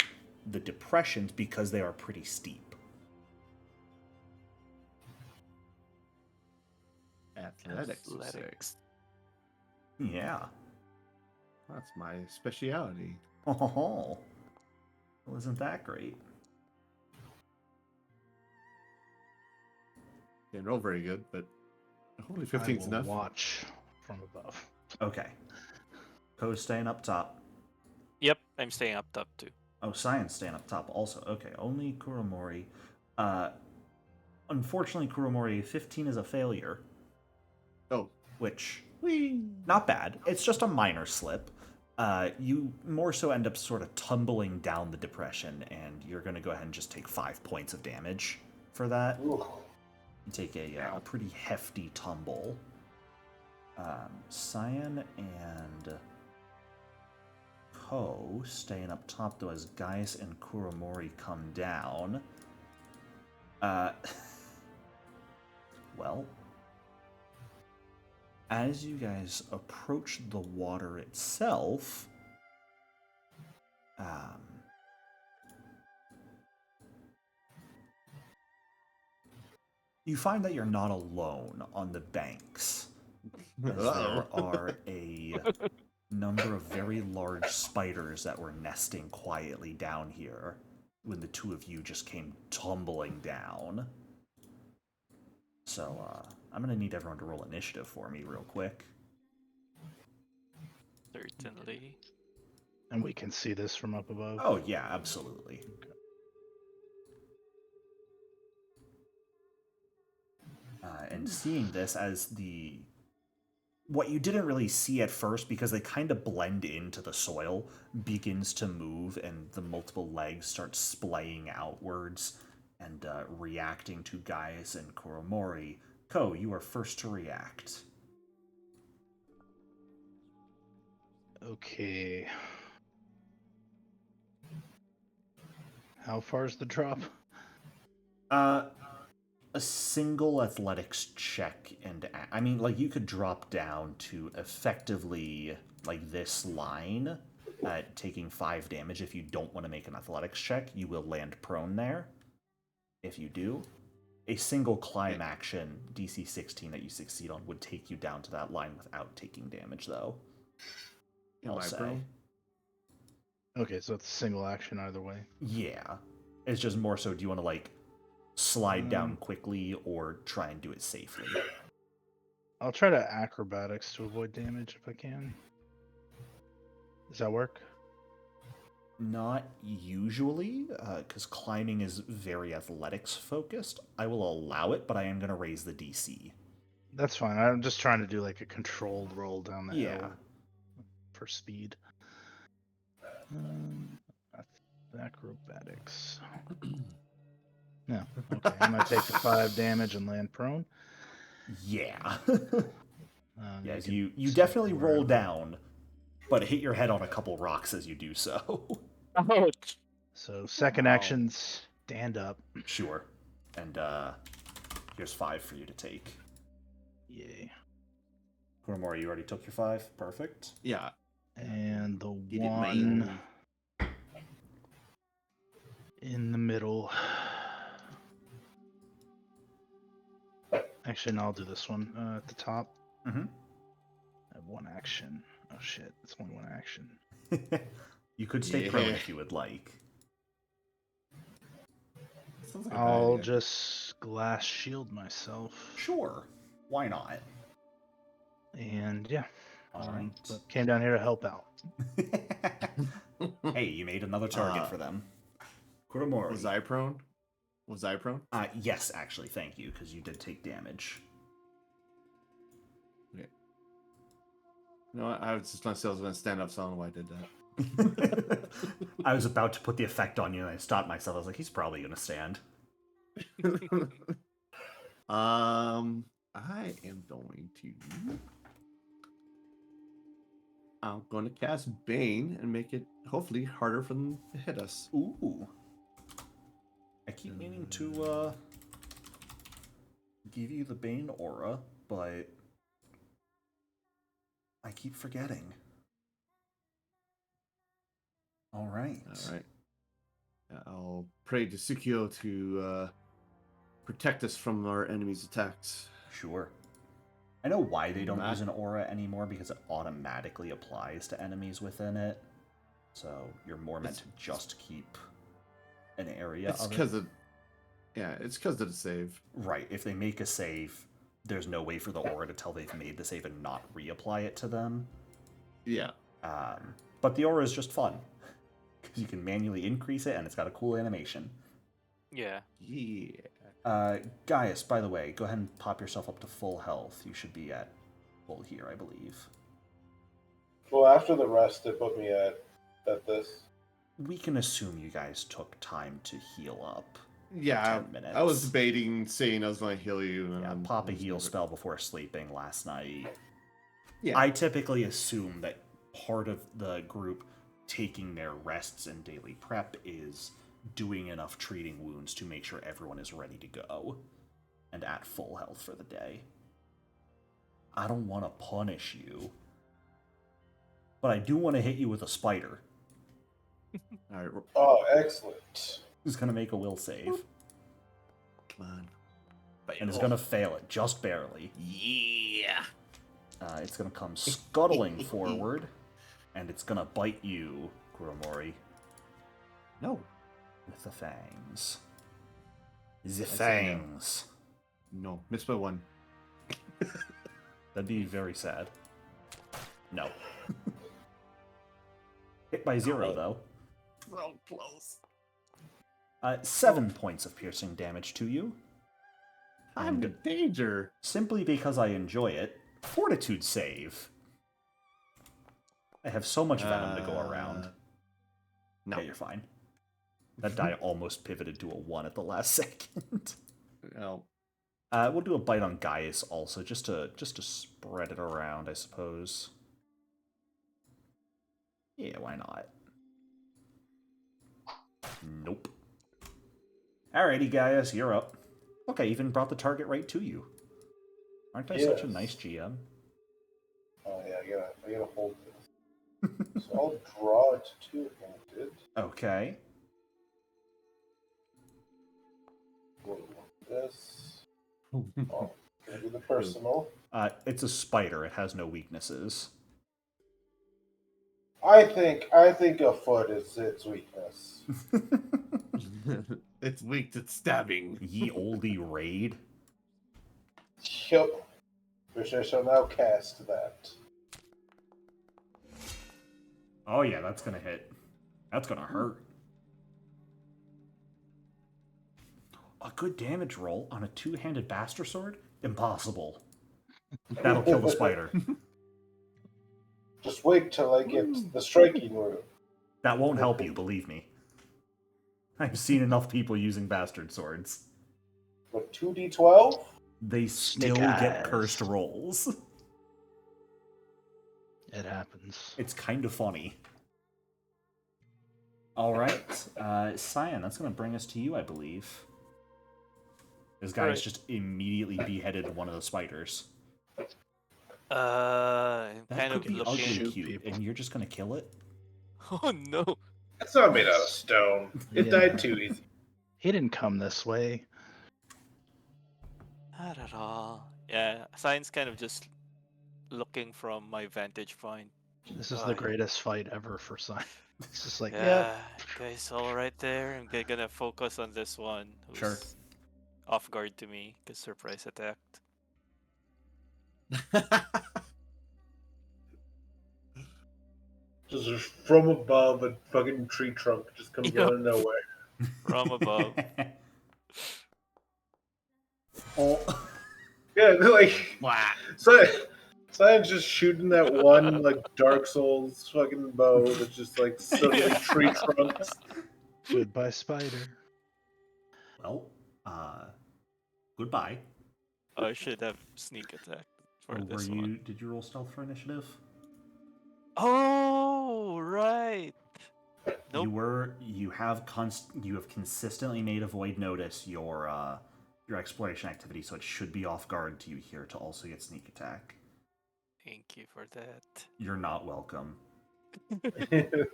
the depressions because they are pretty steep. Athletics. you say. Athletics. Yeah. That's my speciality. Oh, well, isn't that great? Didn't roll very good, but hopefully I 15's will enough. watch from above. Okay. Co's staying up top. Yep, I'm staying up top too. Oh, Cyan's staying up top also. Okay, only Kuromori. Unfortunately, Kuromori, 15 is a failure, Oh, which, whee! not bad. It's just a minor slip. You more so end up sort of tumbling down the depression, and you're going to go ahead and just take 5 points of damage for that. Ooh. You take a pretty hefty tumble. Cyan and Ko staying up top, though, as Gaius and Kuromori come down. Well, as you guys approach the water itself, you find that you're not alone on the banks. As there are a number of very large spiders that were nesting quietly down here when the two of you just came tumbling down. So, I'm gonna need everyone to roll initiative for me real quick. Certainly. And we can see this from up above. Oh, yeah, absolutely. And seeing this as what you didn't really see at first because they kind of blend into the soil begins to move and the multiple legs start splaying outwards and reacting to Gaius and Kuromori. Ko, you are first to react. Okay. How far is the drop? A single athletics check, and I mean, like, you could drop down to effectively, like, this line, taking 5 damage. If you don't want to make an athletics check, you will land prone there. If you do, a single climb action, DC 16, that you succeed on would take you down to that line without taking damage, though. Am I prone? Okay, so it's a single action either way. Yeah. It's just more so, do you want to, like, slide down quickly or try and do it safely? I'll try to acrobatics to avoid damage if I can. Does that work? Not usually, because climbing is very athletics focused. I will allow it, but I am going to raise the DC. That's fine. I'm just trying to do like a controlled roll down the Yeah. hill for speed. Acrobatics. No. Okay, I'm going to take the 5 damage and land prone. Yeah. Yes, can you stay definitely roll wherever. down, but hit your head on a couple rocks as you do so. Ouch. So second action, stand up. Sure. And here's 5 for you to take. Yay. Kuromori, you already took your 5. Perfect. Yeah. And the He did one mine. in the middle. Actually, no, I'll do this one at the top. Mm-hmm. I have 1 action. Oh shit, it's only 1 action. You could stay prone if you would like. Sounds like a bad I'll idea. just glass shield myself. Sure. Why not? And yeah. All right. But came down here to help out. Hey, you made another target for them. Kuromori. Was I prone? Was I prone? Yes, actually, thank you, because you did take damage. Okay. No, I was just going to say I was going to stand up, so I don't know why I did that. I was about to put the effect on you, and I stopped myself. I was like, he's probably going to stand. I am going to. I'm going to cast Bane and make it hopefully harder for them to hit us. Ooh. I keep meaning to give you the Bane aura, but I keep forgetting. All right. All right. I'll pray to Sukio to protect us from our enemies' attacks. Sure. I know why they don't Matt? use an aura anymore, because it automatically applies to enemies within it. So you're more meant to just keep an area It's of because it. of. Yeah, it's because of the save. Right. If they make a save, there's no way for the aura to tell they've made the save and not reapply it to them. Yeah. But the aura is just fun, because you can manually increase it, and it's got a cool animation. Yeah. Yeah. Gaius, by the way, go ahead and pop yourself up to full health. You should be at full here, I believe. Well, after the rest, it put me at this. We can assume you guys took time to heal up. Yeah, 10 minutes. I was debating saying I was going to heal you. And Yeah, then pop a I was heal gonna- spell before sleeping last night. Yeah. I typically assume that part of the group taking their rests and daily prep is doing enough treating wounds to make sure everyone is ready to go and at full health for the day. I don't want to punish you, but I do want to hit you with a spider. All right, Oh, excellent. Who's going to make a will save, come on. and is going to fail it just barely. Yeah. It's going to come scuttling forward, and it's going to bite you, Kuromori, No. with the fangs. The say no. fangs. No. Missed by 1. That'd be very sad. No. Hit by 0, though. So close. 7 points of piercing damage to you. I'm in danger. Simply because I enjoy it. Fortitude save. I have so much venom to go around. No. Yeah, you're fine. That die almost pivoted to a 1 at the last second. No. We'll do a bite on Gaius also, just to spread it around, I suppose. Yeah, why not? Nope. Alrighty, Gaius, you're up. Look, I even brought the target right to you. Aren't I such a nice GM? Oh yeah, I gotta hold this. So I'll draw it two-handed. Okay. This. Oh, gonna do the personal. It's a spider. It has no weaknesses. I think a foot is its weakness. It's weak to stabbing. Ye olde raid. Yep. Which I shall now cast that. Oh yeah, that's gonna hit. That's gonna hurt. A good damage roll on a two-handed bastard sword? Impossible. That'll kill the spider. Just wait till I get the striking room. That won't help you, believe me. I've seen enough people using bastard swords. What, 2d12? They still Snake get eyes. cursed rolls. It happens. It's kind of funny. Alright, Cyan, that's going to bring us to you, I believe. This guy Alright. just immediately beheaded one of the spiders. I'm That kind could of be ugly looking. Shoot cute, people. and you're just going to kill it? Oh no! It's not made out of stone. It Yeah. died too easy. He didn't come this way. Not at all. Yeah, Sign's kind of just looking from my vantage point. This is Oh, the yeah. greatest fight ever for Sign. It's just like, Yeah, guys, all right there. I'm gonna focus on this one. Who's Sure. Off guard to me, because surprise attacked. Just from above, a fucking tree trunk just comes Yep. out of nowhere. From above. Oh. Yeah, they're like, Wah. Science just shooting that one like Dark Souls fucking bow that's just like suddenly tree trunks. goodbye, spider. Well, goodbye. I should have sneak attack for Or this one. did you roll stealth for initiative? Oh, right. Nope. You have consistently made Avoid notice your exploration activity, so it should be off guard to you here to also get sneak attack. Thank you for that. You're not welcome. See Maybe the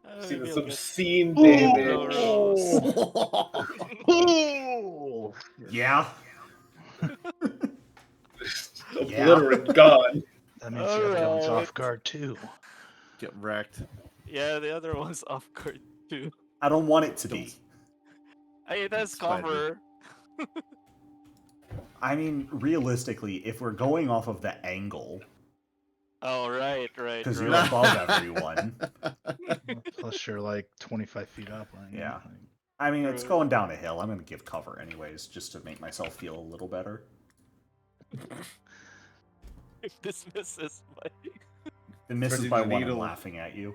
I'll get obscene no damage. rolls. Yeah. Obliterate gone. That means the other one's Alright. off guard too. Get wrecked. Yeah, the other one's off guard too. I don't want it to be. Hey, it has Spider. cover. I mean, realistically, if we're going off of the angle, Oh, right. because you're right. above everyone, Plus you're like 25 feet up. Right? Yeah. Like, I mean, it's True. going down a hill. I'm going to give cover anyways, just to make myself feel a little better. If this misses my. It misses Threading by the one. I'm needle. laughing at you.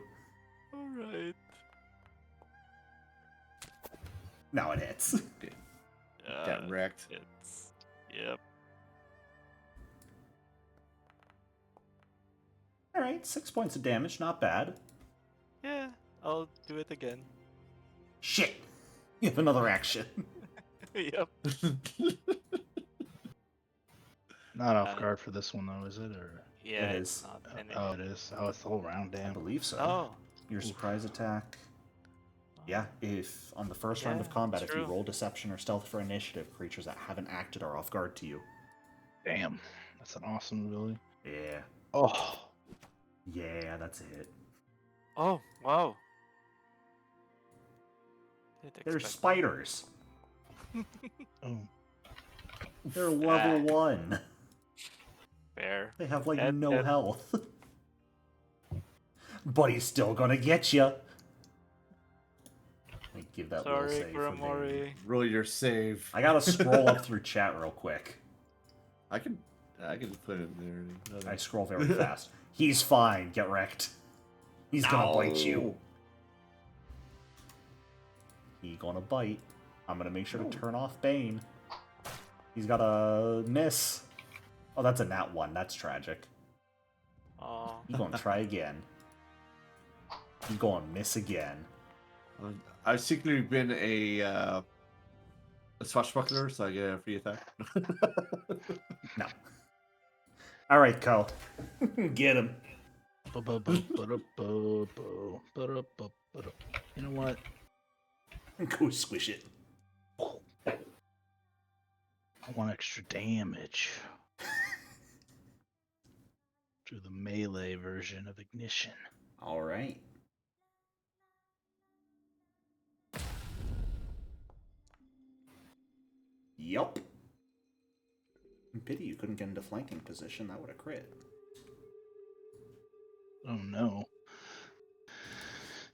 Alright. No, it hits. Get wrecked. It's. Yep. All right, 6 points of damage, not bad. Yeah, I'll do it again. Shit, you have another action. Yep. not off guard for this one though, is it? Or Yeah, It it's is. not any. oh, it is. Oh, it's the whole round. I Damn. believe so. Oh. Your surprise attack. Yeah, if on the first round of Yeah, combat, if you true. roll deception or stealth for initiative, creatures that haven't acted are off guard to you. Damn. That's an awesome ability. Yeah. Oh. Yeah, that's it. Oh, wow. Didn't They're expect- spiders. Oh. They're level 1. Fair. They have like That- no that- health. But he's still gonna get you. Let me give that little Sorry, save for Baby. Grimori. Roll your save. I gotta scroll up through chat real quick. I can put it in there. I scroll very fast. He's fine. Get wrecked. He's gonna bite you. He gonna bite. I'm gonna make sure to turn off Bane. He's got a miss. Oh, that's a nat 1. That's tragic. Oh. He gonna try again. He gonna miss again. I've secretly been a swashbuckler, so I get a free attack. No. All right, Ko. Get him. You know what? Go squish it. I want extra damage. Through the melee version of Ignition. All right. Yup. Pity you couldn't get into flanking position. That would have crit. Oh no.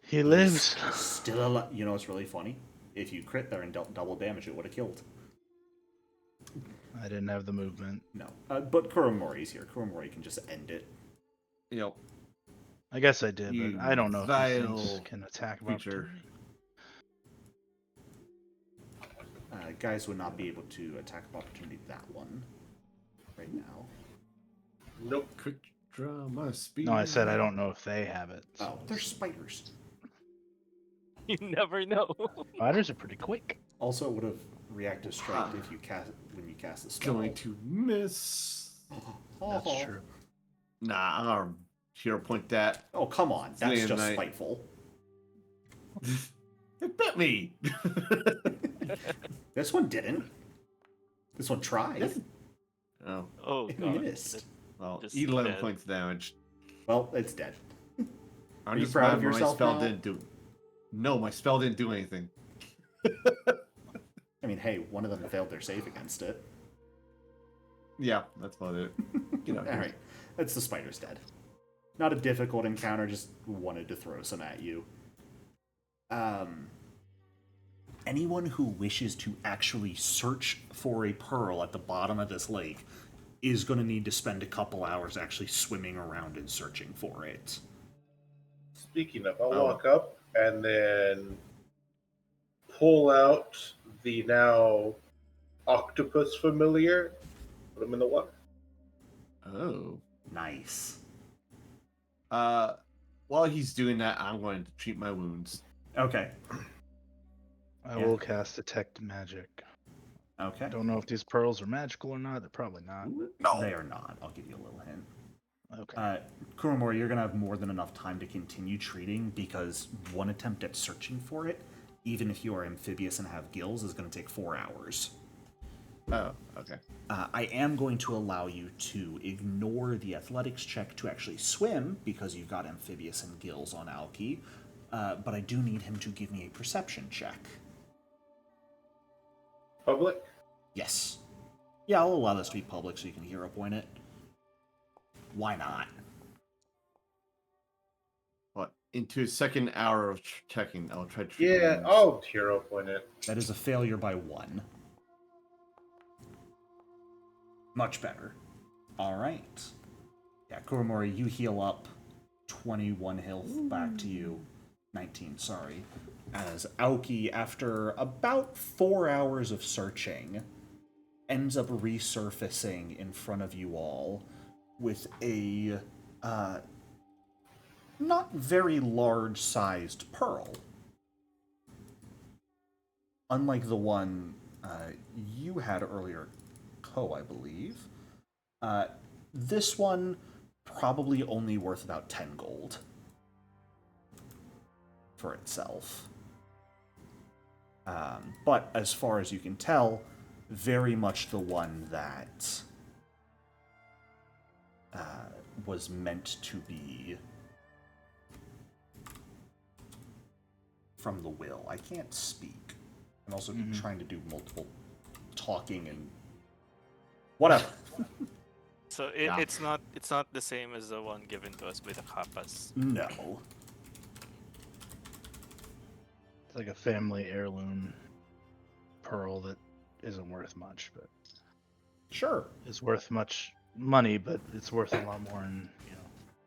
He lives. He's still alive. You know what's really funny? If you crit there and dealt double damage, it would have killed. I didn't have the movement. No. But Kuromori's here. Kuromori can just end it. Yep. I guess I did, You but I don't know if these things vile can attack of creature. opportunity. Guys would not be able to attack of opportunity that one right now. Nope. Quick draw my speed. No, I said I don't know if they have it. Oh, they're spiders. You never know. Spiders are pretty quick. Also, it would have reactive strike if you cast when you cast the spell. Going to miss. That's true. Nah, I'm gonna hero point that. Oh, come on. That's Day and just night. spiteful. It bit me. This one didn't. This one tried. Yes. Oh, Oh It god. missed. well, Just 11 dead. points of damage. Well, it's dead. I'm you just proud mad of my yourself spell now? didn't do. No, my spell didn't do anything. I mean, hey, one of them failed their save against it. Yeah, that's about it. Get out All here. right, that's the spider's dead. Not a difficult encounter, just wanted to throw some at you. Anyone who wishes to actually search for a pearl at the bottom of this lake is going to need to spend a couple hours actually swimming around and searching for it. Speaking of, I'll Oh. walk up and then pull out the now octopus familiar, put him in the water. Oh. Nice. While he's doing that, I'm going to treat my wounds. Okay. I Yeah. will cast Detect Magic. Okay. I don't know if these pearls are magical or not. They're probably not. No. They are not. I'll give you a little hint. Okay. Kuromori, you're going to have more than enough time to continue treating because one attempt at searching for it, even if you are amphibious and have gills, is going to take 4 hours. Oh, okay. I am going to allow you to ignore the athletics check to actually swim because you've got amphibious and gills on Alki, but I do need him to give me a perception check. Public? Yes. Yeah, I'll allow this to be public so you can hero point it. Why not? What? Into his second hour of checking, I'll try to treat Yeah, wounds. I'll hero point it. That is a failure by 1. Much better. Alright. Yeah, Kuromori, you heal up 21 health back to you. 19, sorry. As Aoki, after about 4 hours of searching, ends up resurfacing in front of you all with a not very large-sized pearl. Unlike the one you had earlier, Ko, I believe. This one probably only worth about 10 gold for itself. But as far as you can tell, very much the one that was meant to be from the will. I can't speak. I'm also trying to do multiple talking and whatever. So Yeah. it's not the same as the one given to us by the Kappas. No. It's like a family heirloom pearl that isn't worth much, but Sure. is worth much money, but it's worth a lot more in,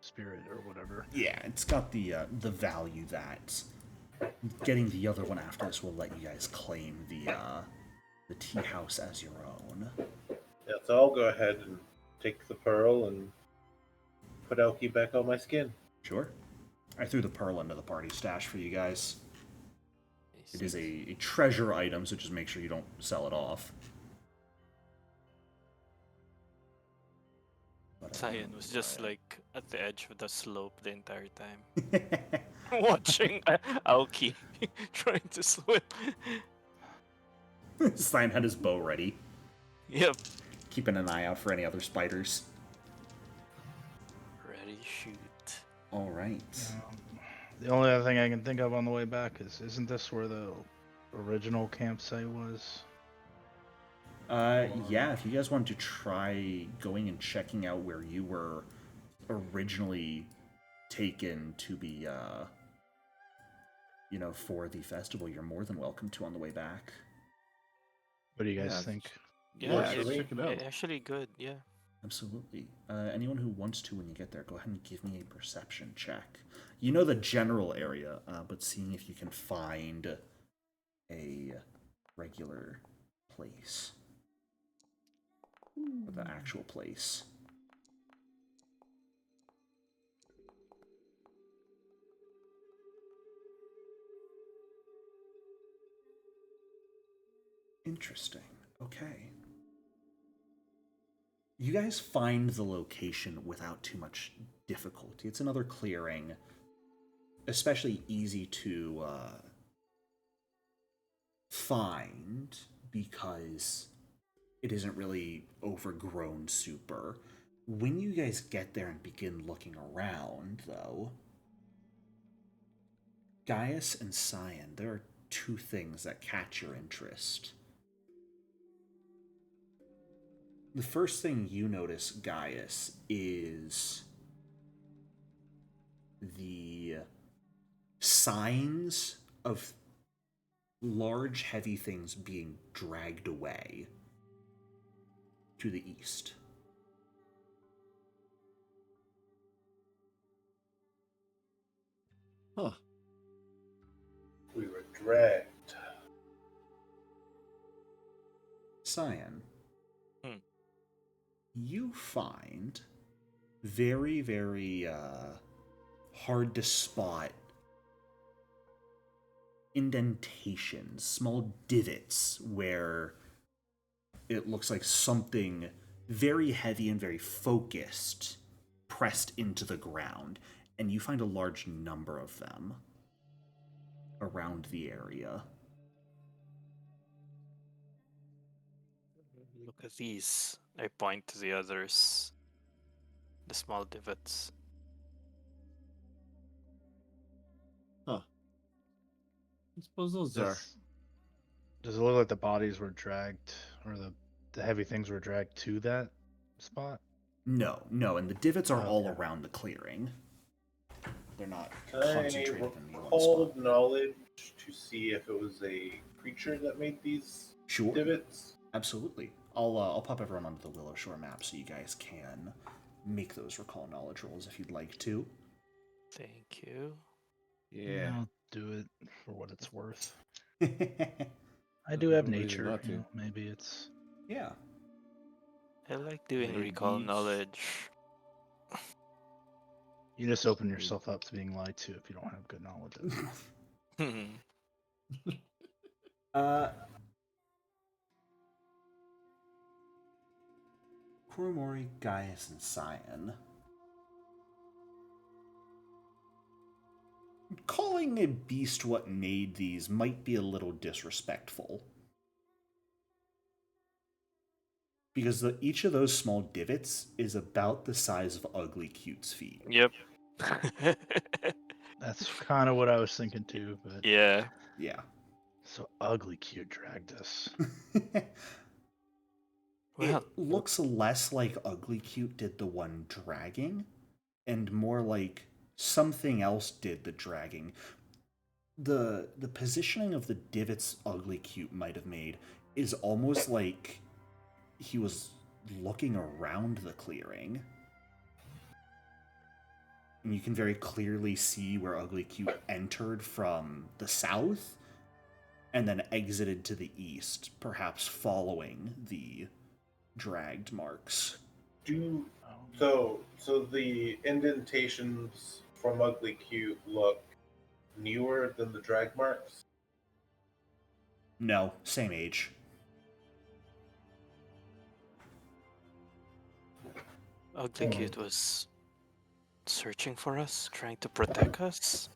spirit or whatever. Yeah, it's got the value that getting the other one after this will let you guys claim the tea house as your own. Yeah, so I'll go ahead and take the pearl and put Elkie back on my skin. Sure. I threw the pearl into the party stash for you guys. It is a treasure item, so just make sure you don't sell it off. Cyan was just like at the edge of the slope the entire time, watching Aoki trying to swim. Cyan had his bow ready, Yep. keeping an eye out for any other spiders. Ready, shoot. All right. The only other thing I can think of on the way back is, isn't this where the original campsite was? Yeah, if you guys want to try going and checking out where you were originally taken to be, for the festival, you're more than welcome to on the way back. What do you guys Yeah. think? Yeah, Yeah, it's check it out. actually good. Yeah. Absolutely. Anyone who wants to, when you get there, go ahead and give me a perception check. You know the general area, but seeing if you can find a regular place. Or the actual place. Interesting. Okay. You guys find the location without too much difficulty. It's another clearing, especially easy to find because it isn't really overgrown super. When you guys get there and begin looking around, though, Gaius and Cyan, there are two things that catch your interest. The first thing you notice, Gaius, is the signs of large, heavy things being dragged away to the east. Huh. We were dragged. Cyan, Hmm. you find very, very hard to spot indentations, small divots where it looks like something very heavy and very focused pressed into the ground, and you find a large number of them around the area. Look at these. I point to the others. The small divots. Huh. I suppose those are. Does it look like the bodies were dragged, or the heavy things were dragged to that spot? No, and the divots are all Okay. around the clearing. They're not Can I concentrated in one hold spot. knowledge to see if it was a creature that made these Sure. divots? Absolutely. I'll pop everyone onto the Willowshore map so you guys can make those recall knowledge rolls if you'd like to. Thank you. Yeah. I'll do it for what it's worth. Yeah. I do have No reason nature. not to. You know, maybe it's. I like doing Maybe. recall knowledge. You just open yourself up to being lied to if you don't have good knowledge of it. Kuromori, Gaius, and Cyan. Calling a beast what made these might be a little disrespectful. Because each of those small divots is about the size of Ugly Cute's feet. Yep. That's kind of what I was thinking too, but Yeah. Yeah. so Ugly Cute dragged us. Well, It looks less like Ugly Cute did the one dragging, and more like something else did the dragging. The positioning of the divots Ugly Cute might have made is almost like he was looking around the clearing and you can very clearly see where Ugly Cute entered from the south and then exited to the east, perhaps following the dragged marks. So the indentations from Ugly Cute look newer than the drag marks? No, same age. Ugly Cute was searching for us, trying to protect us.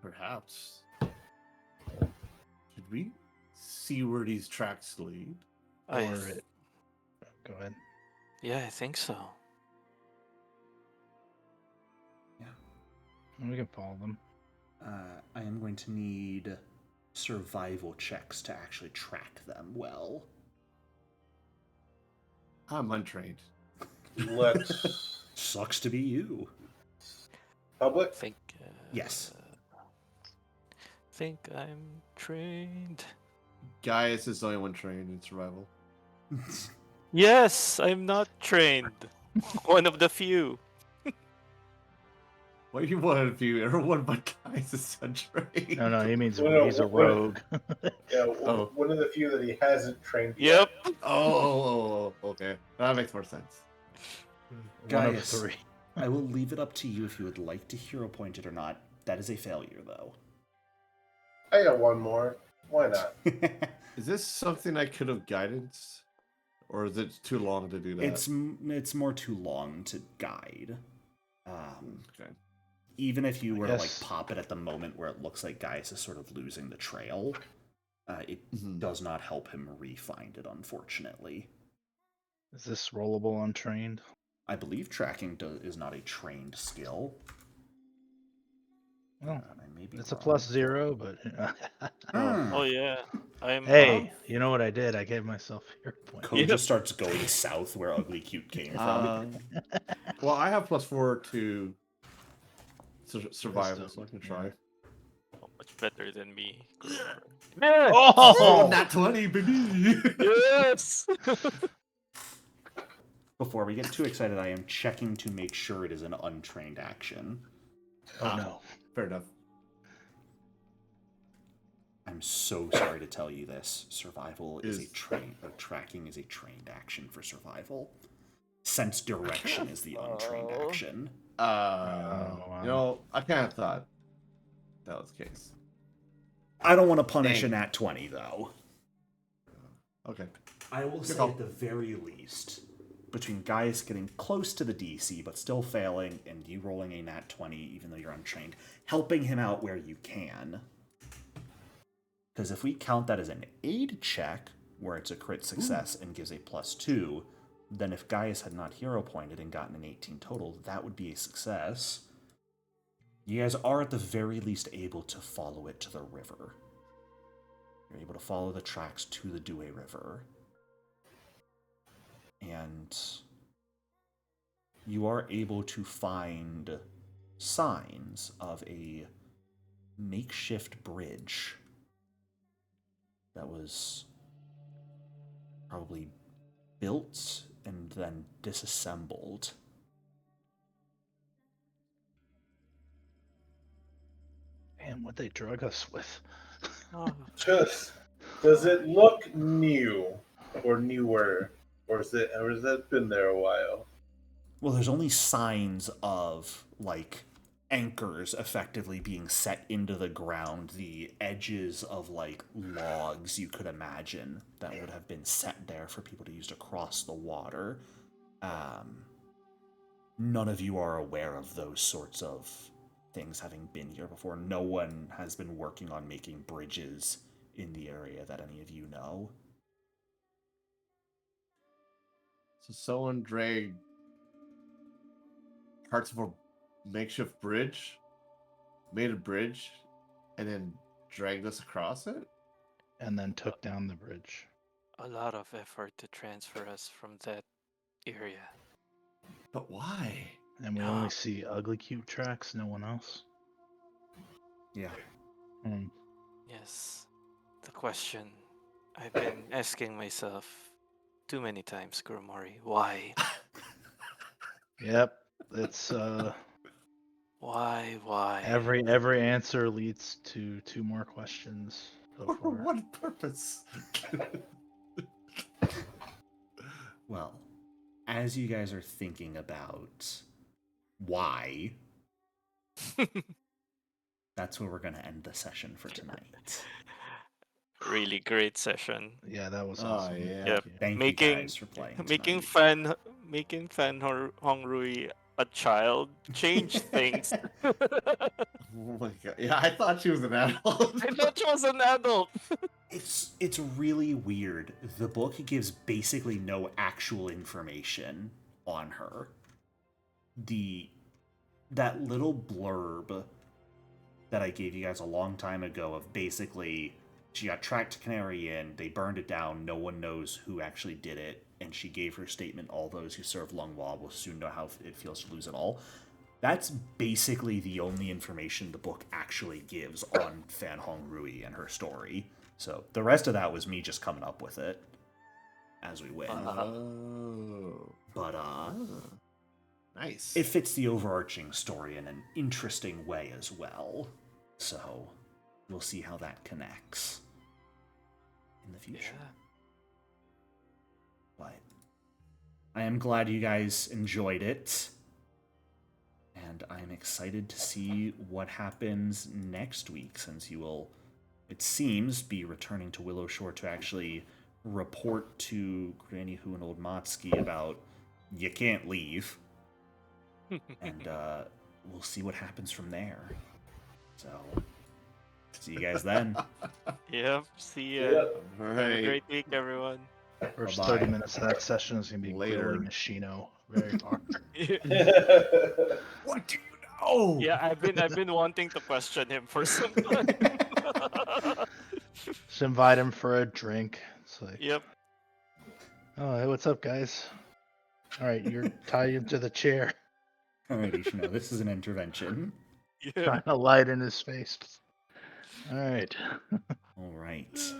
Perhaps. Should we see where these tracks lead? I Or th- it. Go ahead. yeah, I think so. We can follow them. I am going to need survival checks to actually track them well. I'm untrained. Let's Sucks to be you. public. Think. Yes. Think I'm trained. Gaius is the only one trained in survival. Yes, I'm not trained. One of the few. What do you want of you? Everyone but Gaius is untrained. No, he means Well, no, he's a what- rogue. Yeah, Oh. one of the few that he hasn't trained Yep. yet. Oh, okay. That makes more sense. One of Gaius, 3. I will leave it up to you if you would like to hero point it or not. That is a failure, though. I got one more. Why not? Is this something I could have guidance? Or is it too long to do that? It's more too long to guide. Okay. Even if you I were to like guess- pop it at the moment where it looks like Gaius is sort of losing the trail, it does not help him re-find it, unfortunately. Is this rollable untrained? I believe tracking is not a trained skill. Well, I may be it's a wrong. +0, but Oh yeah. I'm. hey, you know what I did? I gave myself hero point. Code just starts going south where Ugly Cute came from. Well, I have +4 to survival, so I can try. Much better than me. Oh! Nat 20, baby! Yes. Before we get too excited, I am checking to make sure it is an untrained action. Oh no. Fair enough. I'm so sorry to tell you this. Survival is Is- tracking is a trained action for survival. Sense direction is the untrained action. wow. You know, I kind of thought that was the case. I don't want to punish Dang. a nat 20 though. Okay. I will say call. at the very least, between Gaius getting close to the DC but still failing, and you rolling a nat 20 even though you're untrained, helping him out where you can. Because if we count that as an aid check, where it's a crit success and gives a +2, then if Gaius had not hero pointed and gotten an 18 total, that would be a success. You guys are at the very least able to follow it to the river. You're able to follow the tracks to the Due River. And you are able to find signs of a makeshift bridge that was probably built and then disassembled. Damn, what they drug us with. Oh, Does it look new or newer, or has it been there a while? Well, there's only signs of, like, anchors effectively being set into the ground, the edges of, like, logs you could imagine that would have been set there for people to use to cross the water. None of you are aware of those sorts of things having been here before. No one has been working on making bridges in the area that any of you know. So someone dragged parts of a makeshift bridge, made a bridge, and then dragged us across it? And then took down the bridge. a lot of effort to transfer us from that area. But why? And we only see ugly cute tracks, no one else. Yeah. Hmm. Yes. The question I've been asking myself too many times, Gurumari. Why? Yep. It's Why? Every answer leads to 2 more questions so For far. what purpose? Well, as you guys are thinking about why, that's where we're going to end the session for tonight. Really great session. Yeah, that was Oh, awesome. yeah. Thank you. Thank you guys for playing making tonight. Fan Hongrui a child changed things. I Oh my god. Yeah, I thought she was an adult. thought she was an adult. It's really weird. The book gives basically no actual information on her. That little blurb that I gave you guys a long time ago of basically she got tracked to Canary Inn, they burned it down, no one knows who actually did it, and she gave her statement, all those who serve Lungwa will soon know how it feels to lose it all. That's basically the only information the book actually gives on Fan Hong Rui and her story. So the rest of that was me just coming up with it as we went. Oh. But Nice. it fits the overarching story in an interesting way as well. So we'll see how that connects in the future. Yeah. But I am glad you guys enjoyed it. And I'm excited to see what happens next week, since you will, it seems, be returning to Willowshore to actually report to Granny Hu and Old Matsuki about you can't leave. And we'll see what happens from there. So, see you guys then. Yep. See ya. Yep. All Have a right. great week, everyone. First Bye-bye. 30 minutes of that session is going to be Later. grilling Machino very hard. What do you know? Yeah, I've been wanting to question him for some time. Just invite him for a drink. It's like, Yep. oh, hey, what's up, guys? All right, you're tied into the chair. Alright, Ishino, this is an intervention. Yeah. Trying to light in his face. All right. Alright.